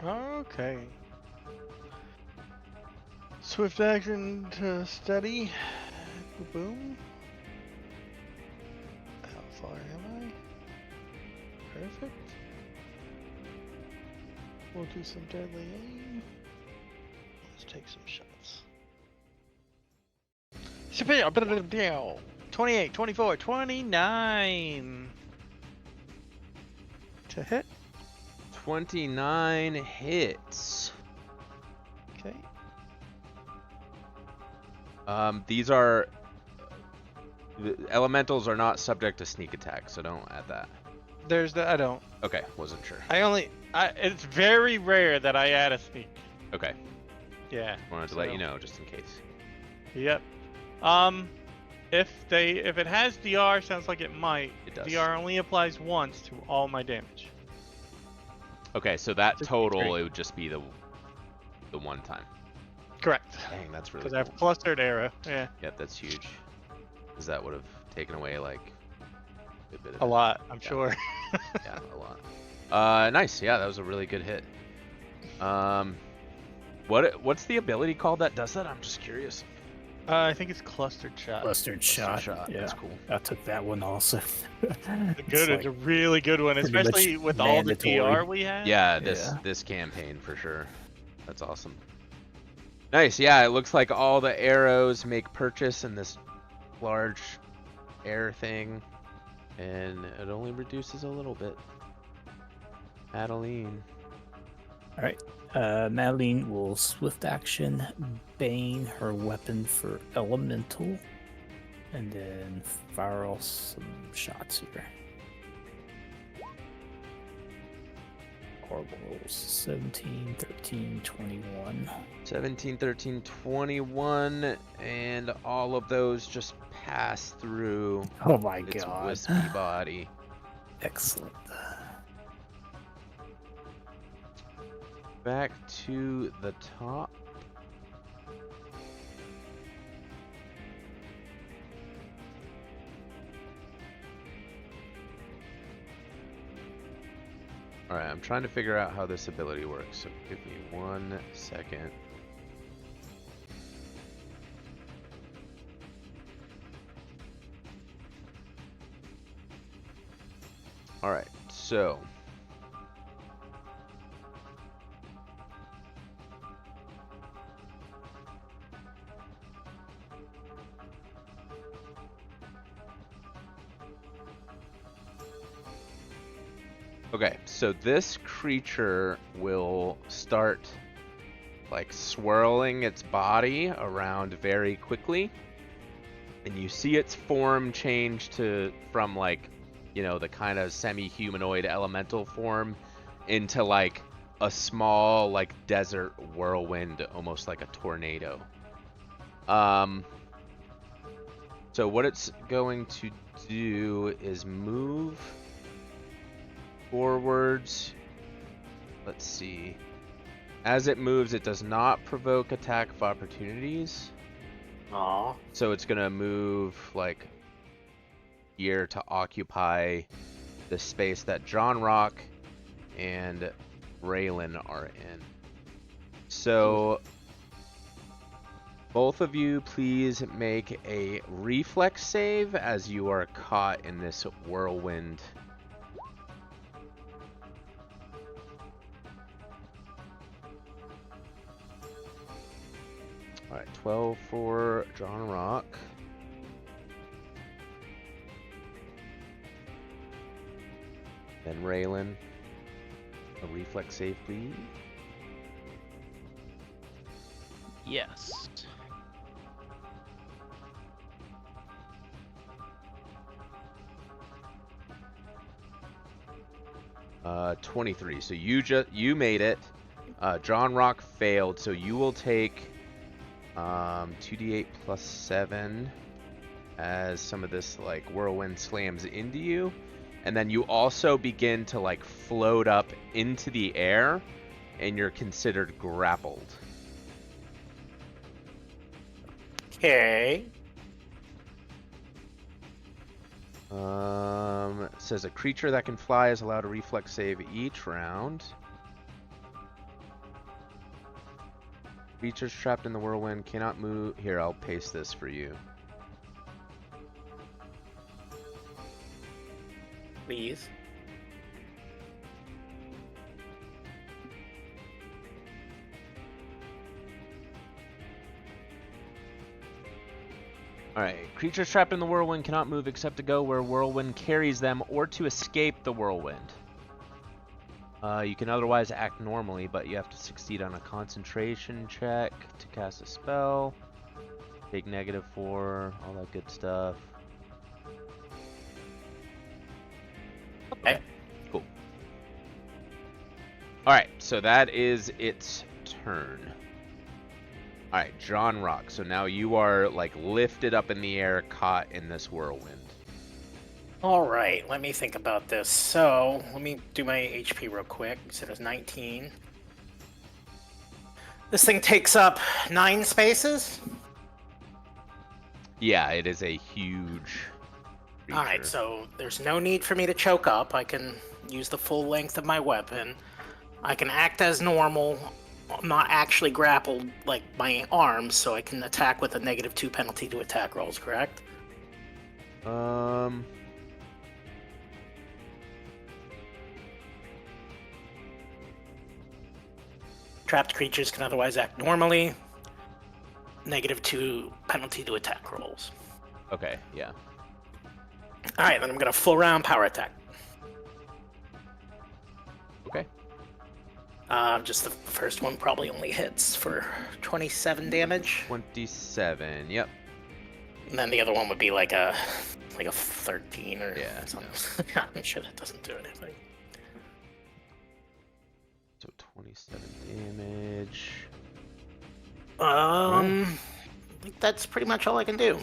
Speaker 4: Okay. Swift action to steady. Boom. How far am I?
Speaker 7: Perfect. We'll do some deadly aim. Let's take some shots. 28, 24, 29. To hit.
Speaker 2: 29 hits.
Speaker 7: Okay.
Speaker 2: These are the elementals are not subject to sneak attack, so don't add that.
Speaker 7: There's the. I don't.
Speaker 2: Okay, wasn't sure.
Speaker 4: It's very rare that I add a sneak.
Speaker 2: Okay,
Speaker 4: Yeah.
Speaker 2: wanted to let you know just in case.
Speaker 4: Yep. If it has DR, sounds like it might.
Speaker 2: It does.
Speaker 4: DR only applies once to all my damage.
Speaker 2: Okay, so that
Speaker 4: 63.
Speaker 2: total it would just be the one time.
Speaker 4: Correct.
Speaker 2: Dang, that's really
Speaker 4: Because
Speaker 2: cool.
Speaker 4: I have clustered arrow. Yeah.
Speaker 2: Yep, that's huge. Because that would have taken away like a bit of
Speaker 4: A
Speaker 2: it.
Speaker 4: lot, I'm
Speaker 2: Yeah.
Speaker 4: sure.
Speaker 2: Yeah, a lot. Nice. Yeah, that was a really good hit. What's the ability called that does that? I'm just curious.
Speaker 4: I think it's clustered shot.
Speaker 1: Clustered shot. Yeah,
Speaker 2: That's cool.
Speaker 1: I took that one also.
Speaker 4: It's a really good one,
Speaker 1: pretty much
Speaker 4: especially with all the
Speaker 1: mandatory.
Speaker 4: DR we have.
Speaker 2: Yeah,
Speaker 1: Yeah.
Speaker 2: this campaign for sure. That's awesome. Nice. Yeah, it looks like all the arrows make purchase in this large air thing, and it only reduces a little bit. Adeline.
Speaker 1: All right. Madeline will swift action bane her weapon for elemental, and then fire off some shots here. Horrible rolls. 17, 13, 21.
Speaker 2: 17, 13, 21, and all of those just pass through
Speaker 1: Oh my
Speaker 2: its
Speaker 1: god.
Speaker 2: wispy body.
Speaker 1: Excellent.
Speaker 2: Back to the top. Alright, I'm trying to figure out how this ability works, so give me 1 second. Alright, so 'kay, so this creature will start like swirling its body around very quickly, and you see its form change from like, you know, the kind of semi-humanoid elemental form into like a small like desert whirlwind, almost like a tornado. So what it's going to do is move forwards. Let's see. As it moves, it does not provoke attack of opportunities.
Speaker 3: Aw.
Speaker 2: So it's gonna move like here to occupy the space that John Rock and Raylan are in. So both of you please make a reflex save as you are caught in this whirlwind. Alright, 12 for John Rock. Then Raylan, a reflex save, please.
Speaker 6: Yes.
Speaker 2: 23. So you made it. John Rock failed, so you will take 2d8 plus 7 as some of this like whirlwind slams into you, and then you also begin to like float up into the air, and you're considered grappled.
Speaker 3: Okay.
Speaker 2: It says a creature that can fly is allowed a reflex save each round. Creatures trapped in the whirlwind cannot move. Here, I'll paste this for you.
Speaker 3: Please.
Speaker 2: Alright, creatures trapped in the whirlwind cannot move except to go where whirlwind carries them or to escape the whirlwind. You can otherwise act normally, but you have to succeed on a concentration check to cast a spell. Take -4, all that good stuff.
Speaker 3: Okay.
Speaker 2: Cool. Alright, so that is its turn. Alright, John Rock. So now you are like lifted up in the air, caught in this whirlwind.
Speaker 3: All right, let me think about this. So, let me do my HP real quick. So it was 19. This thing takes up 9 spaces.
Speaker 2: Yeah, it is a huge creature.
Speaker 3: All right, so there's no need for me to choke up. I can use the full length of my weapon. I can act as normal. I'm not actually grappled like my arms, so I can attack with a -2 penalty to attack rolls, correct? Trapped creatures can otherwise act normally. -2 penalty to attack rolls.
Speaker 2: Okay, yeah.
Speaker 3: Alright, then I'm gonna full round power attack.
Speaker 2: Okay.
Speaker 3: Just the first one probably only hits for 27 damage.
Speaker 2: 27, yep.
Speaker 3: And then the other one would be like a 13 or
Speaker 2: Yeah,
Speaker 3: something. I'm sure that doesn't do anything.
Speaker 2: So 27 damage.
Speaker 3: I think that's pretty much all I can do.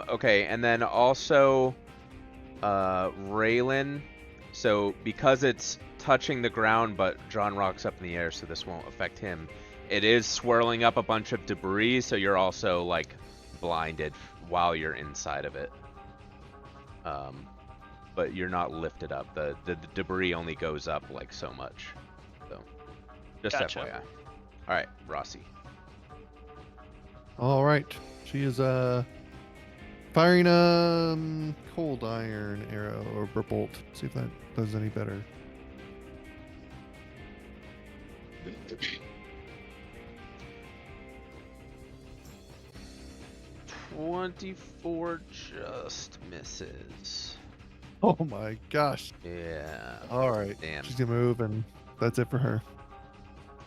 Speaker 2: Okay, and then also, Raylan. So because it's touching the ground, but John Rock's up in the air, so this won't affect him. It is swirling up a bunch of debris, so you're also like blinded while you're inside of it. But you're not lifted up. The debris only goes up like so much. So just
Speaker 6: Gotcha.
Speaker 2: FYI. All right, Rossi.
Speaker 5: All right. She is firing a cold iron arrow or bolt. See if that does any better.
Speaker 2: $24 just misses.
Speaker 5: Oh my gosh.
Speaker 2: Yeah.
Speaker 5: All right.
Speaker 2: Damn.
Speaker 5: She's gonna move, and that's it for her.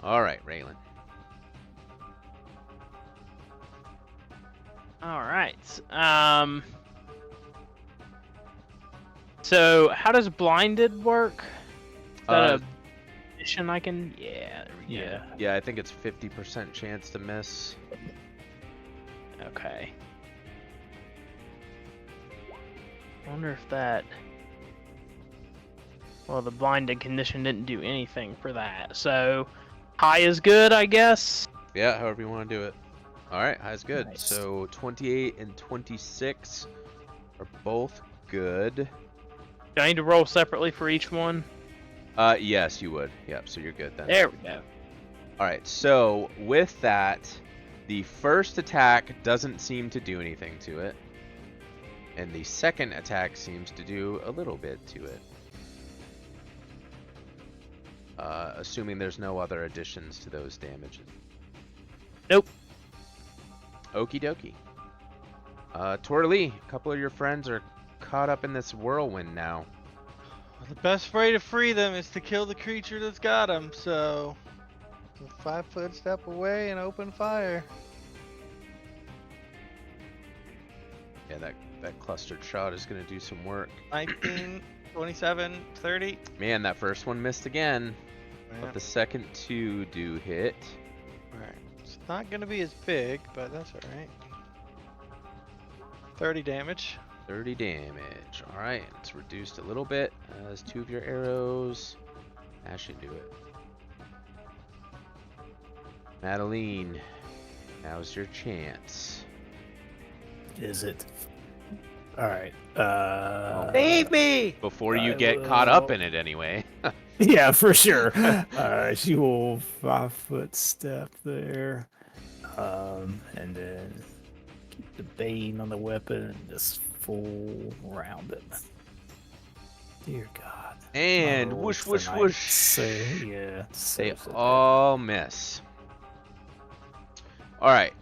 Speaker 2: All right, Raylan.
Speaker 6: All right. So how does blinded work? Is that a mission I can? Yeah. There we go.
Speaker 2: Yeah, I think it's 50% chance to miss.
Speaker 6: Okay. I wonder if that. Well, the blinded condition didn't do anything for that. So high is good, I guess.
Speaker 2: Yeah, however you want to do it. All right, high's good.
Speaker 6: Nice.
Speaker 2: So 28 and 26 are both good.
Speaker 6: Do I need to roll separately for each one?
Speaker 2: Yes, you would. Yep, so you're good then.
Speaker 6: There we go.
Speaker 2: All right, so with that, the first attack doesn't seem to do anything to it. And the second attack seems to do a little bit to it. Assuming there's no other additions to those damages.
Speaker 6: Nope.
Speaker 2: Okie dokie. Torlee, a couple of your friends are caught up in this whirlwind now.
Speaker 7: Well, the best way to free them is to kill the creature that's got them, so a 5-foot step away and open fire.
Speaker 2: Yeah, that clustered shot is going to do some work.
Speaker 7: 19, 27, 30.
Speaker 2: Man, that first one missed again.
Speaker 7: Yeah.
Speaker 2: But the second two do hit.
Speaker 7: Alright. It's not going to be as big, but that's alright. 30 damage.
Speaker 2: 30 damage. Alright, it's reduced a little bit as 2 of your arrows dash into it. Madeline, now's your chance.
Speaker 1: Is it? All right.
Speaker 7: Save me!
Speaker 2: Before you
Speaker 1: I
Speaker 2: get caught up
Speaker 1: will-
Speaker 2: in it anyway.
Speaker 1: Yeah, for sure. She will 5-foot step there. And then keep the bane on the weapon and just full round it. Dear God.
Speaker 2: And
Speaker 1: My
Speaker 2: whoosh,
Speaker 1: rolls
Speaker 2: whoosh,
Speaker 1: tonight.
Speaker 2: whoosh.
Speaker 1: So, yeah.
Speaker 2: They
Speaker 1: So
Speaker 2: all miss. All right.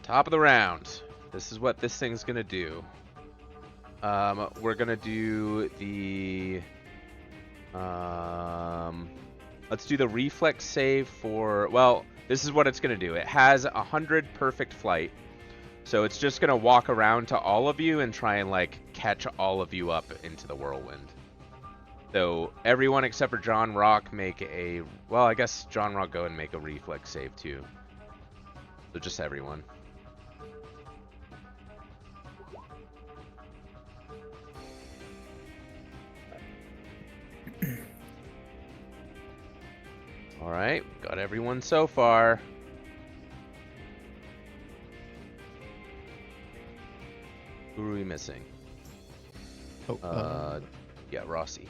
Speaker 2: Top of the round. This is what this thing's gonna do. We're gonna do the. Let's do the reflex save for. Well, this is what it's gonna do. It has 100 perfect flight, so it's just gonna walk around to all of you and try and like catch all of you up into the whirlwind. So everyone except for John Rock make a. Well, I guess John Rock go and make a reflex save too. So just everyone. All right, got everyone so far. Who are we missing?
Speaker 5: Oh,
Speaker 2: Yeah, Rossi.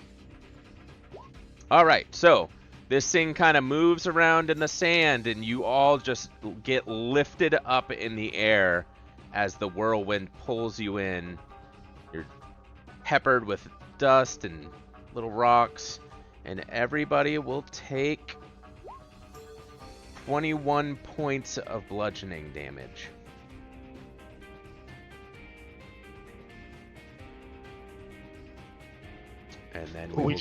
Speaker 2: All right, so this thing kind of moves around in the sand, and you all just get lifted up in the air as the whirlwind pulls you in. You're peppered with dust and little rocks, and everybody will take 21 points of bludgeoning damage. And then
Speaker 4: We
Speaker 2: will-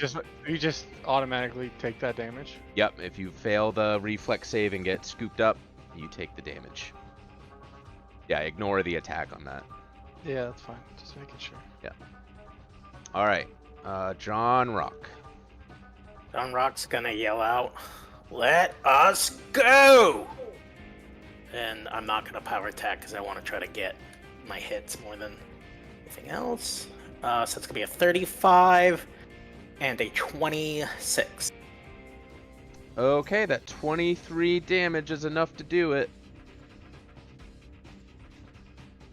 Speaker 4: just automatically take that damage.
Speaker 2: Yep, if you fail the reflex save and get scooped up, you take the damage. Yeah, ignore the attack on that.
Speaker 4: Yeah, that's fine. Just making sure.
Speaker 2: All right, John Rock.
Speaker 3: John Rock's gonna yell out, "Let us go!" And I'm not gonna power attack because I want to try to get my hits more than anything else. So it's gonna be a 35 and a 26.
Speaker 2: Okay, that 23 damage is enough to do it.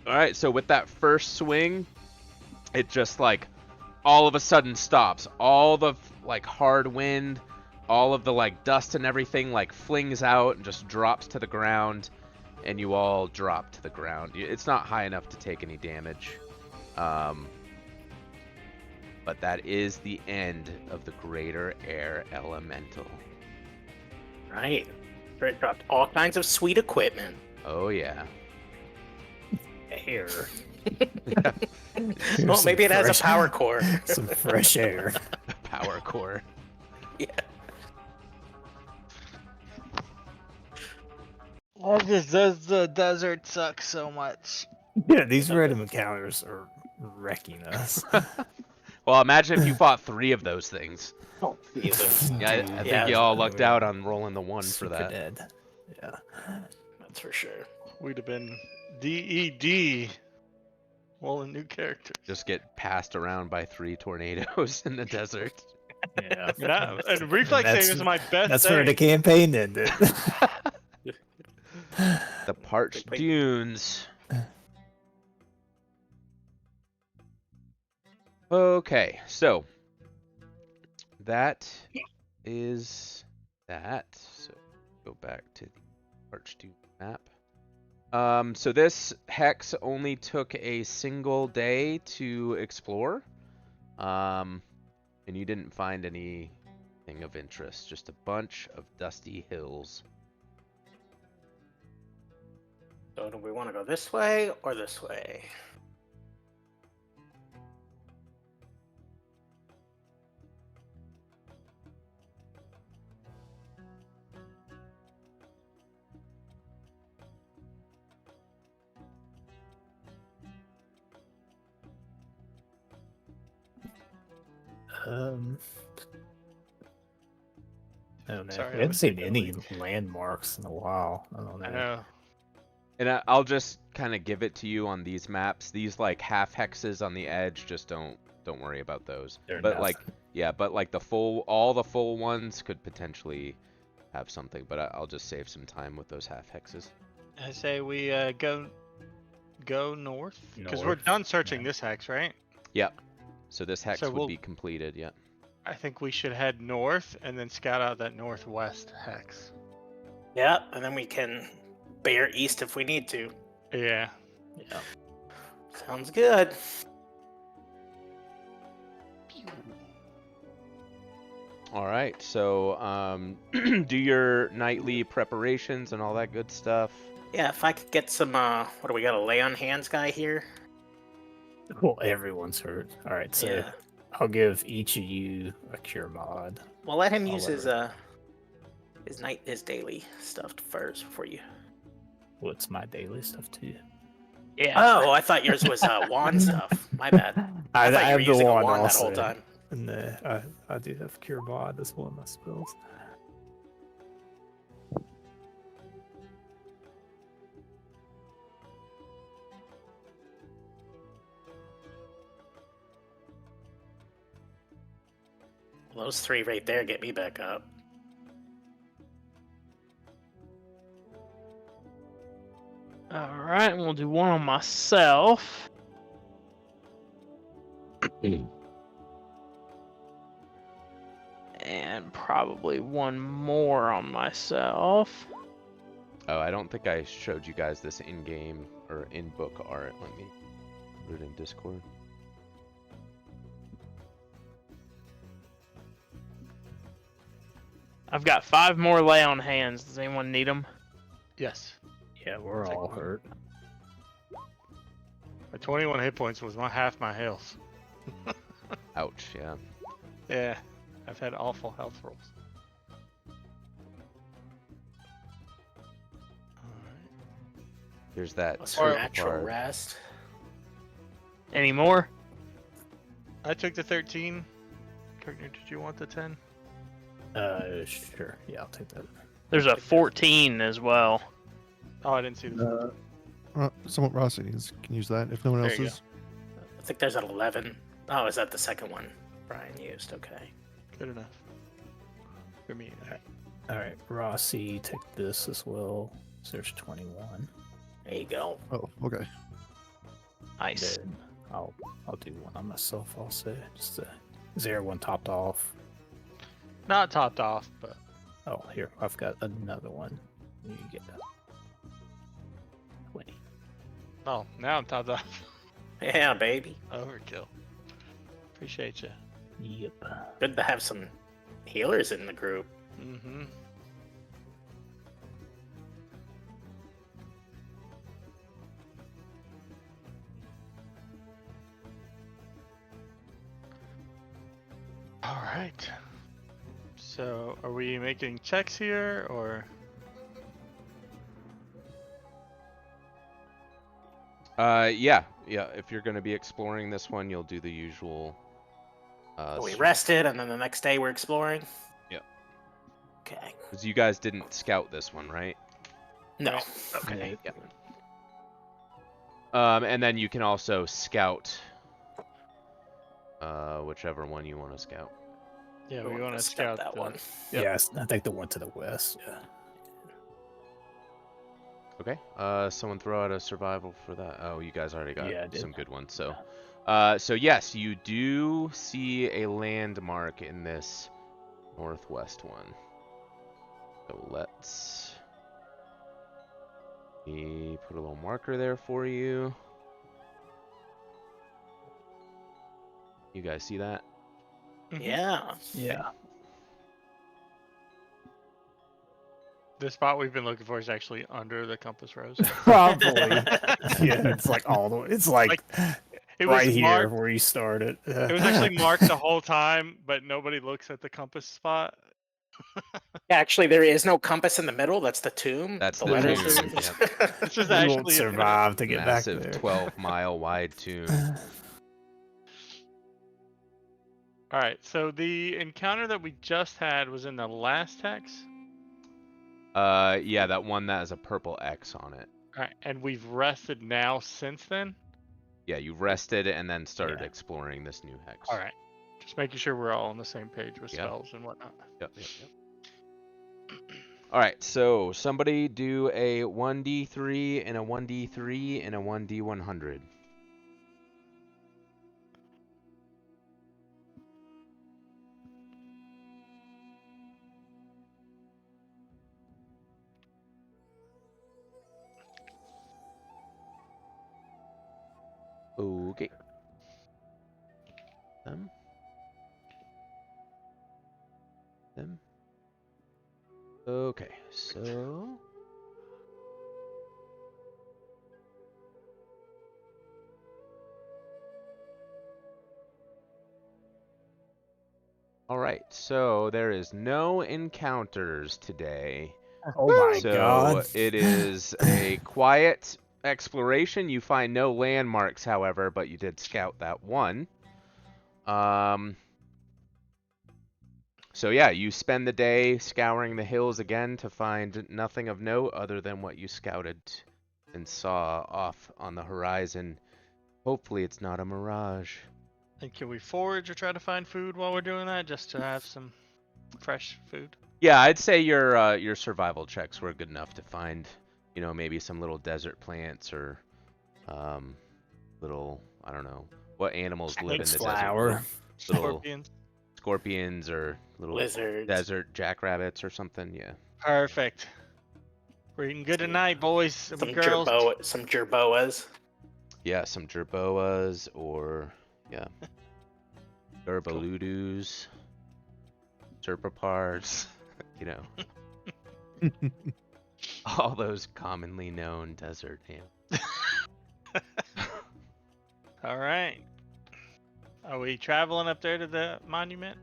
Speaker 2: All right, so with that first swing, it just like all of a sudden stops. All the like hard wind, all of the like dust and everything like flings out and just drops to the ground, and you all drop to the ground. It's not high enough to take any damage. But that is the end of the Greater Air Elemental.
Speaker 3: Right. It dropped all kinds of sweet equipment.
Speaker 2: Oh yeah.
Speaker 1: air.
Speaker 3: Well,
Speaker 1: Some
Speaker 3: maybe it has a
Speaker 1: fresh-
Speaker 3: power core.
Speaker 1: Some fresh air.
Speaker 2: Power core.
Speaker 3: Yeah.
Speaker 7: The desert sucks so much.
Speaker 1: Yeah, these random encounters are wrecking us.
Speaker 2: Well, imagine if you fought 3 of those things.
Speaker 3: Oh, Jesus.
Speaker 2: Yeah, I
Speaker 1: Dude,
Speaker 2: think
Speaker 3: yeah,
Speaker 2: you all lucked out on rolling the 1 for
Speaker 1: Super
Speaker 2: that.
Speaker 1: dead. Yeah.
Speaker 3: That's for sure.
Speaker 4: We'd have been DED. Well, a new character.
Speaker 2: Just get passed around by 3 tornadoes in the desert.
Speaker 1: Yeah.
Speaker 4: And reflex
Speaker 1: That's-
Speaker 4: save is my best
Speaker 1: That's
Speaker 4: thing.
Speaker 1: where the campaign ended.
Speaker 2: The parched
Speaker 3: Wait.
Speaker 2: dunes. Okay, so that is that. So go back to the parched dune map. So this hex only took a single day to explore. And you didn't find anything of interest, just a bunch of dusty hills.
Speaker 3: So do we want to go this way or this way?
Speaker 1: I don't know.
Speaker 4: Sorry,
Speaker 1: We
Speaker 4: I
Speaker 1: haven't
Speaker 4: was
Speaker 1: seen
Speaker 4: thinking
Speaker 1: any
Speaker 4: like-
Speaker 1: landmarks in a while. I don't know.
Speaker 4: I know.
Speaker 2: And I'll just kind of give it to you on these maps. These like half hexes on the edge, just don't worry about those.
Speaker 1: They're
Speaker 2: But like,
Speaker 1: nothing.
Speaker 2: yeah, but like all the full ones could potentially have something. But I'll just save some time with those half hexes.
Speaker 7: I say we go north.
Speaker 4: Because we're
Speaker 1: North.
Speaker 4: done searching
Speaker 1: Yeah.
Speaker 4: this hex, right?
Speaker 2: Yep. So this hex
Speaker 4: So
Speaker 2: would
Speaker 4: we'll-
Speaker 2: be completed. Yeah.
Speaker 4: I think we should head north and then scout out that northwest hex.
Speaker 3: Yeah, and then we can bear east if we need to.
Speaker 4: Yeah.
Speaker 3: Yeah. Sounds good.
Speaker 2: All right, so do your nightly preparations and all that good stuff.
Speaker 3: Yeah, if I could get some, what do we got, a lay on hands guy here?
Speaker 1: Well, everyone's hurt. All right, so
Speaker 3: Yeah.
Speaker 1: I'll give each of you a cure mod.
Speaker 3: Well, let him
Speaker 1: I'll
Speaker 3: use
Speaker 1: let
Speaker 3: his daily stuff first before you.
Speaker 1: What's my daily stuff too?
Speaker 6: Yeah.
Speaker 3: Oh, I thought yours was wand stuff. My bad. I thought you were
Speaker 1: have the
Speaker 3: using a
Speaker 1: wand
Speaker 3: wand that
Speaker 1: also.
Speaker 3: whole time.
Speaker 1: And I do have cure mod as one of my spells.
Speaker 3: Well, those three right there get me back up.
Speaker 6: All right, and we'll do one on myself. And probably one more on myself.
Speaker 2: Oh, I don't think I showed you guys this in-game or in-book art. Let me put it in Discord.
Speaker 6: I've got 5 more lay on hands. Does anyone need them?
Speaker 4: Yes.
Speaker 1: Yeah, we're
Speaker 4: Take
Speaker 1: all
Speaker 4: one.
Speaker 1: hurt.
Speaker 4: My 21 hit points was half my health.
Speaker 2: Ouch, yeah.
Speaker 4: Yeah. I've had awful health rolls. Alright.
Speaker 2: There's that
Speaker 3: What's
Speaker 2: turtle
Speaker 3: her natural
Speaker 2: card.
Speaker 3: rest?
Speaker 6: Any more?
Speaker 4: I took the 13. Kirkner, did you want the 10?
Speaker 1: Sure. Yeah, I'll take that.
Speaker 6: There's a 14 as well.
Speaker 4: Oh, I didn't see the.
Speaker 5: Someone Rossi can use that if no one
Speaker 4: There
Speaker 5: else
Speaker 4: you
Speaker 5: is.
Speaker 3: I think there's an 11. Oh, is that the second one Brian used? Okay.
Speaker 4: Good enough. For me.
Speaker 1: All right, Rossi, take this as well. So there's 21.
Speaker 3: There you go.
Speaker 5: Oh, okay.
Speaker 6: Nice.
Speaker 1: Then I'll do one on myself also. Just is everyone topped off?
Speaker 4: Not topped off, but
Speaker 1: Oh, here I've got another one. You get 20.
Speaker 4: oh, now I'm topped off.
Speaker 3: Yeah, baby.
Speaker 4: Overkill. Appreciate you.
Speaker 1: Yep.
Speaker 3: Good to have some healers in the group.
Speaker 4: Mm-hmm. All right. So, are we making checks here, or?
Speaker 2: Yeah. If you're going to be exploring this one, you'll do the usual.
Speaker 3: We rested, and then the next day we're exploring.
Speaker 2: Yep.
Speaker 3: Okay.
Speaker 2: Because you guys didn't scout this one, right?
Speaker 3: No.
Speaker 4: Right.
Speaker 3: Okay.
Speaker 2: Yeah. And then you can also scout whichever one you want to scout.
Speaker 4: Yeah,
Speaker 3: We
Speaker 4: we
Speaker 3: wanna
Speaker 4: want to
Speaker 3: scout
Speaker 4: scout
Speaker 3: that one.
Speaker 4: Yep.
Speaker 1: Yes, I think the one to the west. Yeah.
Speaker 2: Okay. Someone throw out a survival for that. Oh, you guys already got
Speaker 1: Yeah, I did.
Speaker 2: some good ones. So, so yes, you do see a landmark in this northwest one. So let's put a little marker there for you. You guys see that?
Speaker 3: Yeah.
Speaker 1: Yeah.
Speaker 4: The spot we've been looking for is actually under the compass rose.
Speaker 1: Probably. Yeah, it's like all the way. It's like
Speaker 4: It
Speaker 1: right
Speaker 4: was
Speaker 1: here
Speaker 4: marked.
Speaker 1: where you started.
Speaker 4: It was actually marked the whole time, but nobody looks at the compass spot.
Speaker 3: Actually, there is no compass in the middle. That's the tomb.
Speaker 2: That's
Speaker 3: the
Speaker 2: the
Speaker 3: letters.
Speaker 2: tomb,
Speaker 4: This is
Speaker 1: We won't
Speaker 4: actually
Speaker 1: survive to get
Speaker 2: Massive
Speaker 1: back there.
Speaker 2: 12-mile wide tomb.
Speaker 4: All right. So the encounter that we just had was in the last hex.
Speaker 2: Yeah, that one that has a purple X on it.
Speaker 4: All right, and we've rested now since then.
Speaker 2: Yeah, you rested and then started
Speaker 1: Yeah.
Speaker 2: exploring this new hex.
Speaker 4: All right. Just making sure we're all on the same page with
Speaker 2: Yep.
Speaker 4: spells and whatnot.
Speaker 2: Yep. All right, so somebody do a 1d3 and a 1d3 and a 1d100. Okay. Them. Okay, so all right, so there is no encounters today.
Speaker 1: Oh my
Speaker 2: So
Speaker 1: god.
Speaker 2: it is a quiet exploration. You find no landmarks, however, but you did scout that one. So yeah, you spend the day scouring the hills again to find nothing of note other than what you scouted and saw off on the horizon. Hopefully it's not a mirage.
Speaker 7: And can we forage or try to find food while we're doing that, just to have some fresh food?
Speaker 2: Yeah, I'd say your survival checks were good enough to find, maybe some little desert plants or little, I don't know, what animals live in the
Speaker 1: Flower.
Speaker 2: desert. Little
Speaker 7: Scorpions.
Speaker 2: scorpions or little
Speaker 3: Lizards.
Speaker 2: desert jackrabbits or something, yeah.
Speaker 7: Perfect. We're eating good tonight, boys and
Speaker 3: Some
Speaker 7: girls.
Speaker 3: some jerboas.
Speaker 2: Yeah, some jerboas or, yeah, gerbaludus, serpapars, all those commonly known desert animals.
Speaker 7: All right. Are we traveling up there to the monument?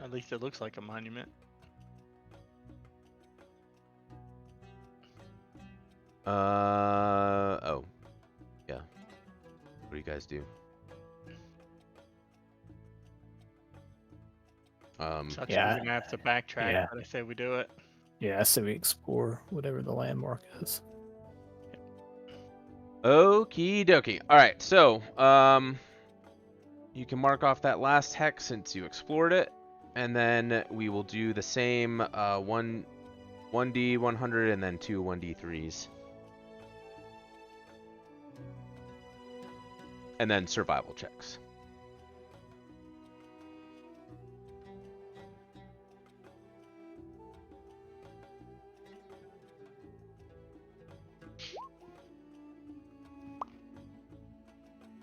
Speaker 7: At least it looks like a monument.
Speaker 2: Oh. Yeah. What do you guys do?
Speaker 7: Sucks
Speaker 1: yeah.
Speaker 7: we're gonna have to backtrack,
Speaker 1: Yeah.
Speaker 7: but I say we do it.
Speaker 1: Yeah, so we explore whatever the landmark is.
Speaker 2: Okie dokie. Alright, so, you can mark off that last hex since you explored it, and then we will do the same 1D 100 and then 2 1D3s. And then survival checks.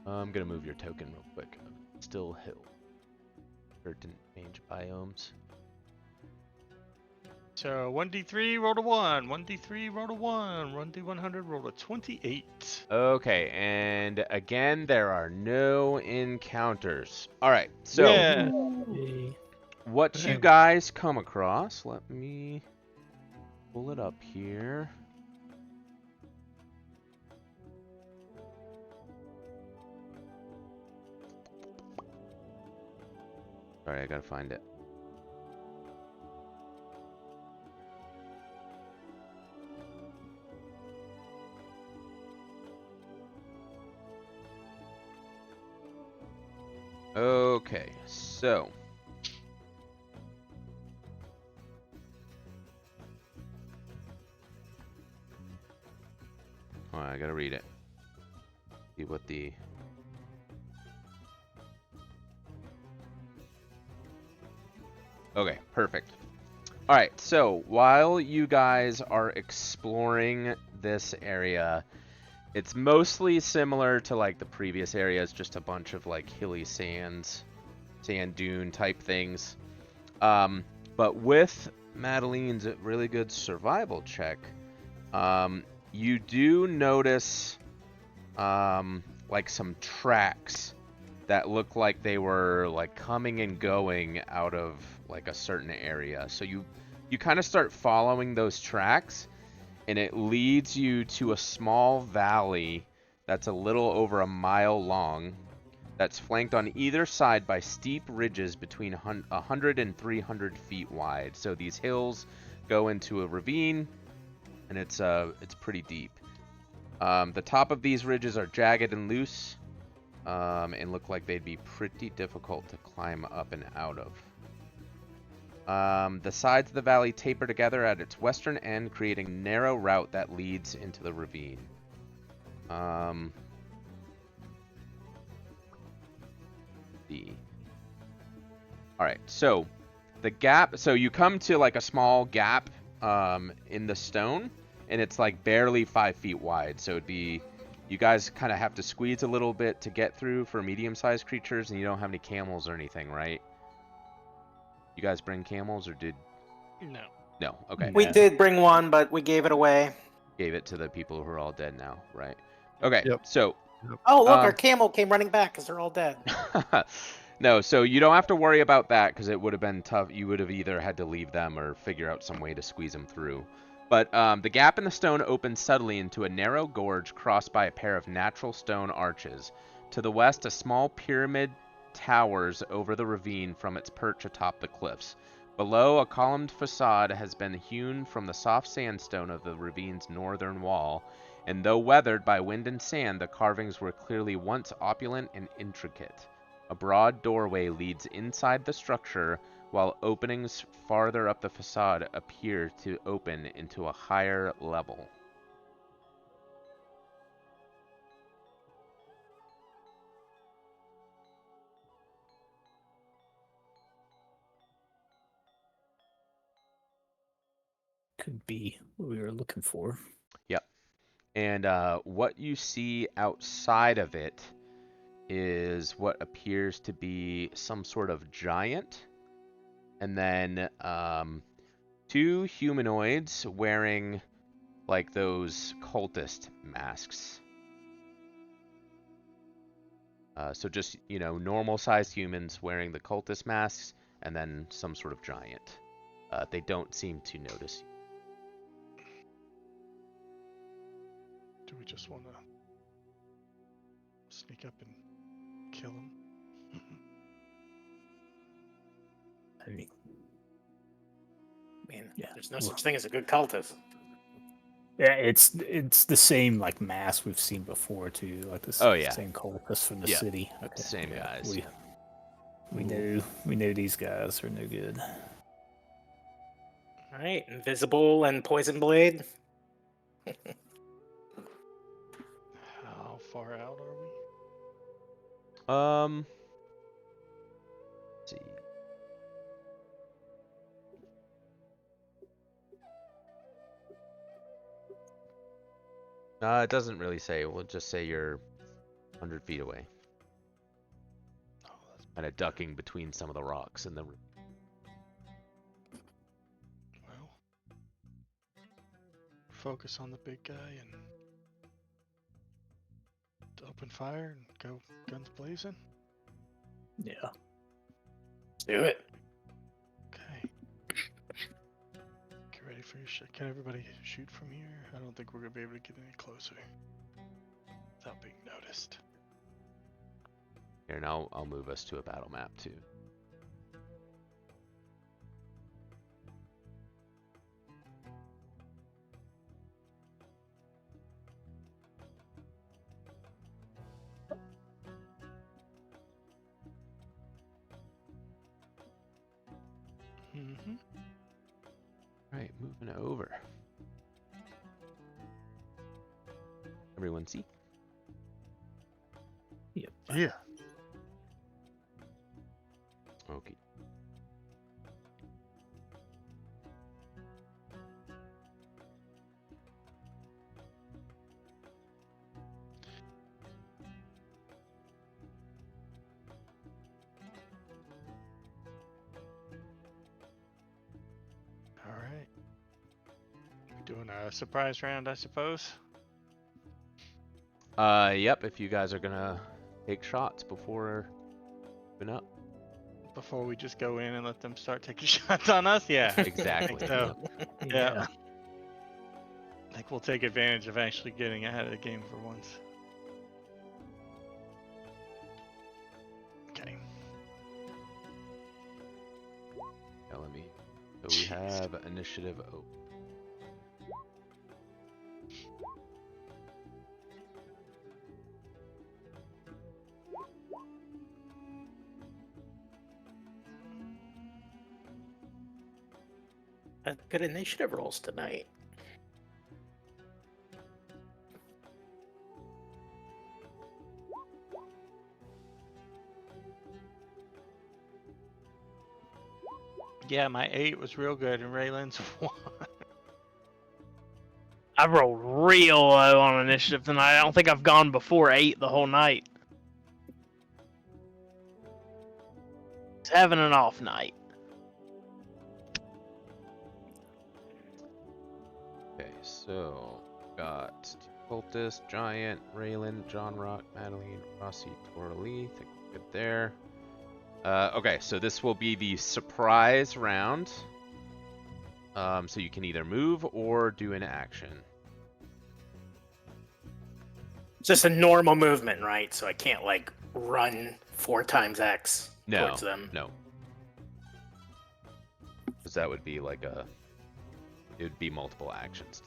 Speaker 2: I'm gonna move your token real quick. Still hill. Certain range biomes.
Speaker 7: So 1d3 roll a 1, 1d3 roll a 1, 1d100 roll a 28.
Speaker 2: Okay, and again, there are no encounters. Alright, so
Speaker 7: Yeah.
Speaker 1: Yay.
Speaker 2: what you guys come across, let me pull it up here. Sorry, I gotta find it. Okay, so I gotta read it. See what the Okay, perfect. Alright, so while you guys are exploring this area, it's mostly similar to like the previous areas, just a bunch of like hilly sand dune type things. But with Madeline's really good survival check, you do notice like some tracks that look like they were like coming and going out of like a certain area. So you kind of start following those tracks, and it leads you to a small valley that's a little over a mile long, that's flanked on either side by steep ridges between 100 and 300 feet wide. So these hills go into a ravine, and it's pretty deep. The top of these ridges are jagged and loose, and look like they'd be pretty difficult to climb up and out of. The sides of the valley taper together at its western end, creating a narrow route that leads into the ravine. Alright, so the gap, so you come to like a small gap in the stone, and it's like barely 5 feet wide, so it'd be You guys kind of have to squeeze a little bit to get through for medium-sized creatures, and you don't have any camels or anything, right? You guys bring camels, or did...
Speaker 4: No.
Speaker 2: No, okay.
Speaker 3: We
Speaker 1: Yeah.
Speaker 3: did bring one, but we gave it away.
Speaker 2: Gave it to the people who are all dead now, right? Okay,
Speaker 5: Yep.
Speaker 2: so...
Speaker 3: Oh, look, our camel came running back because they're all dead.
Speaker 2: No, so you don't have to worry about that because it would have been tough. You would have either had to leave them or figure out some way to squeeze them through. But the gap in the stone opens subtly into a narrow gorge crossed by a pair of natural stone arches. To the west, a small pyramid towers over the ravine from its perch atop the cliffs. Below, a columned facade has been hewn from the soft sandstone of the ravine's northern wall, and though weathered by wind and sand, the carvings were clearly once opulent and intricate. A broad doorway leads inside the structure, while openings farther up the facade appear to open into a higher level.
Speaker 1: Could be what we were looking for.
Speaker 2: Yep. And what you see outside of it is what appears to be some sort of giant, and then two humanoids wearing like those cultist masks. So just, normal sized humans wearing the cultist masks, and then some sort of giant. They don't seem to notice you.
Speaker 4: Do we just want to sneak up and kill him?
Speaker 1: I mean, yeah.
Speaker 3: There's no such thing as a good cultist.
Speaker 1: Yeah, it's the same like mask we've seen before too, like this
Speaker 2: Oh, yeah.
Speaker 1: same cultists from the
Speaker 2: Yeah.
Speaker 1: city. Okay.
Speaker 2: Same
Speaker 1: yeah,
Speaker 2: guys.
Speaker 1: We knew these guys are no good.
Speaker 3: All right, invisible and poison blade.
Speaker 4: How far out are we?
Speaker 2: Let's see. It doesn't really say. We'll just say you're 100 feet away.
Speaker 4: Oh, that's
Speaker 2: Kind of ducking between some of the rocks and the...
Speaker 4: well. Focus on the big guy and open fire and go guns blazing.
Speaker 1: Yeah.
Speaker 3: Let's do it.
Speaker 4: Okay. Get ready for your shot. Can everybody shoot from here? I don't think we're gonna be able to get any closer without being noticed.
Speaker 2: Here, and I'll move us to a battle map too.
Speaker 4: Mm-hmm.
Speaker 2: Right, moving over. Everyone see?
Speaker 1: Yep.
Speaker 4: Yeah.
Speaker 2: Okay.
Speaker 4: All right. Doing a surprise round, I suppose.
Speaker 2: Yep, if you guys are gonna take shots before moving up.
Speaker 4: Before we just go in and let them start taking shots on us? Yeah.
Speaker 2: Exactly.
Speaker 4: so.
Speaker 2: Yep.
Speaker 4: Yeah. I think we'll take advantage of actually getting ahead of the game for once. Okay.
Speaker 2: Yeah, let me. So we have initiative. Oh.
Speaker 3: Good initiative rolls tonight.
Speaker 7: Yeah, my 8 was real good, and Raylan's 1.
Speaker 6: I rolled real low on initiative tonight. I don't think I've gone before 8 the whole night. It's having an off night.
Speaker 2: Okay, so got Cultist, Giant, Raylan, John Rock, Madeline, Rossi, Torley. Think we're good there. Okay, so this will be the surprise round. So you can either move or do an action.
Speaker 3: It's just a normal movement, right? So I can't like run 4 times X towards them.
Speaker 2: No. Because that would be like it would be multiple actions.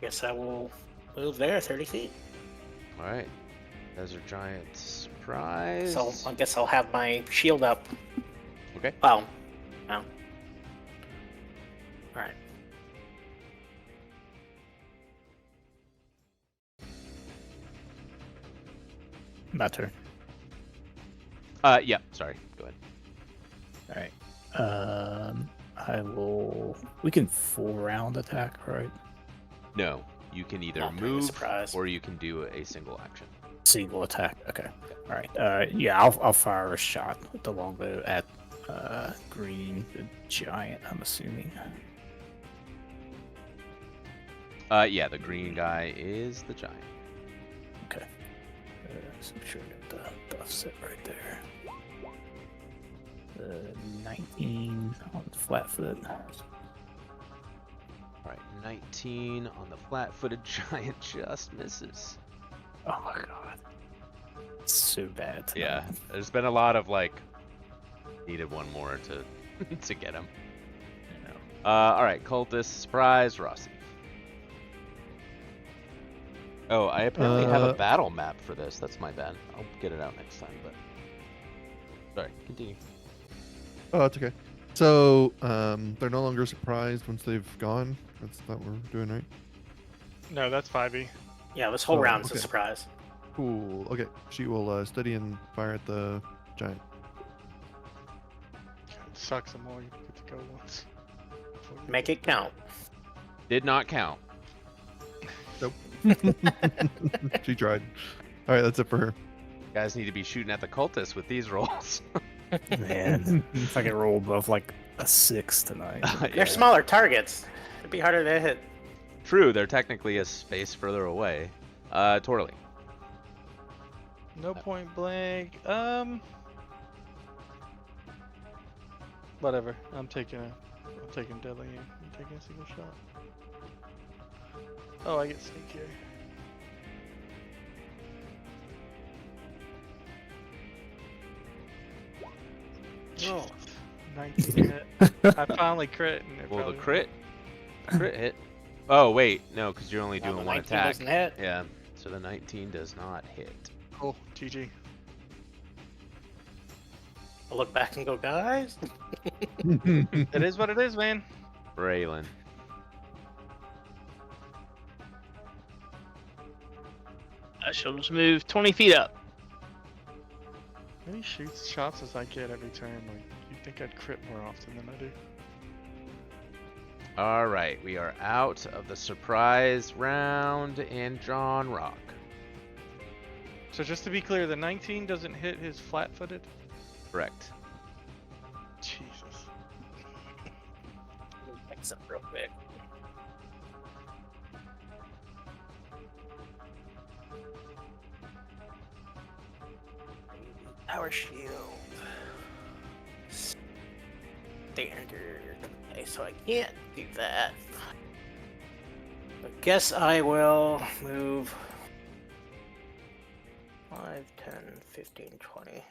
Speaker 3: Guess I will move there 30 feet.
Speaker 2: All right. Desert Giant surprise.
Speaker 3: So I guess I'll have my shield up.
Speaker 2: Okay.
Speaker 3: Well, no. Alright.
Speaker 1: My turn.
Speaker 2: Yeah, sorry. Go ahead.
Speaker 1: Alright. I will. We can full round attack, right?
Speaker 2: No, you can either
Speaker 3: Not during the
Speaker 2: move
Speaker 3: surprise.
Speaker 2: or you can do a single action.
Speaker 1: Single attack. Okay. All right. Yeah, I'll fire a shot with the longbow at Green, the giant. I'm assuming.
Speaker 2: Yeah, the green guy is the giant.
Speaker 1: Okay. So I'm sure I got the buff set right there. 19 on flat-foot.
Speaker 2: All right, 19 on the flat-footed giant just misses.
Speaker 1: Oh my god. It's so bad. tonight.
Speaker 2: Yeah, there's been a lot of like needed one more to to get him.
Speaker 1: You know.
Speaker 2: All right, cultist surprise Rossi. Oh, I apparently have a battle map for this. That's my bad. I'll get it out next time. But sorry, continue.
Speaker 5: Oh, that's okay. So they're no longer surprised once they've gone. That's what we're doing, right?
Speaker 4: No, that's 5e.
Speaker 3: Yeah, this whole
Speaker 5: Oh,
Speaker 3: round's
Speaker 5: okay.
Speaker 3: a surprise.
Speaker 5: Cool. Okay, she will steady and fire at the giant.
Speaker 4: It sucks the more you get to go once. before you-
Speaker 3: Make it count.
Speaker 2: Did not count.
Speaker 5: She tried. All right, that's it for her.
Speaker 2: You guys need to be shooting at the cultists with these rolls.
Speaker 1: Man, if I could roll above like a 6 tonight.
Speaker 2: Yeah.
Speaker 3: They're smaller targets. It'd be harder to hit.
Speaker 2: True, they're technically a space further away. Torley.
Speaker 7: No point blank. Whatever. I'm taking deadly aim. I'm taking a single shot. Oh, I get sneak here. Oh, 19 hit. I finally crit. And it
Speaker 2: Well, the
Speaker 7: probably-
Speaker 2: crit hit. Oh wait, no, because you're only
Speaker 3: No,
Speaker 2: doing
Speaker 3: the
Speaker 2: one
Speaker 3: 19
Speaker 2: attack.
Speaker 3: doesn't hit.
Speaker 2: Yeah, so the 19 does not hit.
Speaker 7: Cool. GG.
Speaker 3: I look back and go, guys.
Speaker 7: It is what it is, man.
Speaker 2: Raylan.
Speaker 6: I shall just move 20 feet up.
Speaker 7: How many shots as I get every turn? Like, you'd think I'd crit more often than I do.
Speaker 2: All right, we are out of the surprise round and John Rock.
Speaker 7: So just to be clear, the 19 doesn't hit his flat-footed?
Speaker 2: Correct.
Speaker 7: Jesus.
Speaker 3: Mix up real quick. Power shield. Standard. Okay, so I can't do that. I guess I will move 5, 10, 15, 20.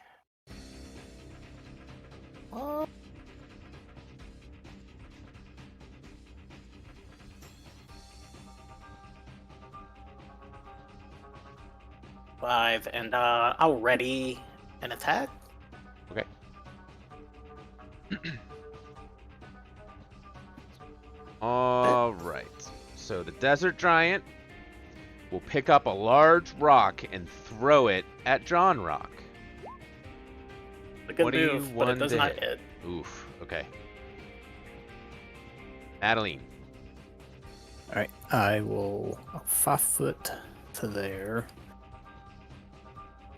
Speaker 3: Five, and I'll ready an attack.
Speaker 2: Okay. All right. So the desert giant will pick up a large rock and throw it at John Rock.
Speaker 3: A good move, but it
Speaker 2: 21
Speaker 3: does
Speaker 2: to
Speaker 3: not
Speaker 2: hit.
Speaker 3: hit.
Speaker 2: Oof. Okay. Adeline.
Speaker 1: All right, I will 5 foot to there.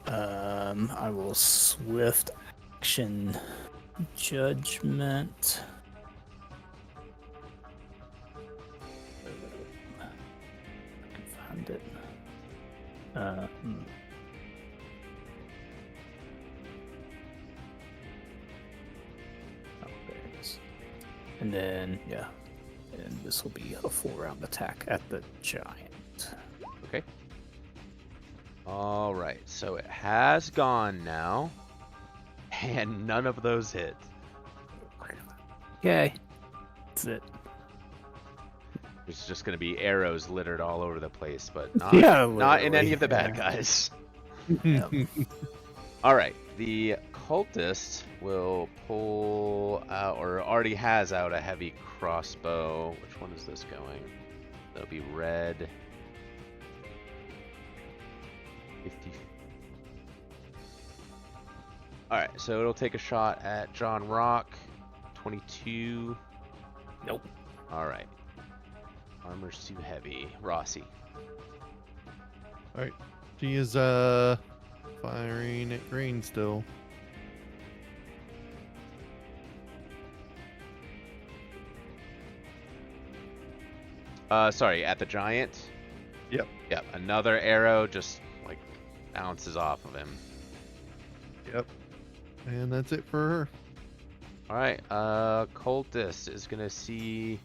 Speaker 1: I will swift action judgment. I can find it. Oh, there it is. And then, yeah. And this will be a 4-round attack at the giant.
Speaker 2: Okay. All right. So it has gone now, and none of those hit.
Speaker 1: Okay. That's it.
Speaker 2: There's just going to be arrows littered all over the place, but not,
Speaker 1: Yeah,
Speaker 2: not in any
Speaker 1: literally,
Speaker 2: of the bad
Speaker 1: yeah.
Speaker 2: guys.
Speaker 1: Yep.
Speaker 2: All right. The cultist will pull out, or already has out, a heavy crossbow. Which one is this going? That'll be red. 50. All right. So it'll take a shot at John Rock. 22.
Speaker 3: Nope.
Speaker 2: All right. Armor's too heavy. Rossi.
Speaker 5: Alright. She is firing at green still.
Speaker 2: Sorry, at the giant.
Speaker 5: Yep.
Speaker 2: Yep. Another arrow just like bounces off of him.
Speaker 5: Yep. And that's it for her.
Speaker 2: All right. Cultist is gonna see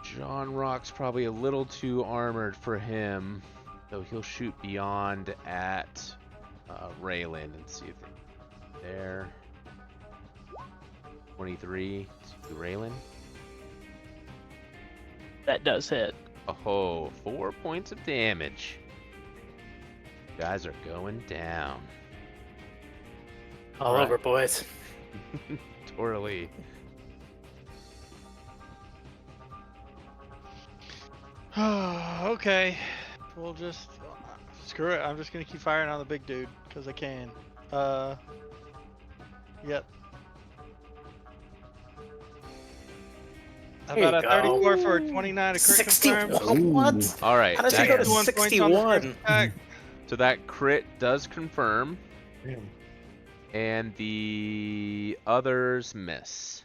Speaker 2: John Rock's probably a little too armored for him, so he'll shoot beyond at Raylan and see if they there. 23 to Raylan.
Speaker 6: That does hit.
Speaker 2: Oh, 4 points of damage. You guys are going down.
Speaker 3: All
Speaker 2: Right.
Speaker 3: over, boys.
Speaker 2: Totally.
Speaker 7: Okay. We'll just screw it. I'm just gonna keep firing on the big dude because I can. Yep. How
Speaker 3: There you
Speaker 7: about a
Speaker 3: go.
Speaker 7: 34 for a 29 to crit
Speaker 3: 61.
Speaker 7: confirm?
Speaker 3: What?
Speaker 2: All right.
Speaker 3: How does
Speaker 2: that-
Speaker 3: it go to
Speaker 7: 61 points on the first
Speaker 3: 61?
Speaker 7: attack.
Speaker 2: So that crit does confirm,
Speaker 5: Damn.
Speaker 2: and the others miss.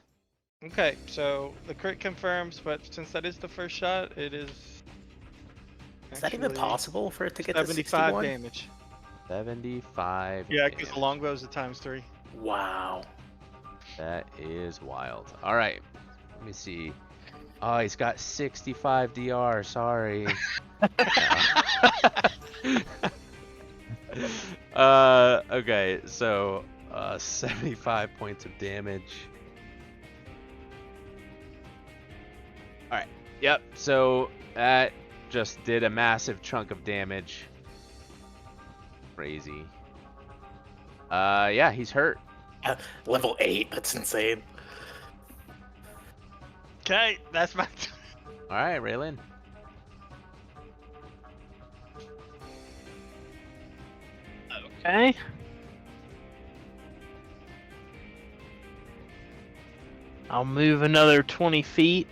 Speaker 7: Okay, so the crit confirms, but since that is the first shot, it is.
Speaker 3: Is that even
Speaker 7: actually
Speaker 3: possible for it to get to
Speaker 7: 75
Speaker 3: 61?
Speaker 7: damage.
Speaker 2: 75.
Speaker 7: Yeah, because
Speaker 2: damage.
Speaker 7: the longbow's a ×3.
Speaker 3: Wow.
Speaker 2: That is wild. All right. Let me see. Oh, he's got 65 DR. Sorry. Okay. So, 75 points of damage. All right. Yep. So that just did a massive chunk of damage. Crazy. Yeah, he's hurt.
Speaker 3: Level 8. That's insane.
Speaker 7: Okay, that's my.
Speaker 2: All right, Raylan.
Speaker 6: Okay. I'll move another 20 feet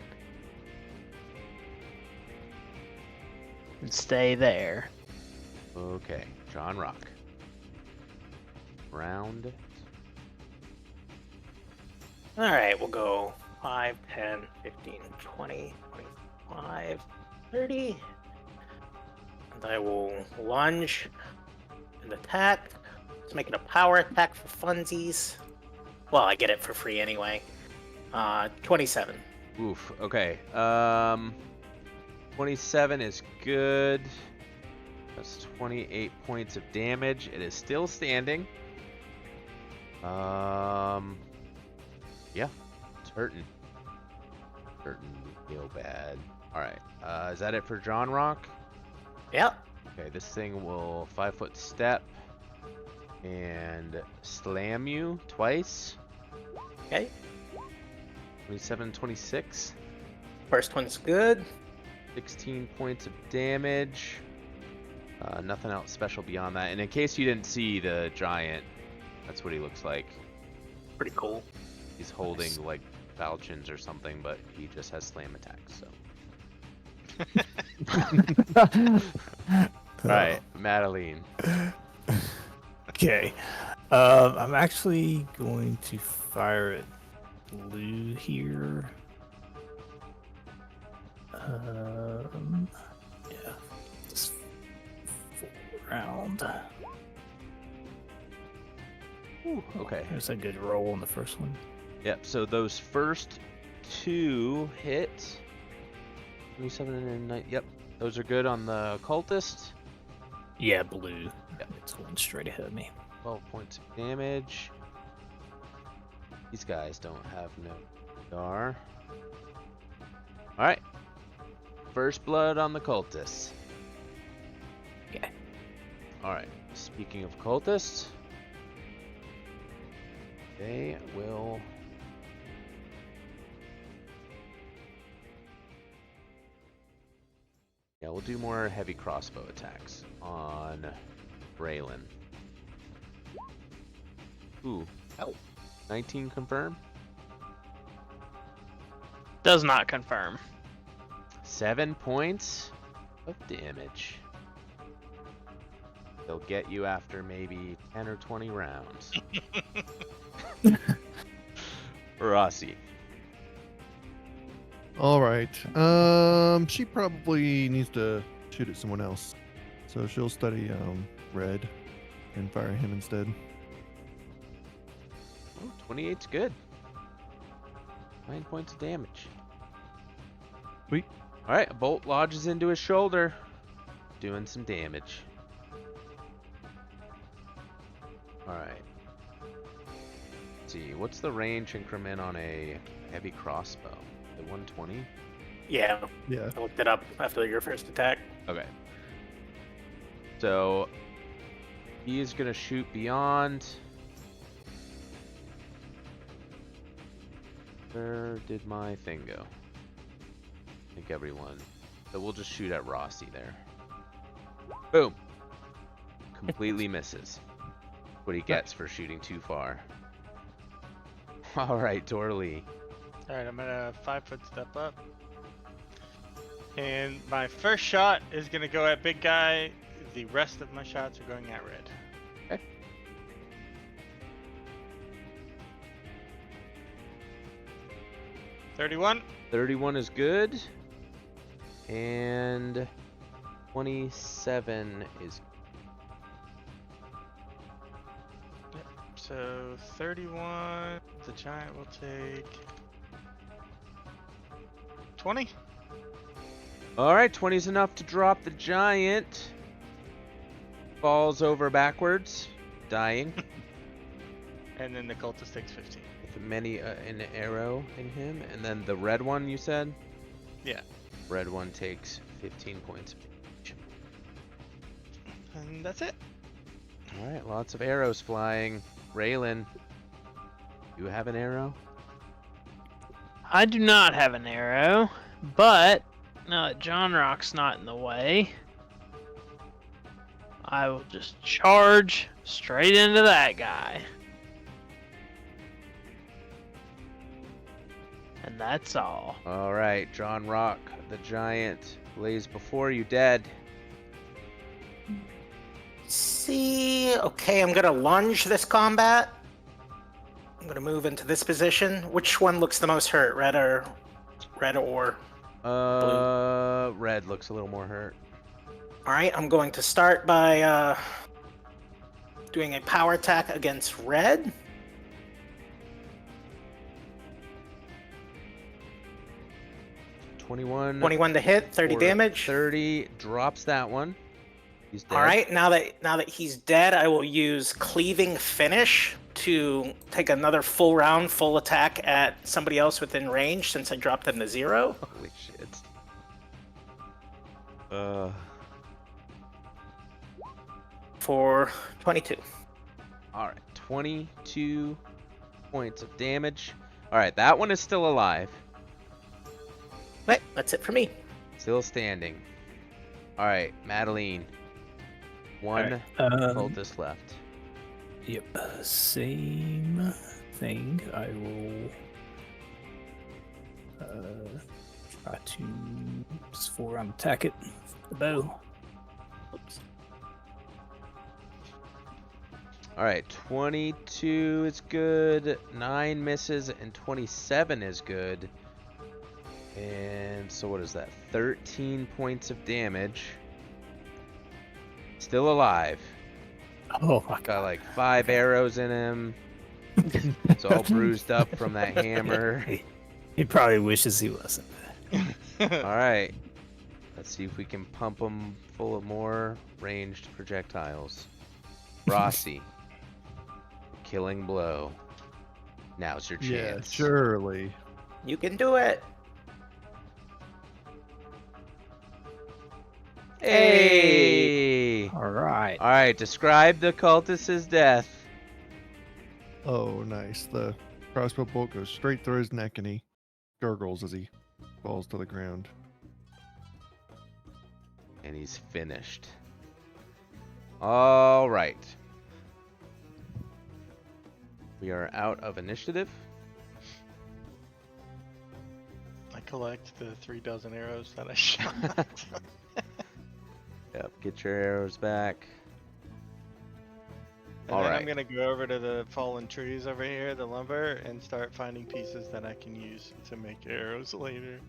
Speaker 6: and stay there.
Speaker 2: Okay, John Rock. Round.
Speaker 3: Alright, we'll go 5, 10, 15, 20, 25, 30. And I will lunge and attack. Let's make it a power attack for funsies. Well, I get it for free anyway. 27.
Speaker 2: Oof. Okay. 27 is good. That's 28 points of damage. It is still standing. Yeah, it's hurting. Hurting real bad. All right. Is that it for John Rock?
Speaker 3: Yep.
Speaker 2: Okay, this thing will 5-foot step and slam you twice.
Speaker 3: Okay.
Speaker 2: 27, 26.
Speaker 3: First one's good.
Speaker 2: 16 points of damage. Nothing else special beyond that. And in case you didn't see the giant, That's what he looks like.
Speaker 3: Pretty cool.
Speaker 2: He's holding like falchions or something, but he just has slam attacks. So. Right, Madeline.
Speaker 1: Okay. I'm actually going to fire at blue here. Yeah. Just full round.
Speaker 2: Ooh, okay.
Speaker 1: There's a good roll on the first one.
Speaker 2: Yep, so those first 2 hit. 27 and 9. Yep, those are good on the cultist.
Speaker 1: Yeah, blue.
Speaker 2: Yep.
Speaker 1: It's one straight ahead of me.
Speaker 2: 12 points of damage. These guys don't have no star. Alright. First blood on the cultists.
Speaker 1: Okay.
Speaker 2: Alright, speaking of cultists, they will... Yeah, we'll do more heavy crossbow attacks on Braylon. Ooh.
Speaker 3: Oh.
Speaker 2: 19 confirm.
Speaker 6: Does not confirm.
Speaker 2: 7 points of damage. They'll get you after maybe 10 or 20 rounds. Rossi.
Speaker 5: All right. She probably needs to shoot at someone else, so she'll study Red and fire him instead.
Speaker 2: Oh, 28's good. 9 points of damage.
Speaker 5: Sweet.
Speaker 2: Alright, a bolt lodges into his shoulder, doing some damage. Alright. Let's see, what's the range increment on a heavy crossbow? At 120?
Speaker 3: Yeah,
Speaker 5: Yeah.
Speaker 3: I looked it up after your first attack.
Speaker 2: Okay. So, he is going to shoot beyond. Where did my thing go? I think everyone. So we'll just shoot at Rossi there. Boom. Completely misses. What he gets for shooting too far. Alright, Dorley.
Speaker 7: Alright, I'm gonna 5-foot step up. And my first shot is gonna go at big guy. The rest of my shots are going at red.
Speaker 2: Okay.
Speaker 7: $31.
Speaker 2: 31 is good. And 27 is
Speaker 7: So 31. The giant will take 20.
Speaker 2: Alright, 20's enough to drop the giant. Falls over backwards, dying.
Speaker 7: And then the cultist takes 15.
Speaker 2: With many an arrow in him. And then the red one, you said?
Speaker 7: Yeah.
Speaker 2: Red one takes 15 points of damage.
Speaker 7: And that's it.
Speaker 2: Alright, lots of arrows flying. Raylan, you have an arrow?
Speaker 6: I do not have an arrow, but now that John Rock's not in the way, I will just charge straight into that guy. And that's all.
Speaker 2: Alright, John Rock, the giant, lays before you dead.
Speaker 3: See, okay, I'm gonna lunge this combat. I'm gonna move into this position. Which one looks the most hurt, red or
Speaker 2: Red looks a little more hurt.
Speaker 3: All right, I'm going to start by doing a power attack against red.
Speaker 2: $21.
Speaker 3: 21 to hit, 30
Speaker 2: for
Speaker 3: damage.
Speaker 2: 30 drops that one. He's dead.
Speaker 3: All right, now that he's dead, I will use cleaving finish to take another full round, full attack at somebody else within range since I dropped them to 0.
Speaker 2: Holy shit.
Speaker 3: For 22.
Speaker 2: Alright, 22 points of damage. Alright, that one is still alive.
Speaker 3: Right, that's it for me.
Speaker 2: Still standing. Alright, Madeline. One
Speaker 1: Alright,
Speaker 2: cultist left.
Speaker 1: Yep, same thing. I will try to just forearm attack it with the bow. Oops.
Speaker 2: All right, 22 is good, 9 misses, and 27 is good. And so what is that? 13 points of damage. Still alive.
Speaker 1: Oh my
Speaker 2: Got
Speaker 1: god.
Speaker 2: like 5 arrows in him. It's all bruised up from that hammer.
Speaker 1: He probably wishes he wasn't.
Speaker 2: All right. Let's see if we can pump him full of more ranged projectiles. Rossi. Killing blow. Now's your
Speaker 5: Yeah,
Speaker 2: chance.
Speaker 5: surely.
Speaker 3: You can do it.
Speaker 2: Hey!
Speaker 1: All right.
Speaker 2: All right, describe the cultist's death.
Speaker 5: Oh, nice. The crossbow bolt goes straight through his neck, and he gurgles as he falls to the ground.
Speaker 2: And he's finished. All right. We are out of initiative.
Speaker 7: I collect the 3 dozen arrows that I shot.
Speaker 2: Yep, get your arrows back.
Speaker 7: And
Speaker 2: All
Speaker 7: then
Speaker 2: right.
Speaker 7: I'm gonna go over to the fallen trees over here, the lumber, and start finding pieces that I can use to make arrows later.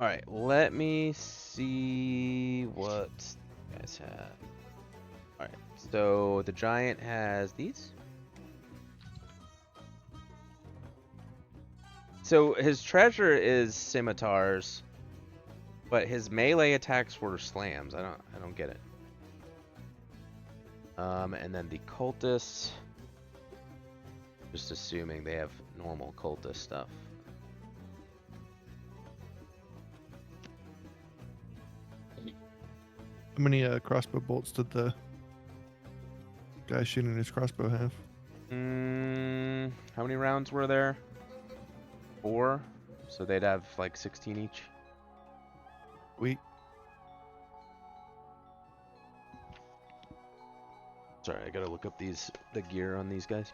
Speaker 2: All right, let me see what you guys have. All right, so the giant has these. So his treasure is scimitars, but his melee attacks were slams. I don't get it. And then the cultists, just assuming they have normal cultist stuff.
Speaker 5: How many crossbow bolts did the guy shooting his crossbow have?
Speaker 2: How many rounds were there? 4. So they'd have like 16 each.
Speaker 5: Sweet.
Speaker 2: Sorry, I gotta look up the gear on these guys.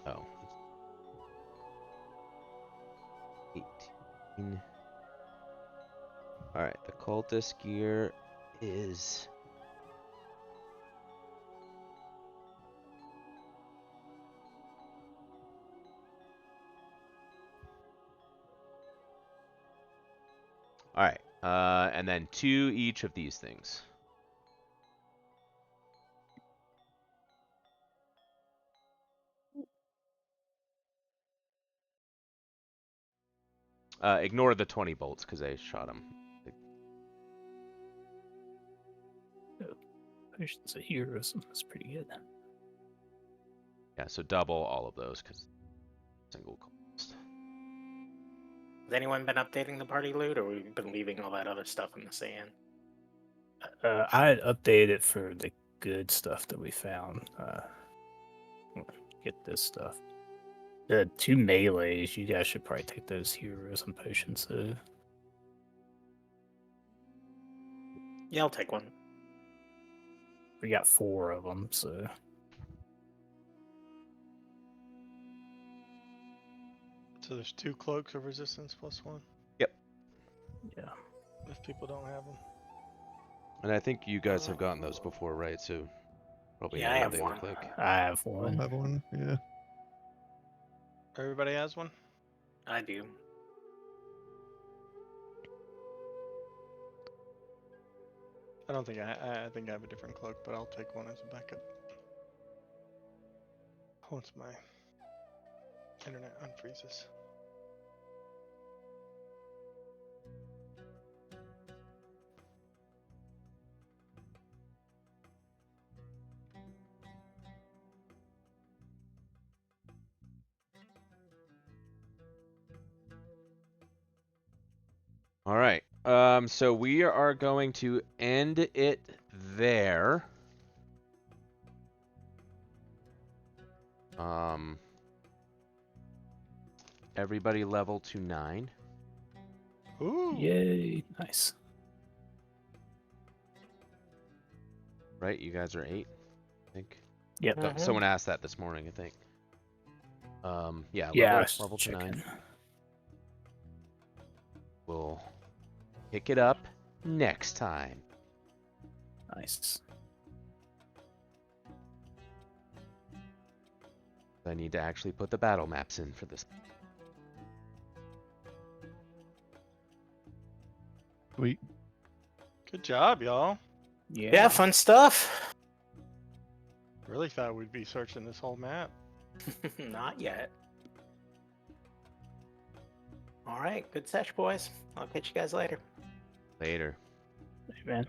Speaker 2: Oh. 18. Alright, the cultist gear is... Alright, and then 2 each of these things. Ignore the 20 bolts because I shot him.
Speaker 1: Potions of heroism. That's pretty good.
Speaker 2: Yeah, so double all of those because single cost.
Speaker 3: Has anyone been updating the party loot, or we've been leaving all that other stuff in the sand?
Speaker 1: I had updated it for the good stuff that we found. Get this stuff. The 2 melees, you guys should probably take those heroism potions though.
Speaker 3: Yeah, I'll take one.
Speaker 1: We got 4 of them, so.
Speaker 7: So there's 2 cloaks of resistance plus 1.
Speaker 2: Yep.
Speaker 1: Yeah.
Speaker 7: If people don't have them.
Speaker 2: And I think you guys have gotten those before, right? So probably
Speaker 3: Yeah,
Speaker 2: know
Speaker 3: I
Speaker 2: what
Speaker 3: have
Speaker 2: they
Speaker 3: one.
Speaker 2: look like.
Speaker 1: I have
Speaker 5: I'll
Speaker 1: one.
Speaker 5: have one. Yeah.
Speaker 7: Everybody has one?
Speaker 3: I do.
Speaker 7: I don't think I think I have a different cloak, but I'll take one as a backup. Once my internet unfreezes.
Speaker 2: All right. So we are going to end it there. Everybody level to 9.
Speaker 4: Ooh.
Speaker 1: Yay! Nice.
Speaker 2: Right? You guys are 8, I think.
Speaker 1: Yep.
Speaker 3: Mhm.
Speaker 2: Someone asked that this morning, I think. Yeah,
Speaker 1: Yeah, I
Speaker 2: level,
Speaker 1: was
Speaker 2: level to 9.
Speaker 1: checking.
Speaker 2: We'll pick it up next time.
Speaker 1: Nice.
Speaker 2: I need to actually put the battle maps in for this.
Speaker 5: Sweet.
Speaker 7: Good job, y'all.
Speaker 3: Yeah, fun stuff.
Speaker 7: Really thought we'd be searching this whole map.
Speaker 3: Not yet. All right, good search, boys. I'll catch you guys later.
Speaker 2: Later.
Speaker 1: Hey, man.